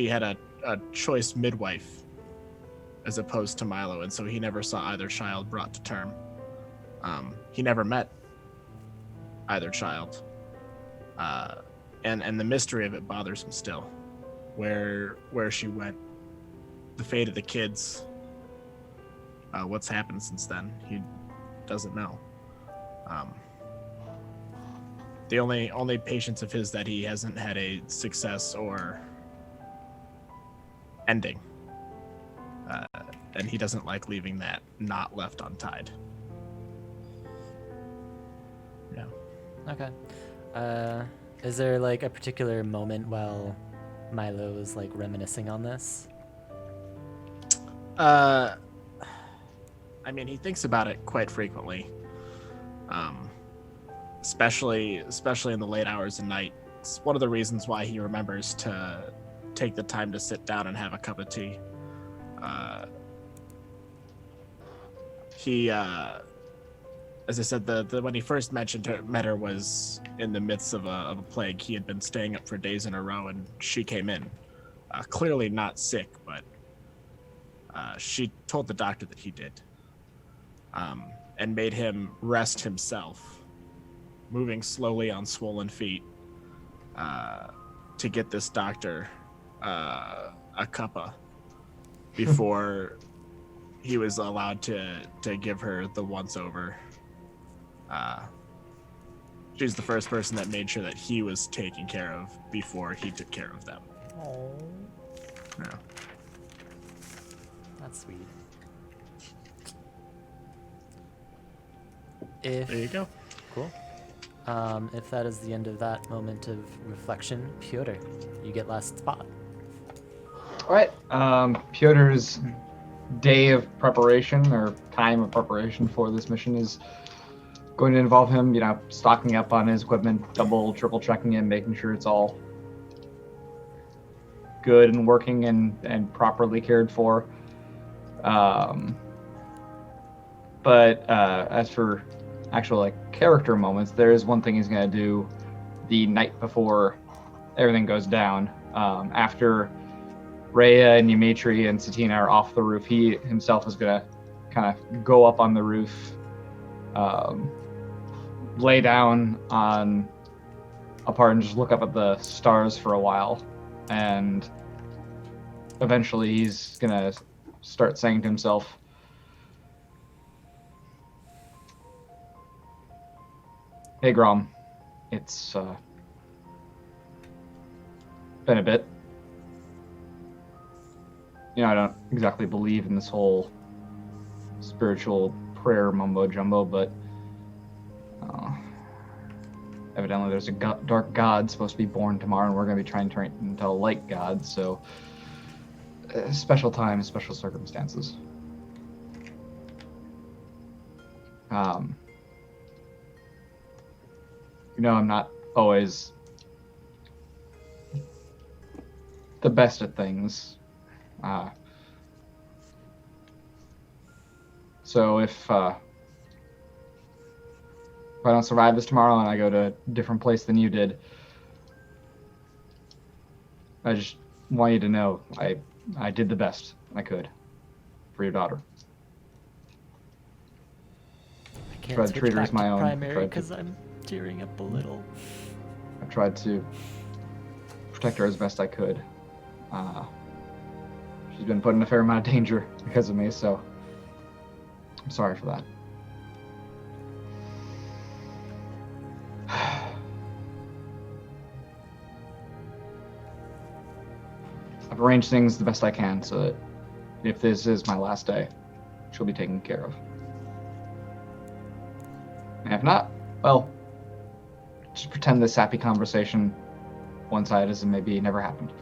had a choice midwife as opposed to Milo, and so he never saw either child brought to term. He never met either child. And the mystery of it bothers him still. Where she went, the fate of the kids, what's happened since then, he doesn't know. The only patients of his that he hasn't had a success or ending. And he doesn't like leaving that knot left untied. Yeah. Okay. Is there like a particular moment while Milo is like reminiscing on this? I mean, he thinks about it quite frequently. Especially in the late hours of night. It's one of the reasons why he remembers to take the time to sit down and have a cup of tea. He, as I said, when he first met her was in the midst of a plague. He had been staying up for days in a row, and she came in, clearly not sick, but she told the doctor that he did, and made him rest himself, moving slowly on swollen feet, to get this doctor a cuppa before he was allowed to give her the once over. She's the first person that made sure that he was taken care of before he took care of them. Oh, Yeah. that's sweet. If There you go. Cool. If that is the end of that moment of reflection, Piotr, you get last spot. All right. Piotr's day of preparation or time of preparation for this mission is going to involve him, stocking up on his equipment, double, triple checking it, making sure it's all good and working and properly cared for. But as for actual character moments, there is one thing he's going to do the night before everything goes down. After Rhea and Dimitri and Satina are off the roof, he himself is going to kind of go up on the roof, lay down on a part and just look up at the stars for a while. And eventually he's going to start saying to himself, "Hey, Grom, it's been a bit. I don't exactly believe in this whole spiritual prayer mumbo-jumbo, but evidently there's a dark god supposed to be born tomorrow, and we're going to be trying to turn it into a light god, so special times, special circumstances. I'm not always the best at things. So if I don't survive this tomorrow and I go to a different place than you did, I just want you to know I did the best I could for your daughter. I can't Tried to switch treat her back as my to own, primary tried to- because I'm tearing up a little. I tried to protect her as best I could. She's been put in a fair amount of danger because of me, so I'm sorry for that. I've arranged things the best I can so that if this is my last day, she'll be taken care of. And if not, well, just pretend this happy conversation one-sided as it maybe never happened.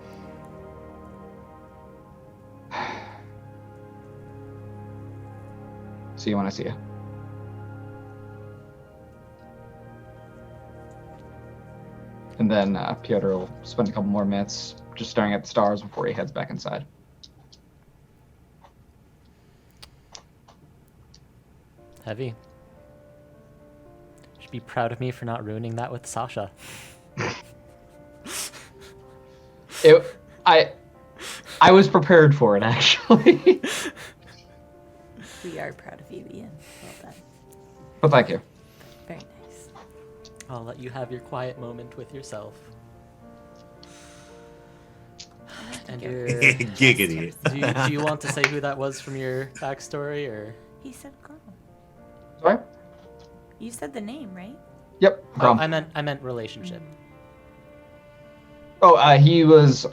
See you when I see you. And then Piotr will spend a couple more minutes just staring at the stars before he heads back inside. Heavy. You should be proud of me for not ruining that with Sasha. I was prepared for it, actually. We are proud of you, Ian. Well done. But thank you. Very nice. I'll let you have your quiet moment with yourself. And your... Giggity. do you want to say who that was from your backstory, or? He said Grom. Sorry? You said the name, right? Yep. Oh, Grom. I meant relationship. Oh, he was.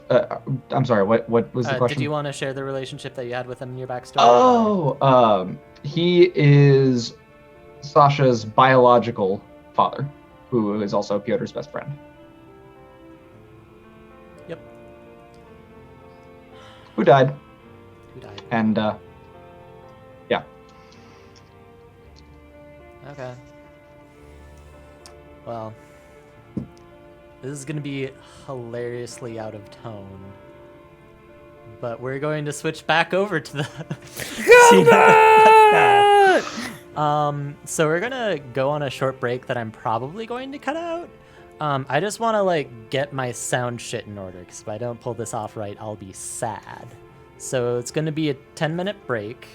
I'm sorry. What was the question? Did you want to share the relationship that you had with him in your backstory? Oh, he is Sasha's biological father, who is also Piotr's best friend. Yep. Who died. Who died? And yeah. Okay. Well, this is gonna be hilariously out of tone, but we're going to switch back over to the so we're gonna go on a short break that I'm probably going to cut out. I just want to like get my sound shit in order, because if I don't pull this off right, I'll be sad. So it's gonna be a 10-minute break,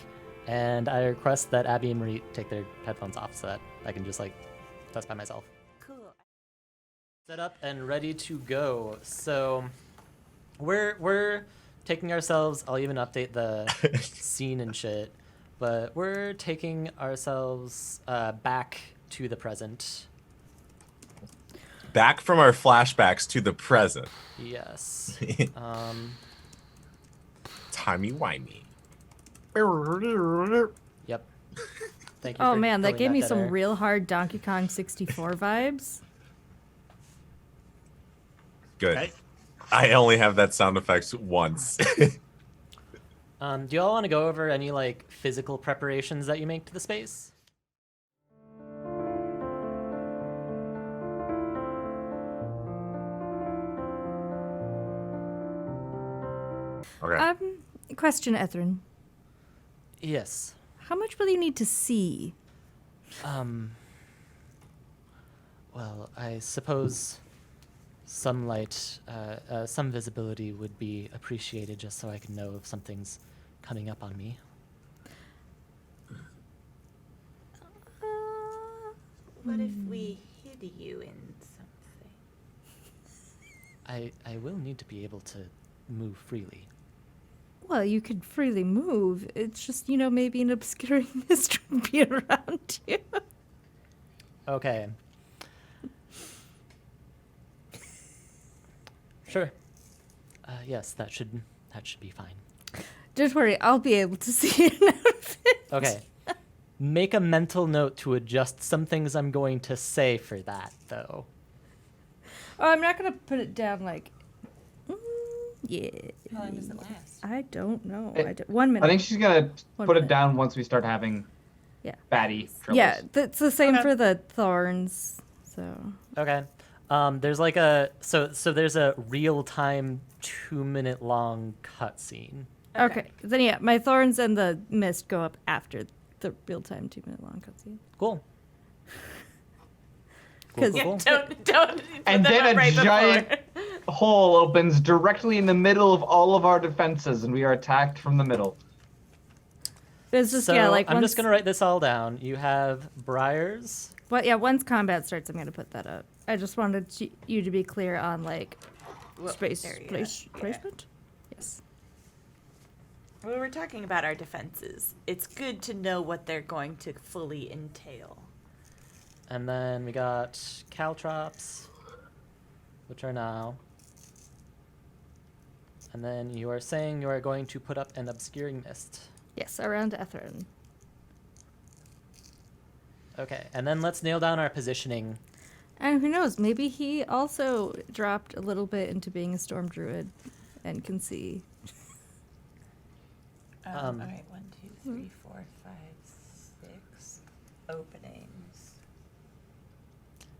and I request that Abby and Marie take their headphones off so that I can just like test by myself. Cool. Set up and ready to go. So we're taking ourselves, I'll even update the scene and shit, but we're taking ourselves back to the present. Back from our flashbacks to the present. Yes. Timey-wimey. Yep. Thank you. Oh for man, that filling gave me dead some air. real hard Donkey Kong 64 vibes. Good. Okay. I only have that sound effects once. Do you all want to go over any like physical preparations that you make to the space? Okay. Question, Ethrin. Yes. How much will you need to see? Well, I suppose some light, some visibility would be appreciated, just so I can know if something's coming up on me. What if we hid you in something? I will need to be able to move freely. Well, you could freely move. It's just, maybe an obscuring mist would be around you. Okay. Sure. Yes, that should be fine. Don't worry, I'll be able to see it out of it. Okay. Make a mental note to adjust some things I'm going to say for that, though. Oh, I'm not going to put it down like... yeah. How long does it last? I don't know. It- 1 minute. I think she's gonna One put minute. it down once we start having Yeah. batty troubles. Yeah, that's the same Okay. for the thorns. So... Okay. There's like so there's a real-time 2-minute long cutscene. Okay. Then yeah, my thorns and the mist go up after the real-time 2-minute long cutscene. Cool. Because Cool. Don't. put And them then up a right giant before. hole opens directly in the middle of all of our defenses, and we are attacked from the middle. it's just So like I'm once, just gonna write this all down. You have Briars. Well, yeah, once combat starts, I'm gonna put that up. I just wanted you to be clear on like space area, placement. Yes. When we're talking about our defenses, it's good to know what they're going to fully entail. And then we got Caltrops, which are now. And then you are saying you are going to put up an obscuring mist. Yes, around Ethrin. Okay, and then let's nail down our positioning. And who knows? Maybe he also dropped a little bit into being a storm druid, and can see. All right, 1, 2, 3, 4, 5, 6 openings.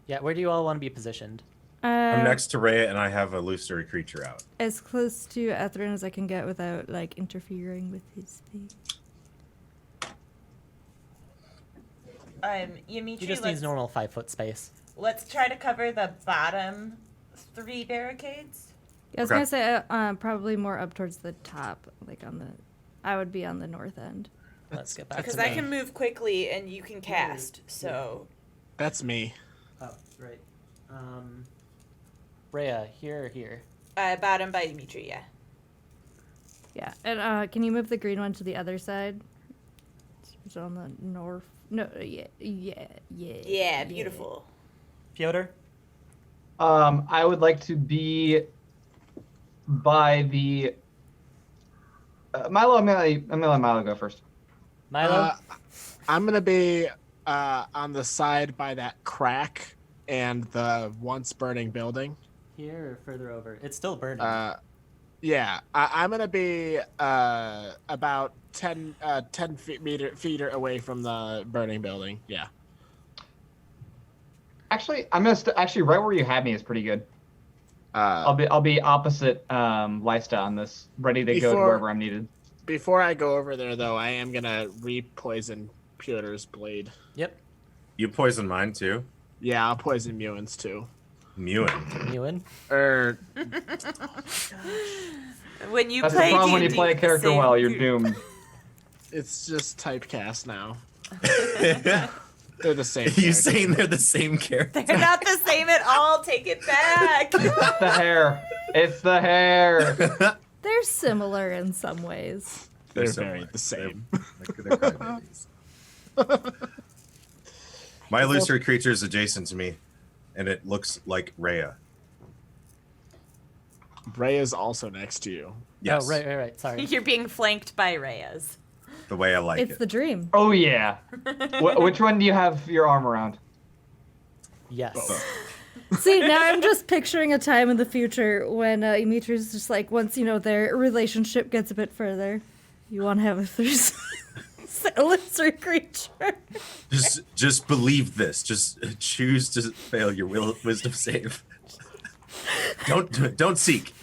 Yeah, where do you all want to be positioned? I'm next to Rhea, and I have a illusory creature out. As close to Ethrin as I can get without like interfering with his space. Ymitri, He just needs normal 5-foot space. let's try to cover the bottom 3 barricades. Yeah, I was Okay. gonna say probably more up towards the top, like on the. I would be on the north end. Let's get back Because to I me. can move quickly and you can cast, so... That's me. Oh, right. Rhea, here or here? Bottom by Dimitri, yeah. Yeah, and can you move the green one to the other side? It's on the north. No, Yeah, beautiful. Fyodor? I would like to be by the Milo. I'm gonna let Milo go first. Milo? I'm gonna be on the side by that crack and the once burning building. Here or further over? It's still burning. Yeah, I'm gonna be about 10 feet away from the burning building. Yeah. Actually, I'm gonna actually right where you had me is pretty good. I'll be opposite Lysta on this, ready to go to wherever I'm needed. Before I go over there, though, I am gonna re-poison Piotr's blade. Yep. You poison mine too. Yeah, I'll poison Muin's too. Ewan? When you That's play the problem when you D&D play a with the character same well, you're group. doomed. It's just typecast now. They're the same. You character. saying they're the same character? They're not the same at all. Take it back. It's the hair. It's the hair. They're similar in some ways. They're similar. very the same. They're crybabies. My illusory creature is adjacent to me, and it looks like Rhea. Bray is also next to you. Yes. Oh, right. Sorry. You're being flanked by Reyes. The way I like It's it. the dream. Oh yeah. Which one do you have your arm around? Yes. See, now I'm just picturing a time in the future when Dimitri's just like, once, their relationship gets a bit further, you want to have a threesome. Illusory creature. Just believe this. Just choose to fail your wisdom save. Don't seek.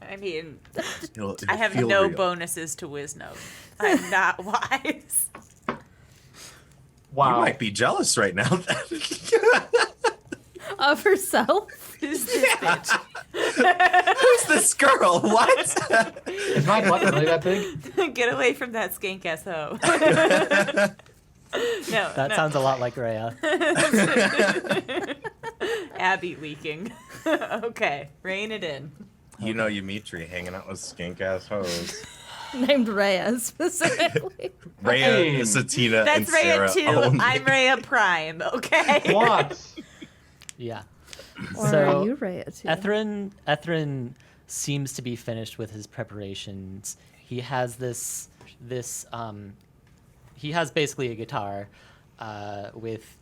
I mean, It'll I have feel no real. bonuses to wisdom. I'm not wise. Wow. You might be jealous right now. Of herself? Who's this bitch? Who's this girl? What? Is my butt really that big? Get away from that skank ass hoe. No, That no. sounds a lot like Rhea. Abby leaking. Okay, rein it in. You know Dimitri hanging out with skink ass hoes. Named Rhea, specifically. Rhea, Hey. Satina, and That's Rhea Sarah 2. only. I'm Rhea Prime, okay? What? Yeah. Or So, are you Rhea too? Ethrin seems to be finished with his preparations. He has he has basically a guitar with,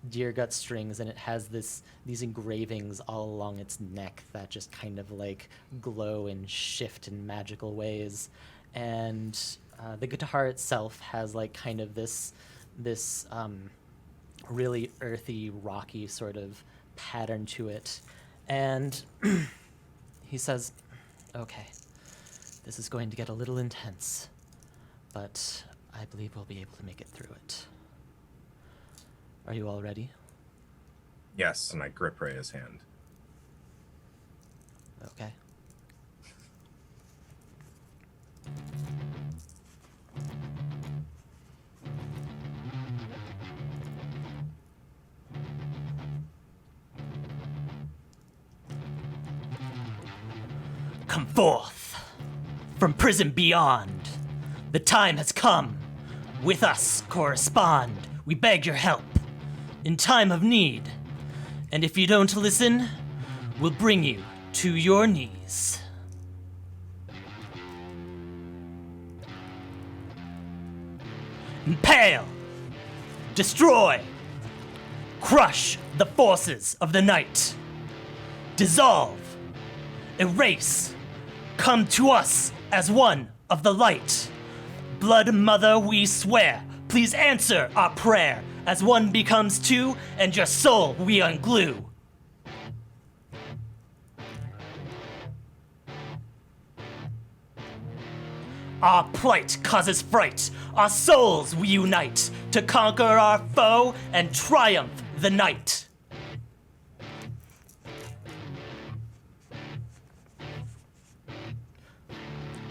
deer gut strings, and it has these engravings all along its neck that just kind of like glow and shift in magical ways. And the guitar itself has like kind of this really earthy, rocky sort of pattern to it. And he says, okay, this is going to get a little intense, but I believe we'll be able to make it through it. Are you all ready? Yes, and I grip Rhea's hand. Okay. Come forth from prison beyond. The time has come. With us correspond. We beg your help in time of need. And if you don't listen, we'll bring you to your knees. Impale, destroy, crush the forces of the night, dissolve, erase, come to us as one of the light. Blood Mother, we swear, please answer our prayer as one becomes two and your soul we unglue. Our plight causes fright, our souls we unite to conquer our foe and triumph the night.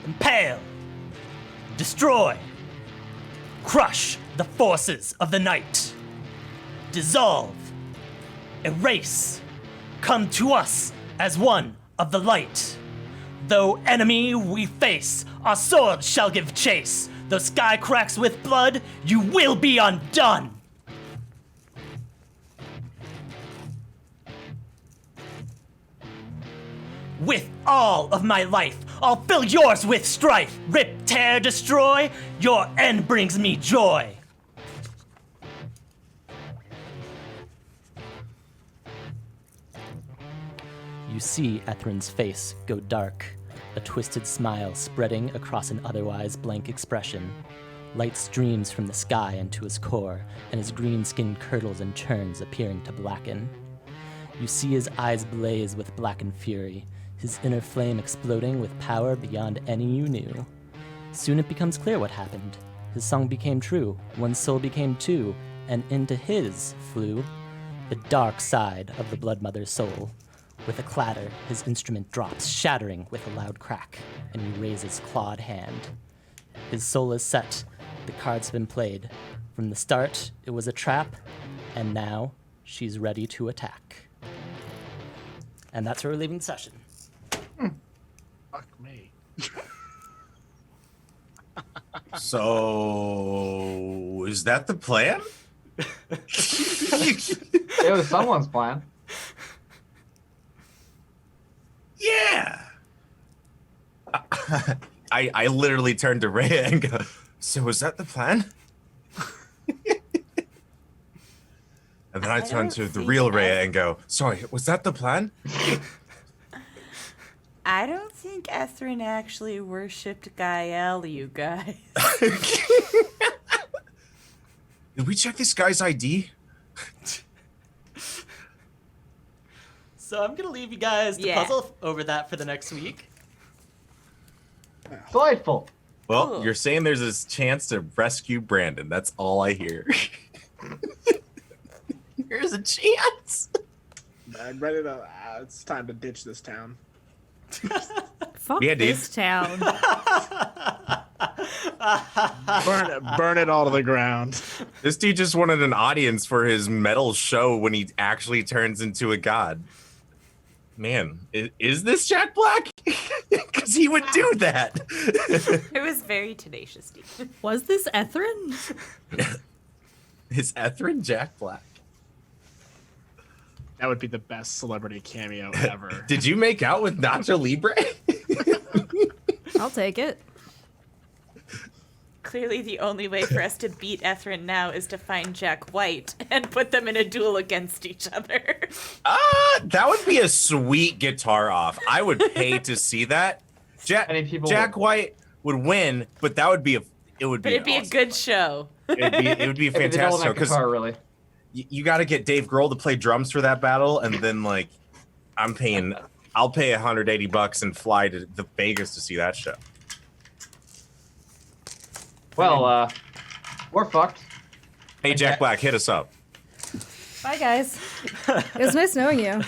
Impale, destroy, crush the forces of the night, dissolve, erase, come to us as one of the light. Though enemy we face, our swords shall give chase. Though sky cracks with blood, you will be undone. with all of my life. I'll fill yours with strife. Rip, tear, destroy. Your end brings me joy. You see Ethrin's face go dark, a twisted smile spreading across an otherwise blank expression. Light streams from the sky into his core, and his green skin curdles and churns, appearing to blacken. You see his eyes blaze with blackened fury, his inner flame exploding with power beyond any you knew. Soon it becomes clear what happened. His song became true, one soul became two, and into his flew the dark side of the Blood Mother's soul. With a clatter, his instrument drops, shattering with a loud crack, and he raises clawed hand. His soul is set. The cards have been played. From the start, it was a trap, and now she's ready to attack. And that's where we're leaving the session. Fuck me. So, is that the plan? It was someone's plan. Yeah. I literally turned to Rhea and go, so was that the plan? And then I turned to the real Rhea and go, sorry, was that the plan? I don't think Ethrin actually worshipped Gael, you guys. Did we check this guy's ID? So I'm gonna leave you guys to puzzle over that for the next week. Delightful. Well, Cool. you're saying there's this chance to rescue Brandon. That's all I hear. There's a chance. I'm ready to. It's time to ditch this town. Fuck Yeah, dude. this town. Burn it all to the ground. This dude just wanted an audience for his metal show when he actually turns into a god. Man, is this Jack Black? Because he would do that. It was very tenacious, Steve. Was this Ethrin? Is Ethrin Jack Black? That would be the best celebrity cameo ever. Did you make out with Nacho Libre? I'll take it. Clearly, the only way for us to beat Ethrin now is to find Jack White and put them in a duel against each other. That would be a sweet guitar off. I would pay to see that. Jack White would win, but that would be It'd be awesome. a good show. It would be a It'd be the fantastic show ultimate because guitar, really. you got to get Dave Grohl to play drums for that battle, and then like I'll pay $180 and fly to the Vegas to see that show. Well, we're fucked. Hey, Jack Black, hit us up. Bye, guys. It was nice knowing you.